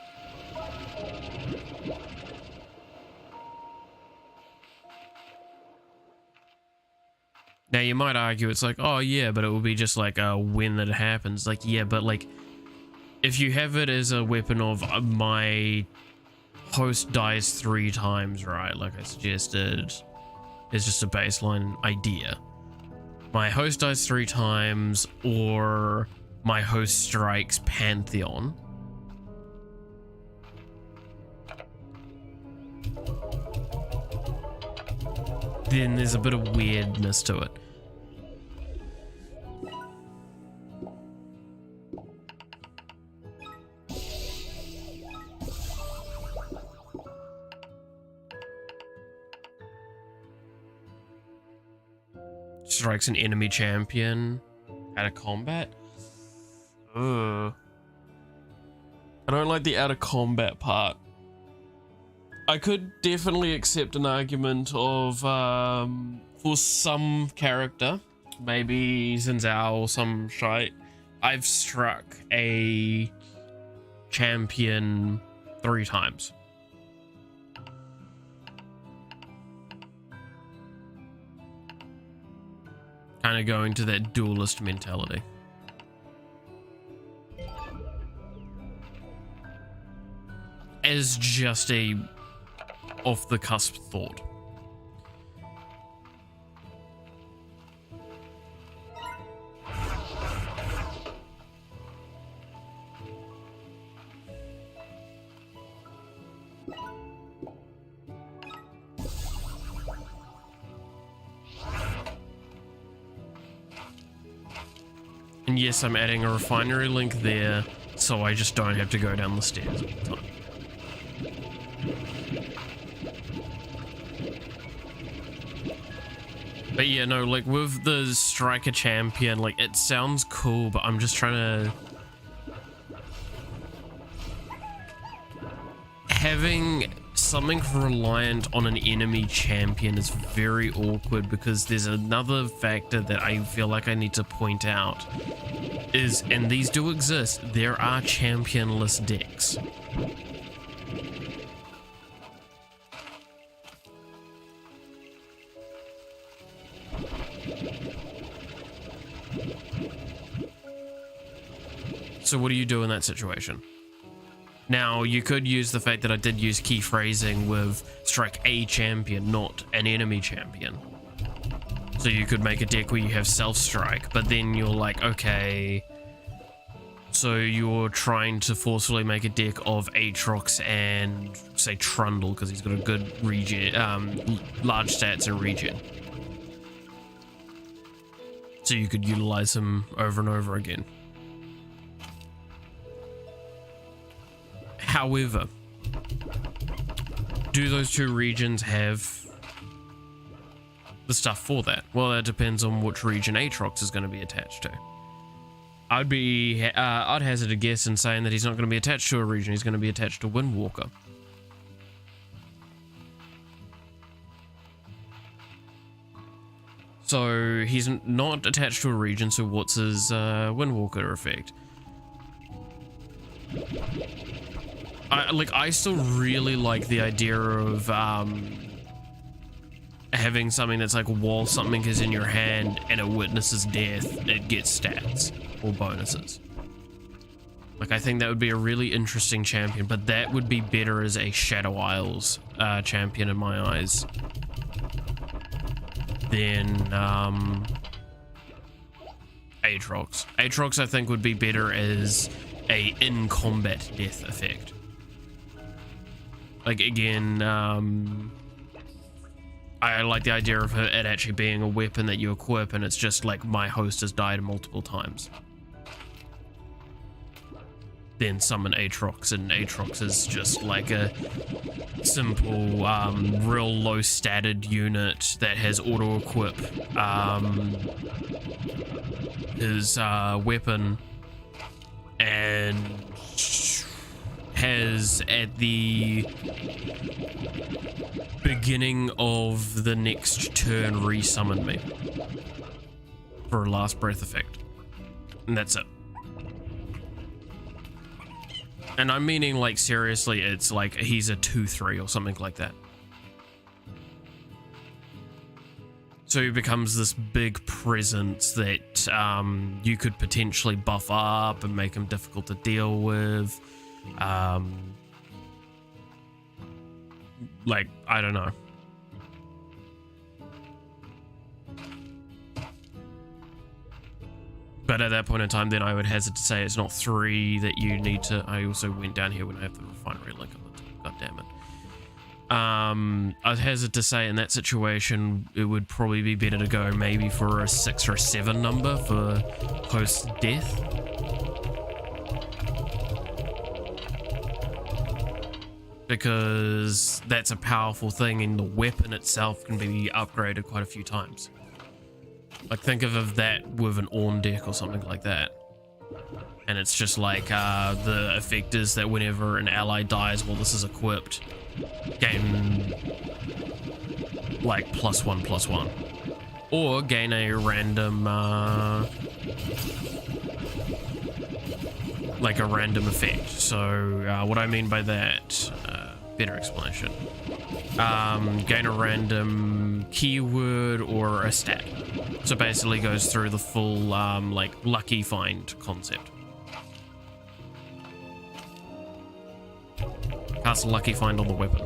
A: Now you might argue it's like, oh yeah, but it will be just like a when that happens. Like, yeah, but like if you have it as a weapon of my host dies 3 times, right? Like I suggested, it's just a baseline idea. My host dies 3 times, or my host strikes Pantheon. Then there's a bit of weirdness to it. Strikes an enemy champion out of combat. Ugh. I don't like the out of combat part. I could definitely accept an argument of for some character, maybe Xin Zhao or some shite, I've struck a champion 3 times. Kind of going to that duelist mentality. As just a off the cusp thought. And yes, I'm adding a refinery link there, so I just don't have to go down the stairs all the time. But yeah, no, like with the striker champion, like it sounds cool, but I'm just trying to... Having something reliant on an enemy champion is very awkward, because there's another factor that I feel like I need to point out is, and these do exist, there are championless decks. So what do you do in that situation? Now, you could use the fact that I did use key phrasing with strike a champion, not an enemy champion. So you could make a deck where you have self-strike, but then you're like, okay, so you're trying to forcefully make a deck of Aatrox and, say, Trundle, because he's got a good regen, large stats and regen. So you could utilize him over and over again. However, do those two regions have the stuff for that? Well, that depends on which region Aatrox is going to be attached to. I'd hazard a guess in saying that he's not going to be attached to a region, he's going to be attached to Windwalker. So he's not attached to a region, so what's his Windwalker effect? I still really like the idea of having something that's like, while something is in your hand and it witnesses death, it gets stats or bonuses. Like, I think that would be a really interesting champion, but that would be better as a Shadow Isles champion in my eyes than Aatrox. Aatrox, I think, would be better as a in-combat death effect. Like, again, I like the idea of it actually being a weapon that you equip, and it's just like, my host has died multiple times. Then summon Aatrox, and Aatrox is just like a simple, real low statted unit that has auto-equip his weapon, and has at the beginning of the next turn resummon me for a last breath effect, and that's it. And I'm meaning, like, seriously, it's like he's a 2/3 or something like that. So he becomes this big presence that you could potentially buff up and make him difficult to deal with. Like, I don't know. But at that point in time, then I would hazard to say it's not 3 that you need to... I also went down here when I have the refinery link on the top. God damn it. I'd hazard to say in that situation, it would probably be better to go maybe for a 6 or a 7 number for post-death. Because that's a powerful thing, and the weapon itself can be upgraded quite a few times. Like, think of that with an Ornn deck or something like that. And it's just like, the effect is that whenever an ally dies while this is equipped, gain, like, +1/+1. Or gain a random, like a random effect. So, what I mean by that, better explanation. Gain a random keyword or a stat. So basically goes through the full like lucky find concept. Cast a lucky find on the weapon.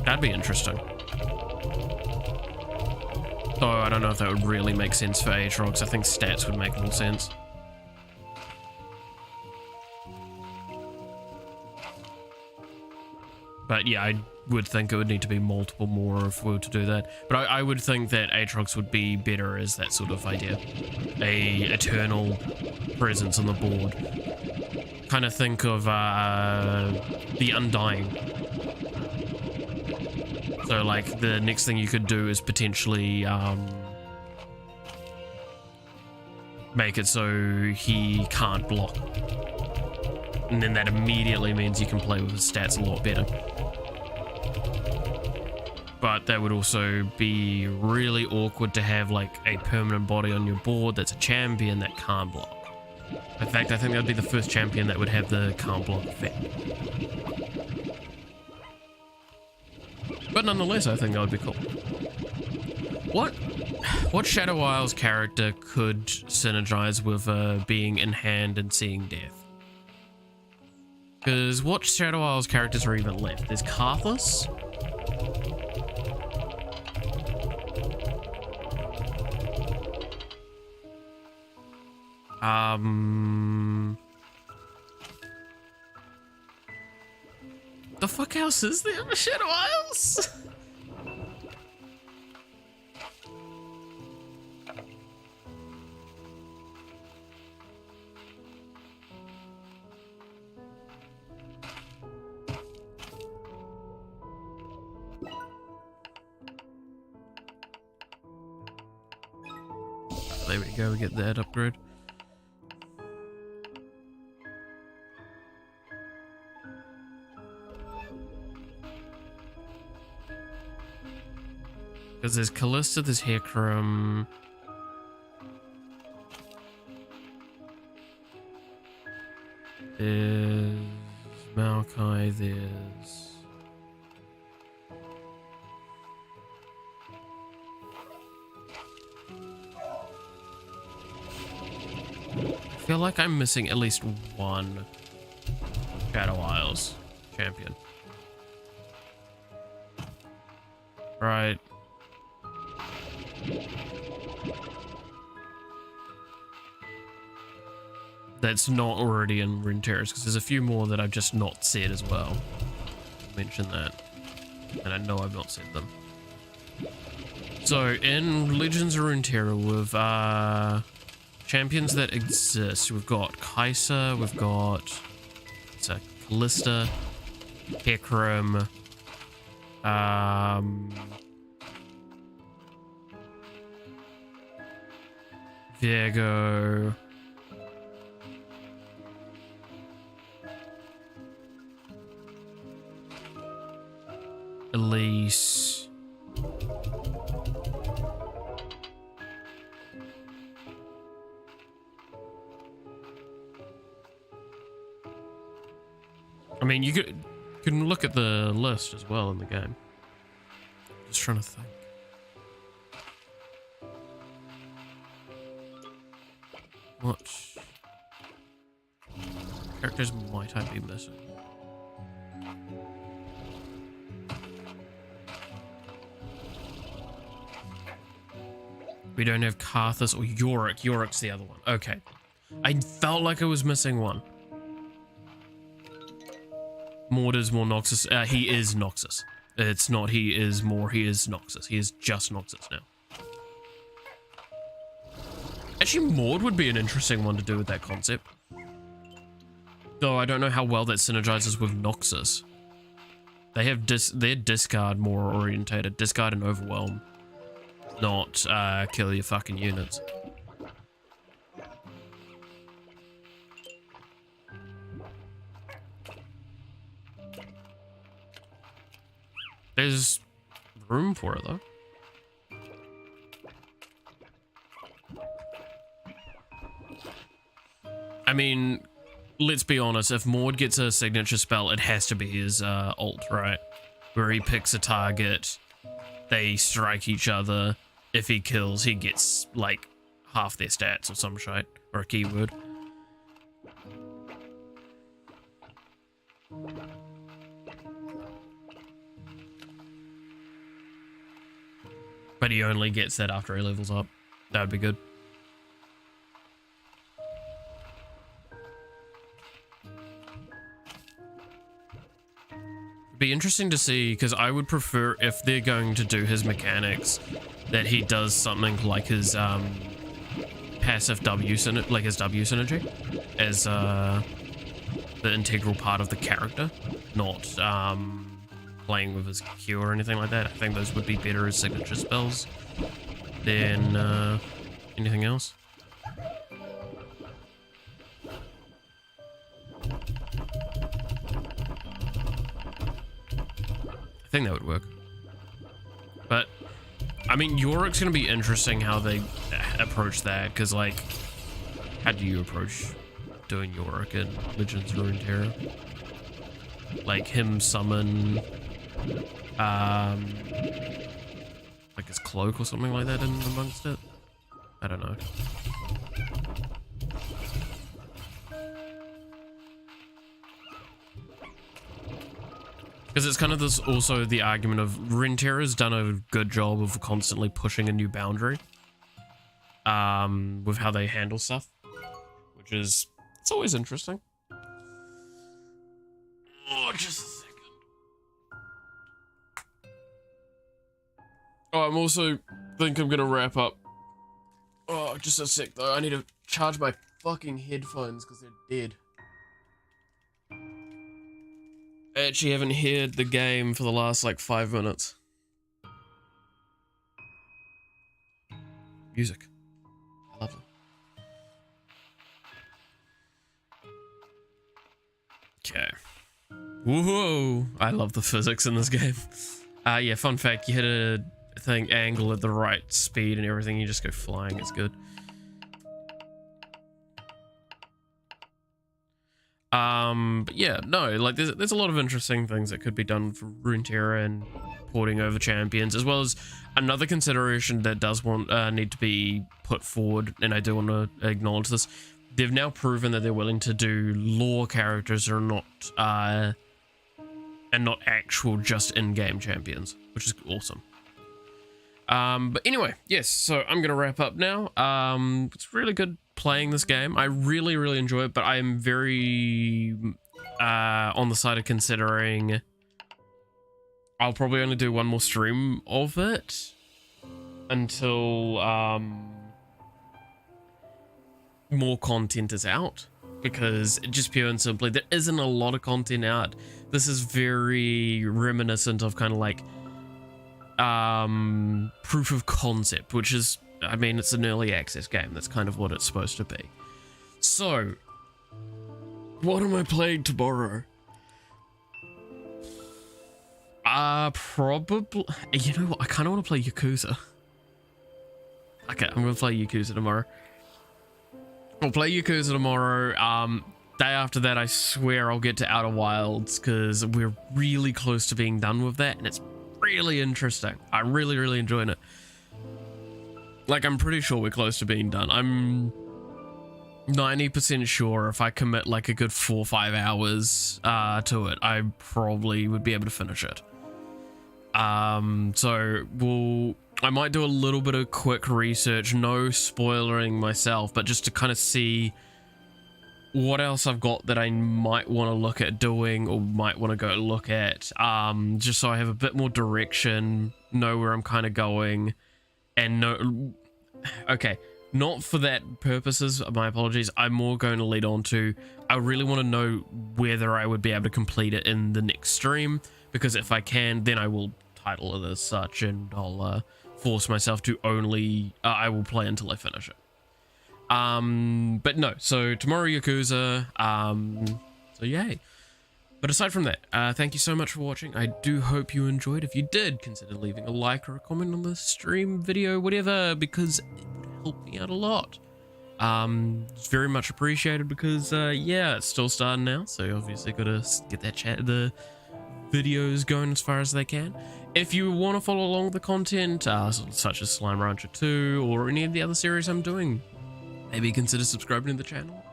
A: That'd be interesting. Though I don't know if that would really make sense for Aatrox. I think stats would make more sense. But yeah, I would think it would need to be multiple more if we were to do that. But I would think that Aatrox would be better as that sort of idea. A eternal presence on the board. Kind of think of the Undying. So like the next thing you could do is potentially make it so he can't block. And then that immediately means you can play with his stats a lot better. But that would also be really awkward to have like a permanent body on your board that's a champion that can't block. In fact, I think that would be the first champion that would have the can't block effect. But nonetheless, I think that would be cool. What Shadow Isles character could synergize with being in hand and seeing death? Because what Shadow Isles characters are even left? There's Karthus. The fuck else is there for Shadow Isles? There we go, we get that upgrade. Because there's Kalista, there's Hecarim. There's Maokai, there's... I feel like I'm missing at least one Shadow Isles champion. Right. That's not already in Rune Terrace, because there's a few more that I've just not said as well. I'll mention that. And I know I've not said them. So, in Legends of Runeterra, with champions that exist, we've got Kai'Sa, we've got Kalista, Hecarim, Viego, Elise, I mean, you can look at the list as well in the game. Just trying to think. What characters might I be missing? We don't have Karthus or Yorick. Yorick's the other one. Okay. I felt like I was missing one. Mord is more Noxus. He is Noxus. It's not he is more, he is Noxus. He is just Noxus now. Actually, Mord would be an interesting one to do with that concept. Though I don't know how well that synergizes with Noxus. They have they're discard more orientated. Discard and overwhelm. Not kill your fucking units. There's room for it though. I mean, let's be honest, if Mord gets a signature spell, it has to be his ult, right? Where he picks a target they strike each other. If he kills, he gets like half their stats or some shit, or a keyword. But he only gets that after he levels up. That would be good. Be interesting to see, because I would prefer, if they're going to do his mechanics, that he does something like his passive W synergy, like his W synergy, as the integral part of the character, not playing with his Q or anything like that. I think those would be better as signature spells than anything else. I think that would work. But, I mean, Yorick's going to be interesting how they approach that, because, like, how do you approach doing Yorick in Legends of Runeterra? Like, him summon, like his cloak or something like that in amongst it? I don't know. Because it's kind of this, also the argument of Runeterra's done a good job of constantly pushing a new boundary with how they handle stuff, which is, it's always interesting. Oh, just a second. Oh, I'm also think I'm gonna wrap up. Oh, just a sec though. I need to charge my fucking headphones because they're dead. I actually haven't heard the game for the last like 5 minutes. Music. I love it. Okay. Whoa! I love the physics in this game. Yeah, fun fact, you hit a thing angle at the right speed and everything, you just go flying, it's good. But yeah, no, like there's a lot of interesting things that could be done for Runeterra and porting over champions, as well as another consideration that does need to be put forward, and I do want to acknowledge this. They've now proven that they're willing to do lore characters that are not and not actual just in-game champions, which is awesome. But anyway, yes, so I'm gonna wrap up now. It's really good playing this game. I really enjoy it, but I am very on the side of considering I'll probably only do one more stream of it until more content is out, because just pure and simply there isn't a lot of content out. This is very reminiscent of kind of like proof of concept, which is, I mean, it's an early access game. That's kind of what it's supposed to be. So, what am I playing tomorrow? Probably, you know what, I kind of want to play Yakuza. Okay, I'm gonna play Yakuza tomorrow. I'll play Yakuza tomorrow. Day after that, I swear I'll get to Outer Wilds, because we're really close to being done with that, and it's really interesting. I'm really enjoying it. Like, I'm pretty sure we're close to being done. I'm 90% sure if I commit like a good 4 or 5 hours to it, I probably would be able to finish it. So I might do a little bit of quick research, no spoiling myself, but just to kind of see what else I've got that I might want to look at doing, or might want to go look at, just so I have a bit more direction, know where I'm kind of going, and know, okay, not for that purposes, my apologies, I'm more going to lead on to, I really want to know whether I would be able to complete it in the next stream, because if I can, then I will title it as such, and I'll force myself to only, I will play until I finish it. But no, so tomorrow Yakuza, so yay. But aside from that, thank you so much for watching. I do hope you enjoyed. If you did, consider leaving a like or a comment on the stream, video, whatever, because it would help me out a lot. It's very much appreciated, because yeah, it's still starting now, so obviously gotta get that videos going as far as they can. If you want to follow along with the content, such as Slime Rancher 2 or any of the other series I'm doing, maybe consider subscribing to the channel.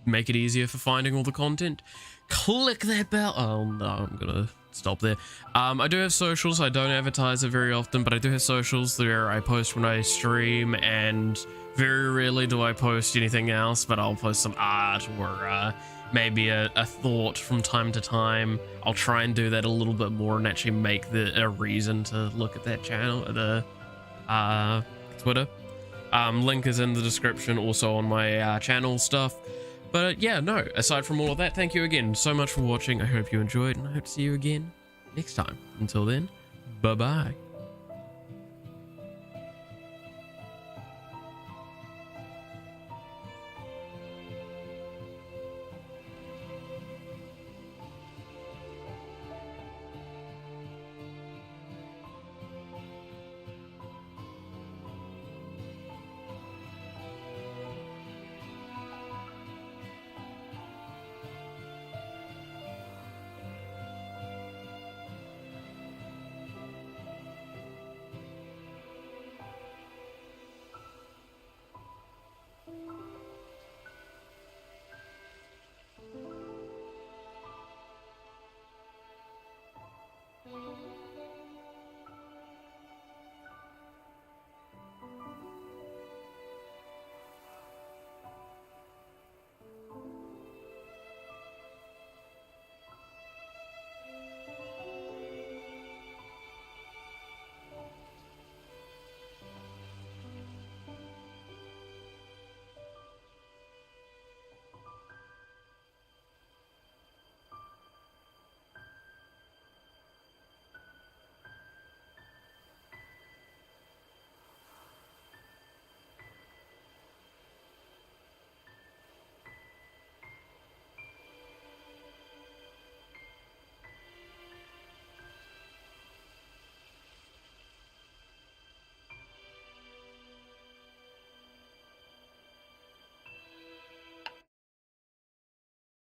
A: Make it easier for finding all the content. Click that bell. Oh no, I'm gonna stop there. I do have socials. I don't advertise it very often, but I do have socials there. I post when I stream, and very rarely do I post anything else, but I'll post some art or maybe a thought from time to time. I'll try and do that a little bit more and actually make a reason to look at that channel, the Twitter. Link is in the description, also on my channel stuff. But yeah, no, aside from all of that, thank you again so much for watching. I hope you enjoyed, and I hope to see you again next time. Until then, bye-bye.